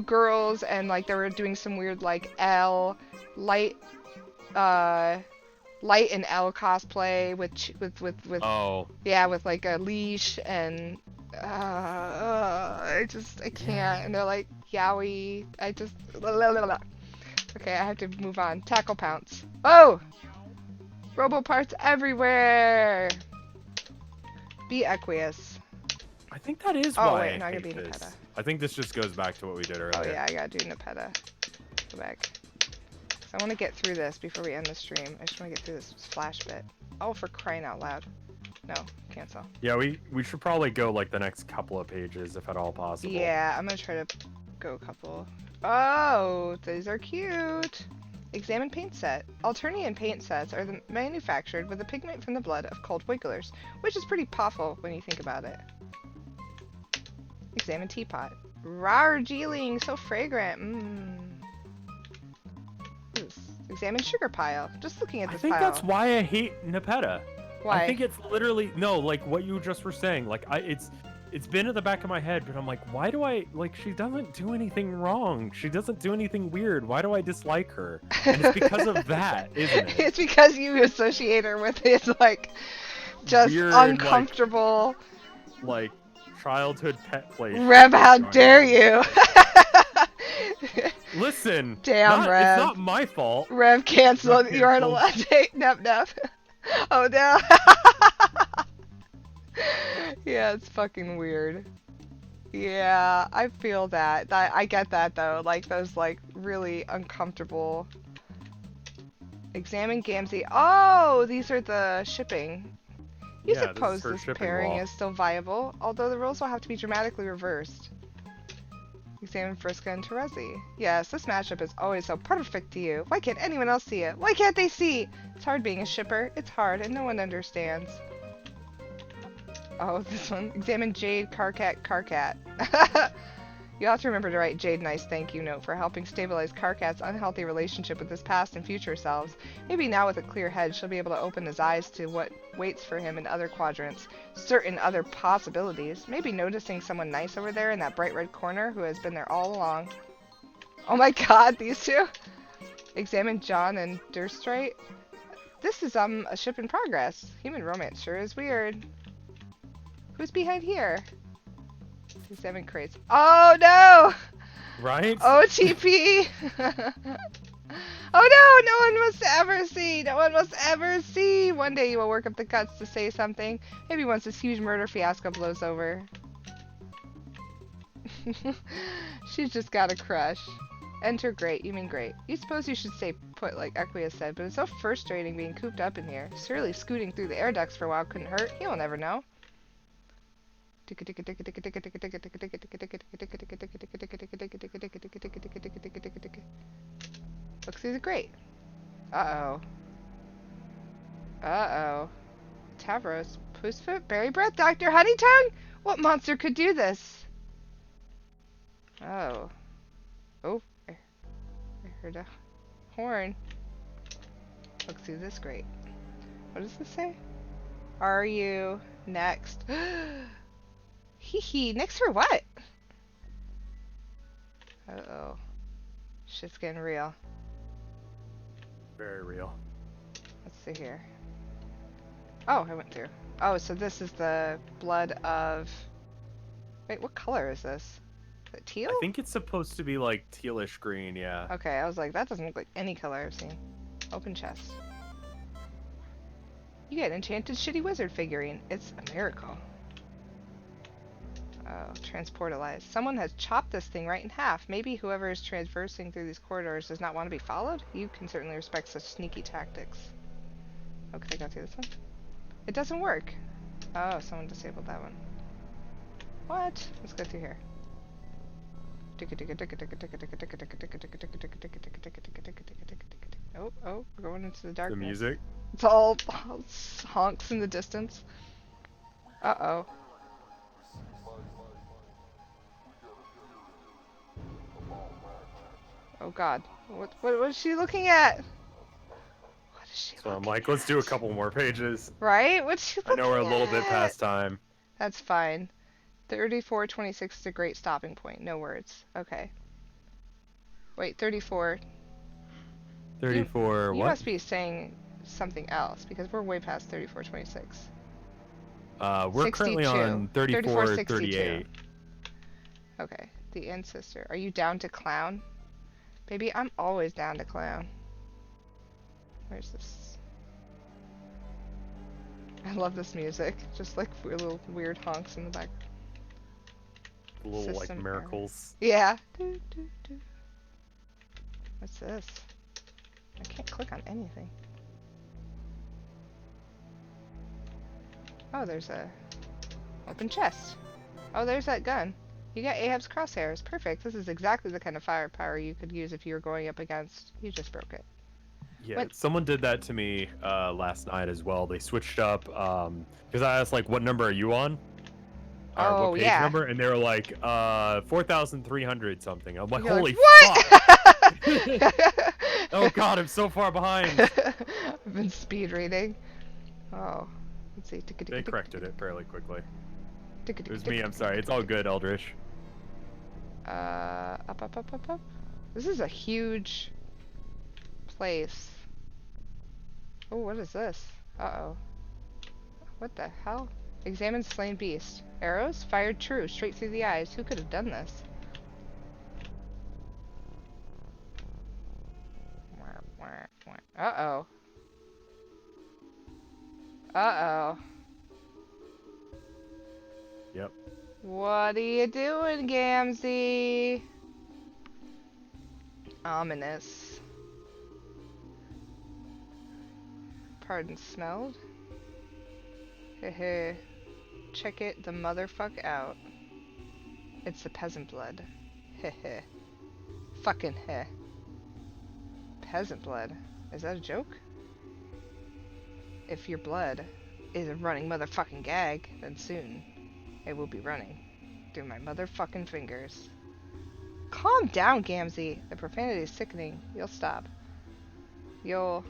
girls, and like they were doing some weird like light and L cosplay with oh yeah, with like a leash, and I can't, and they're like yaoi. Okay, I have to move on. Tackle pounce. Oh, robo parts everywhere. Be aqueous. I think that is Oh why wait, no, I I gotta hate be this. Nepeta. I think this just goes back to what we did earlier. Oh yeah, I gotta do Nepeta. Go back. I want to get through this before we end the stream. I just want to get through this flash bit. Oh, for crying out loud. No, cancel. Yeah, we should probably go like the next couple of pages if at all possible. Yeah, I'm gonna try to go a couple. Oh, these are cute. Examine paint set. Alternian paint sets are manufactured with the pigment from the blood of cold wigglers, which is pretty powerful when you think about it. Examine teapot. Rar Geeling, so fragrant. Examine sugar pile. Just looking at this I think pile. that's why I hate Nepeta. Why? I think it's literally no, like what you just were saying. Like it's been in the back of my head, but I'm like, why do I like? She doesn't do anything wrong. She doesn't do anything weird. Why do I dislike her? And it's because of that, isn't it? It's because you associate her with his like just Weird, uncomfortable. Like childhood pet play. Rev, shit how going dare on. you? Listen, Damn, Rev. it's not my fault. Rev canceled. Rev You aren't canceled. allowed to. Nep nep. Oh no. Yeah, it's fucking weird. Yeah, I feel that. I get that though. Like those like really uncomfortable. Examine Gamzee. Oh, these are the shipping. You Yeah, suppose this is her this shipping pairing law. is still viable, although the rules will have to be dramatically reversed. Examine Friska and Terezi. Yes, this matchup is always so perfect to you. Why can't anyone else see it? Why can't they see? It's hard being a shipper. It's hard, and no one understands. Oh, this one. Examine Jade, Carcat, Carcat. You'll have to remember to write Jade a nice thank you note for helping stabilize Carcat's unhealthy relationship with his past and future selves. Maybe now with a clear head, she'll be able to open his eyes to what waits for him in other quadrants. Certain other possibilities. Maybe noticing someone nice over there in that bright red corner who has been there all along. Oh my god, these two! Examine John and Durstrite. This is, a ship in progress. Human romance sure is weird. Who's behind here? Examine crates. Oh no! Right? OTP! Oh no! No one must ever see! No one must ever see! One day you will work up the guts to say something. Maybe once this huge murder fiasco blows over. She's just got a crush. Enter great. You mean great. You suppose you should stay put like Equia said, but it's so frustrating being cooped up in here. Surely scooting through the air ducts for a while couldn't hurt. He'll never know. Looks these are great. Uh-oh. Uh-oh. Tavros. Pussfoot? Berry Breath? Dr. Honeytongue? What monster could do this? Oh. Oh. I heard a horn. Looks through this great. What does this say? Are you next? Hee hee. Next for what? Uh-oh. Shit's getting real. Very real. Let's see here. Oh, I went through. Oh, so this is the blood of... Wait, what color is this? Is it teal? I think it's supposed to be like tealish green, yeah. Okay, I was like, that doesn't look like any color I've seen. Open chest. You get an enchanted shitty wizard figurine. It's a miracle. Oh, transportalize. Someone has chopped this thing right in half. Maybe whoever is traversing through these corridors does not want to be followed? You can certainly respect such sneaky tactics. Oh, can I go through this one? It doesn't work. Oh, someone disabled that one. What? Let's go through here. Oh, we're going into the The darkness. music. It's all honks in the distance. Uh-oh. Oh god. What is she looking at? What is she So I'm looking like, let's do a couple more pages. Right? What's she I looking know we're a little bit at? past time. That's fine. 34:26 is a great stopping point. No words. Okay. Wait, 34. 34, You what? must be saying something else because we're way past 34:26. We're currently 62. on 34, 62. 38. Okay. The ancestor. Are you down to clown? Baby, I'm always down to clown. Where's this? I love this music. Just like little weird honks in the back. Little System like error. miracles. Yeah. Do, do, do. What's this? I can't click on anything. Oh, there's a open chest. Oh, there's that gun. You got Ahab's crosshairs. Perfect. This is exactly the kind of firepower you could use if you were going up against... You just broke it. Yeah, What? someone did that to me last night as well. They switched up because I asked like, "What number are you on?" Or Oh, what page yeah. number? And they were like, 4,300 something. I'm like, You're holy like, fuck! Oh god, I'm so far behind. I've been speed reading. Oh. Let's see. They corrected it fairly quickly. It It was me. I'm sorry. It's all good, Eldritch. Up, up, up, up, up. This is a huge place. Oh, what is this? Uh-oh. What the hell? Examine slain beast. Arrows? Fired true, straight through the eyes. Who could have done this? Uh-oh. Uh-oh. Yep. What are you doing, Gamzee? Ominous. Pardon smelled? Heh. Check it the motherfuck out. It's the peasant blood. Heh. Fucking heh. Peasant blood? Is that a joke? If your blood is a running motherfucking gag, then soon it will be running through my motherfucking fingers. Calm down, Gamzee. The profanity is sickening. You'll stop. You'll...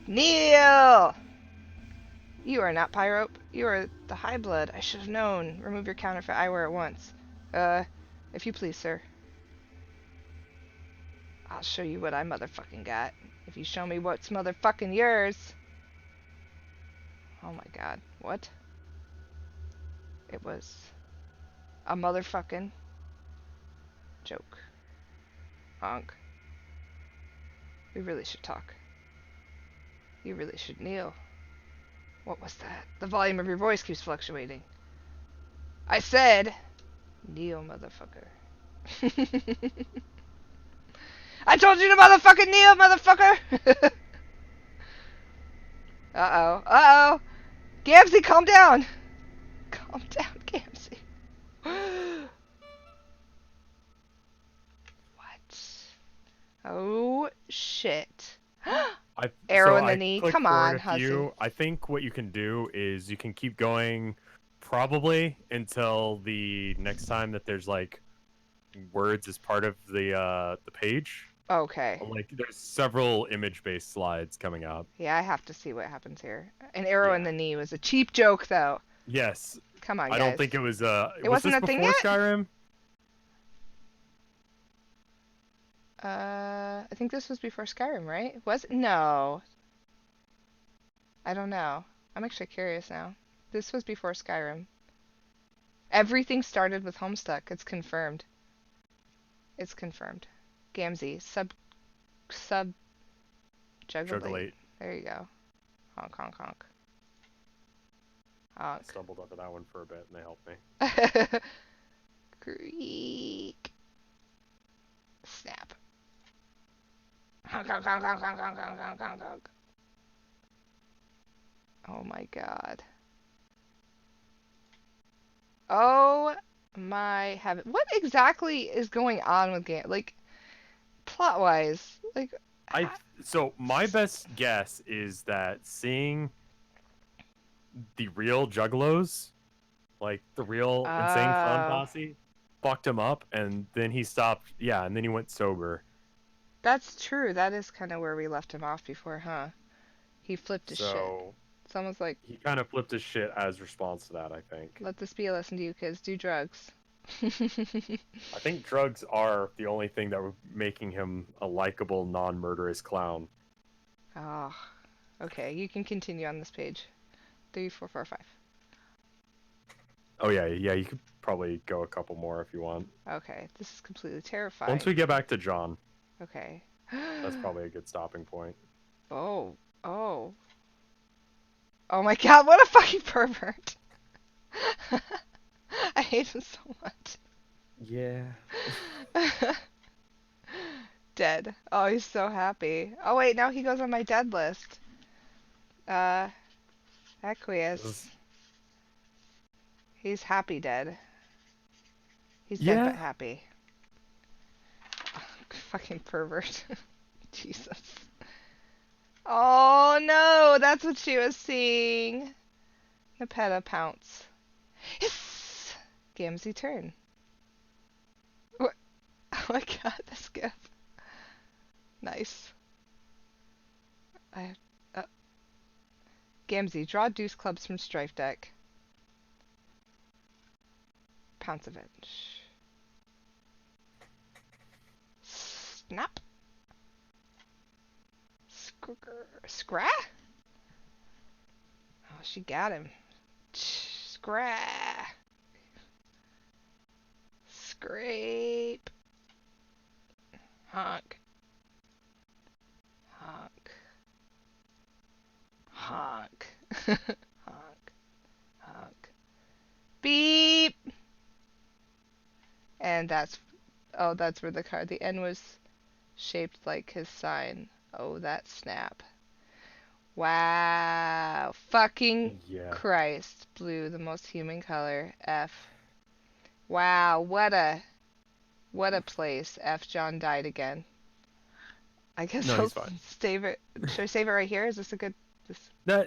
Kneel! You are not Pyrope. You are the High Blood. I should have known. Remove your counterfeit eyewear at once. If you please, sir. I'll show you what I motherfucking got. If you show me what's motherfucking yours. Oh my god. What? It was a motherfucking joke. Honk. We really should talk. You really should kneel. What was that? The volume of your voice keeps fluctuating. I said, kneel, motherfucker. I told you to motherfucking kneel, motherfucker! Uh-oh. Uh-oh. Gamzee, calm down. Calm down, Gamzee. What? Oh, shit. Arrow in the knee. Clicked Come forward on, a Hussy. few. I think what you can do is you can keep going probably until the next time that there's like words as part of the page. Okay. Like there's several image-based slides coming up. Yeah, I have to see what happens here. An arrow in Yeah. the knee was a cheap joke, though. Yes. Come on, I guys. don't think it was It was wasn't this a thing before yet? Skyrim? I think this was before Skyrim, right? Was it? No. I don't know. I'm actually curious now. This was before Skyrim. Everything started with Homestuck. It's confirmed. It's confirmed. Gamzee, sub jugglate. Jugglate. There you go. Honk, honk, honk. I Honk. stumbled onto that one for a bit and they helped me. Creak. Snap. Honk, honk, honk, honk, honk, honk, honk, honk, honk, honk. Oh my god. Oh my heaven. What exactly is going on with game? Like, plot-wise, like... So my best guess is that seeing the real Juggalos, like the real Insane Clown Oh. Posse, fucked him up, and then he stopped. Yeah, and then he went sober. That's true. That is kind of where we left him off before, huh? He flipped his shit. So Someone's like, he kind of flipped his shit as response to that, I think. let this be a lesson to you kids. Do drugs. I think drugs are the only thing that were making him a likable, non-murderous clown. Oh, okay. You can continue on this page. 3, 4, 4, 5. Oh yeah, you could probably go a couple more if you want. Okay, this is completely terrifying. Once we get back to John, Okay. that's probably a good stopping point. Oh, oh. Oh my god, what a fucking pervert. I hate him so much. Yeah. Dead. Oh, he's so happy. Oh wait, now he goes on my dead list. Aqueous. He's happy dead. He's dead but happy. Fucking pervert. Jesus. Oh no, that's what she was seeing. Nepeta pounce. Hiss! Gamzee turn. What? Oh my god, this gif. Nice. I uh, Gamzee, draw deuce clubs from strife deck. Pounce of edge. Snap. Scrah? Oh, she got him. Scrah. Scrape. Honk. Honk. Honk. Honk. Honk. Beep. And that's where the card. The N was shaped like his sign. Oh, that snap. Wow. Fucking Yeah. Christ. Blue, the most human color. F. Wow, what a place. F. John died again. I guess No, I'll he's fine. save it. Should I save it right here? Is this a good...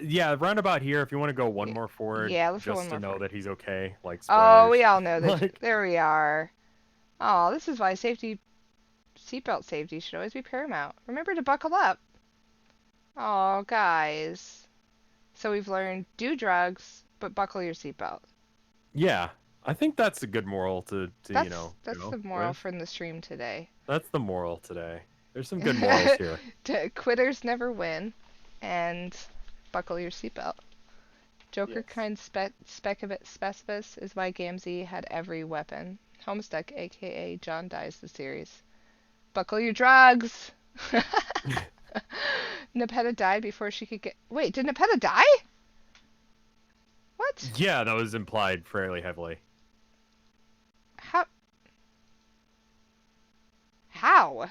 Yeah, roundabout here. If you want to go one more forward, Yeah, let's go just one to more know forward. that he's okay. Like Oh, we spoilers. all know that. Like- There we are. Oh, this is why seatbelt safety should always be paramount. Remember to buckle up. Oh, guys. So we've learned do drugs, but buckle your seatbelt. Yeah, I think that's a good moral to That's you know. that's go the moral with. from the stream today. That's the moral today. There's some good morals here. Quitters never win, and buckle your seatbelt. Joker Yes. kind specifus is why Gamzee had every weapon. Homestuck, aka John dies the series. Buckle your drugs. Nepeta died before she could get. Wait, did Nepeta die? What? Yeah, that was implied fairly heavily. How? How?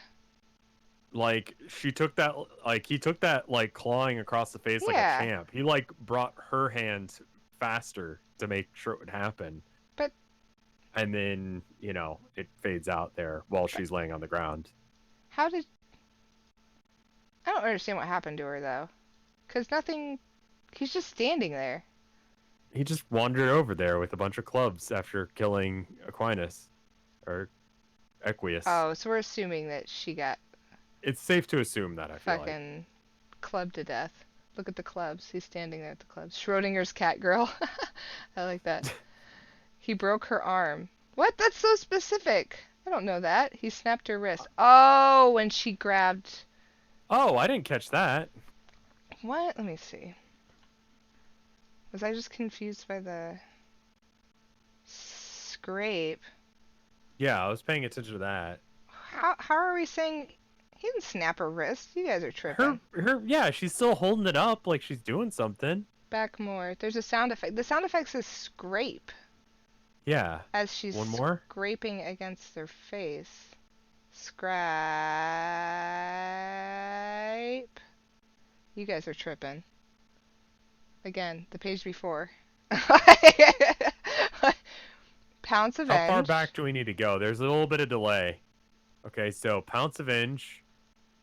Like she took that, like he took that, like clawing across the face like Yeah. a champ. He like brought her hand faster to make sure it would happen. But- And then it fades out there while she's laying on the ground. How did? I don't understand what happened to her though, 'cause nothing. He's just standing there. He just wandered over there with a bunch of clubs after killing Aquinas, or Equius. Oh, so we're assuming that she got It's safe to assume that, I feel like. fucking clubbed to death. Look at the clubs. He's standing there at the clubs. Schrodinger's cat girl. I like that. He broke her arm. What? That's so specific. I don't know that. He snapped her wrist. Oh, when she grabbed... Oh, I didn't catch that. What? Let me see. Was I just confused by the... scrape? Yeah, I was paying attention to that. How are we saying... He didn't snap her wrist. You guys are tripping. Yeah, she's still holding it up like she's doing something. Back more. There's a sound effect. The sound effect says scrape. Yeah. As she's One more? scraping against their face. Scrape. You guys are tripping. Again, the page before. Pounce of How far Avenge. back do we need to go? There's a little bit of delay. Okay, so Pounce Avenge.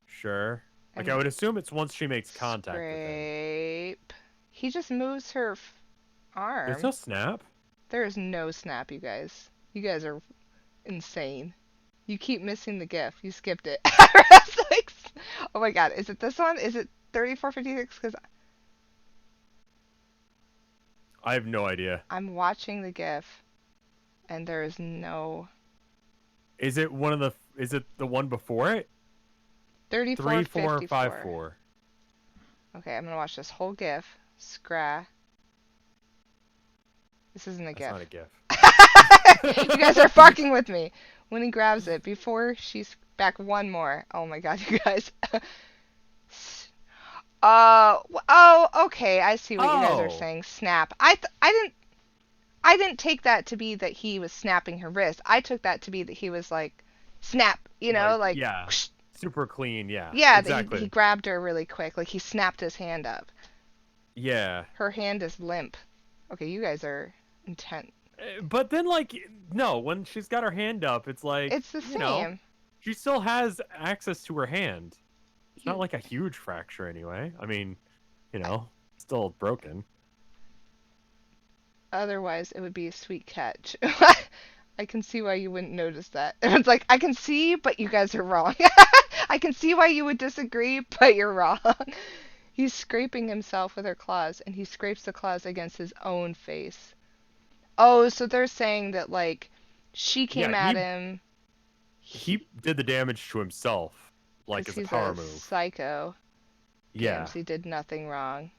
Sure. Like, And I would assume it's once she makes contact with him. Scrape. He just moves her arm. There's no snap. There is no snap, you guys. You guys are insane. You keep missing the GIF. You skipped it. Like, oh my god, is it this one? Is it 3456? Because I have no idea. I'm watching the GIF, and there is no... Is it the one before it? 3454. 3454. Okay, I'm gonna watch this whole GIF. Scrah. This isn't a That's GIF. not a GIF. You guys are fucking with me. When he grabs it, before she's back one more. Oh my god, you guys. Okay, I see what you guys are Oh. saying. Snap. I didn't take that to be that he was snapping her wrist. I took that to be that he was like, snap, like yeah, whoosh. super clean. Yeah. Yeah, exactly. that he grabbed her really quick, like he snapped his hand up. Yeah. Her hand is limp. Okay, you guys are intense. But then, like, no, when she's got her hand up, it's like It's the same. She still has access to her hand. It's not like a huge fracture anyway. I mean, still broken. Otherwise, it would be a sweet catch. I can see why you wouldn't notice that. It's like, I can see, but you guys are wrong. I can see why you would disagree, but you're wrong. He's scraping himself with her claws, and he scrapes the claws against his own face. Oh, so they're saying that, like, she came Yeah, at him he did the damage to himself, like because as a he's power a move. psycho. Yeah. Gamzee did nothing wrong.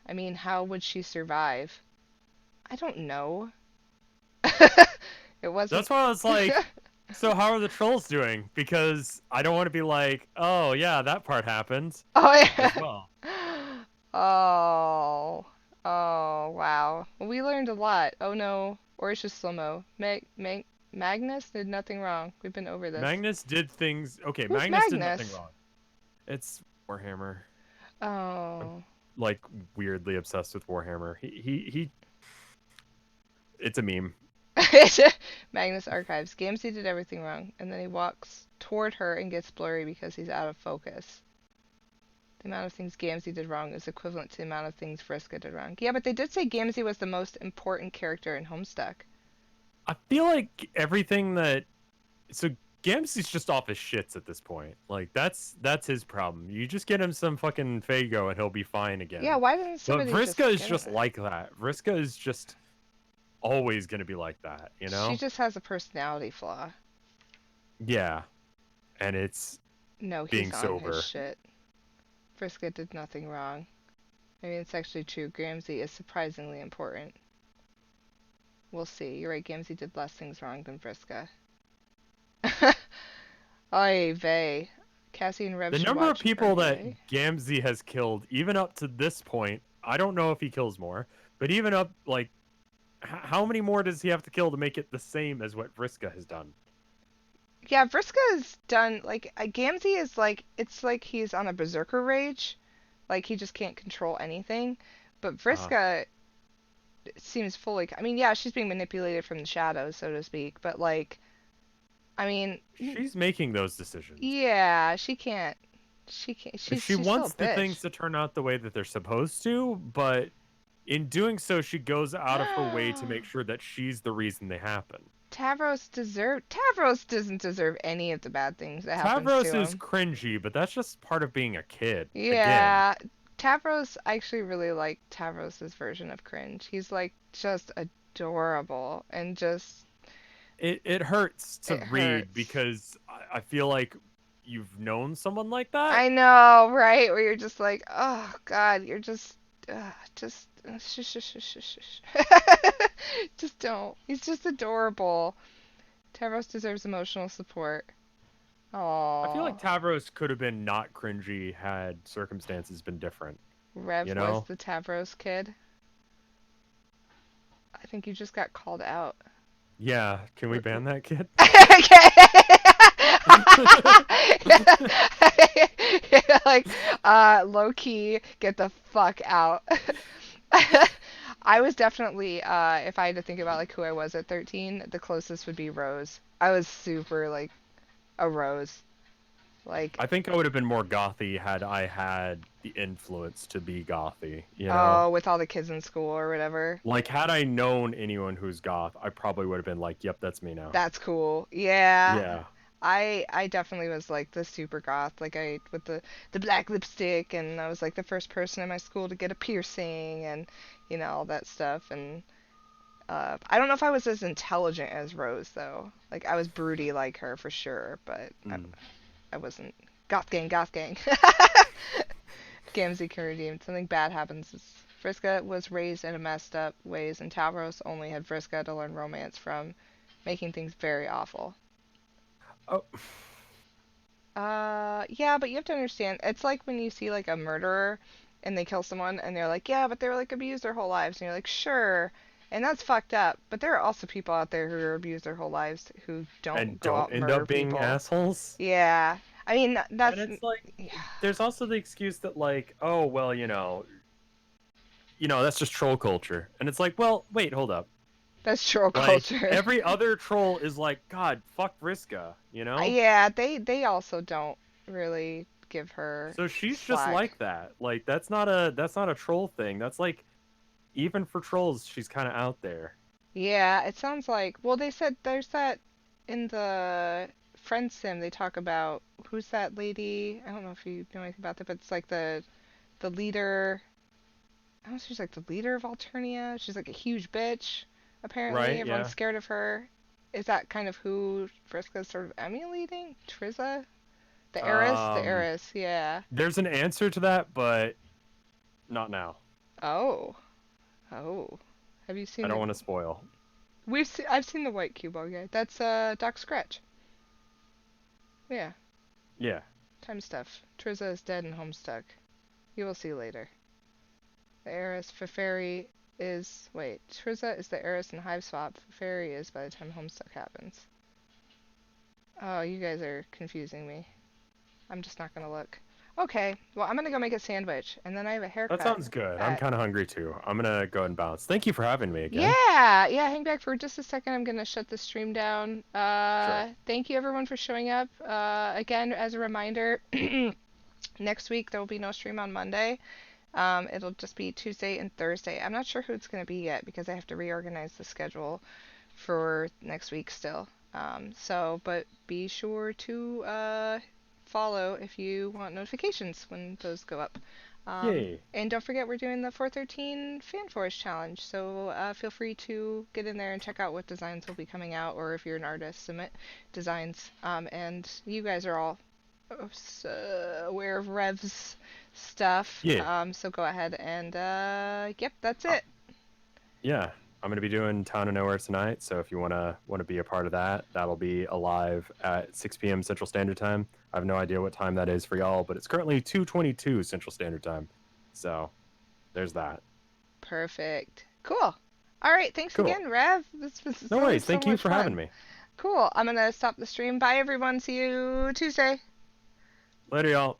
I mean, how would she survive? I don't know. It wasn't. That's why I was like, so how are the trolls doing? Because I don't want to be like, oh yeah, that part happened Oh, as yeah. well. Oh. Oh, wow. Well, we learned a lot. Oh no. Or it's just slow-mo. Magnus did nothing wrong. We've been over this. Magnus did things. Okay, Who's Magnus did nothing Magnus? wrong. It's Warhammer. I'm Oh. like weirdly obsessed with Warhammer. He. It's a meme. Magnus Archives. Gamzee did everything wrong, and then he walks toward her and gets blurry because he's out of focus. The amount of things Gamzee did wrong is equivalent to the amount of things Vriska did wrong. Yeah, but they did say Gamzee was the most important character in Homestuck. I feel like everything that. So Gamzee's just off his shits at this point. Like that's his problem. You just get him some fucking Fago and he'll be fine again. Yeah, why doesn't But somebody Vriska is get just him? like that. Vriska is just always gonna be like that, you know? She just has a personality flaw. Yeah. And it's No, he's being on sober. his shit. Vriska did nothing wrong. I mean, it's actually true. Gamzee is surprisingly important. We'll see. You're right, Gamzee did less things wrong than Vriska. Oy vey. Cassie and Rev The should number of watch people that RVA. Gamzee has killed, even up to this point, I don't know if he kills more, but even up, like, how many more does he have to kill to make it the same as what Vriska has done? Yeah, Vriska is done, like, Gamzee is like, it's like he's on a berserker rage. Like, he just can't control anything. But Vriska seems fully, I mean, yeah, she's being manipulated from the shadows, so to speak, but, like, I mean, She's making those decisions. yeah, she can't, she's She still a wants the things bitch. to turn out the way that they're supposed to, but in doing so, she goes out of her way to make sure that she's the reason they happen. Tavros doesn't deserve any of the bad things that happens to Tavros him. is cringy, but that's just part of being a kid. Again, Yeah, Tavros, I actually really like Tavros's version of cringe. He's like just adorable and just it hurts to it read hurts. because I feel like you've known someone like that. I know, right? Where you're just like, oh God, you're just shush, shush, shush, shush, shush. Just don't. He's just adorable. Tavros deserves emotional support. I feel like Aww. Tavros could have been not cringy had circumstances been different. Rev You was know? the Tavros kid. I think you just got called out. Yeah. Can we ban that kid? Like, low key, get the fuck out. I was definitely, if I had to think about like who I was at 13, the closest would be Rose. I was super like a Rose. Like, I think I would have been more gothy had I had the influence to be gothy, you know? oh, with all the kids in school or whatever. Like, had I known anyone who's goth, I probably would have been like, yep, that's me now. That's cool. Yeah. Yeah. I definitely was like the super goth, like I with the black lipstick, and I was like the first person in my school to get a piercing, and all that stuff. And I don't know if I was as intelligent as Rose though. Like I was broody like her for sure, but Mm. I wasn't. Goth gang, goth gang. Gamzee can redeem. Something bad happens. Vriska was raised in a messed up ways, and Tavros only had Vriska to learn romance from, making things very awful. Oh. Yeah, but you have to understand, it's like when you see like a murderer and they kill someone and they're like, yeah, but they were like abused their whole lives. And you're like, sure. And that's fucked up. But there are also people out there who are abused their whole lives who don't And go out don't and end murder up being people. assholes. Yeah. I mean, that's, And it's like, yeah, there's also the excuse that like, oh, well, that's just troll culture. And it's like, well, wait, hold up. that's troll Like, culture. every other troll is like, God, fuck Vriska, you know? Yeah, they also don't really give her So she's just slack. like that. Like, that's not a troll thing. That's like, even for trolls, she's kind of out there. Yeah, it sounds like, well, they said there's that in the Friend Sim, they talk about who's that lady? I don't know if you know anything about that, but it's like the the leader. I don't know if she's like the leader of Alternia. She's like a huge bitch. Apparently, Right, everyone's yeah. scared of her. Is that kind of who Vriska's sort of emulating? Triza? The heiress? The Um, heiress, yeah. there's an answer to that, but not now. Oh. Oh. Have you I seen don't the want to spoil. I've seen the white cue ball guy. That's Doc Scratch. Yeah. Yeah. Time stuff. Triza is dead in Homestuck. You will see later. The heiress Feferi is Triza is the heiress in Hive Swap. Feferi is by the time Homestuck happens. Oh, you guys are confusing me. I'm just not gonna look. Okay, well I'm gonna go make a sandwich and then I have a That haircut sounds good. I'm at kind of hungry too. I'm gonna go ahead and bounce. Thank you for having me again. Yeah, hang back for just a second. I'm gonna shut the stream down. Sure. Thank you everyone for showing up. Again, as a reminder, next week there will be no stream on Monday. It'll just be Tuesday and Thursday. I'm not sure who it's gonna be yet because I have to reorganize the schedule for next week still. But be sure to follow if you want notifications when those go up. Yay. And don't forget, we're doing the 413 Fan Forest Challenge, so feel free to get in there and check out what designs will be coming out, or if you're an artist, submit designs. And you guys are all aware of Rev's stuff, Yeah. so go ahead and, yep, that's Uh, it. yeah. I'm gonna be doing Town of Nowhere tonight, so if you wanna be a part of that, that'll be alive at 6 p.m. Central Standard Time. I have no idea what time that is for y'all, but it's currently 2:22 Central Standard Time. So there's that. Perfect. Cool. All right, thanks Cool. again, Rev. This was No really worries. so Thank you much for having fun. me. Cool. I'm gonna stop the stream. Bye, everyone. See you Tuesday. Later, y'all.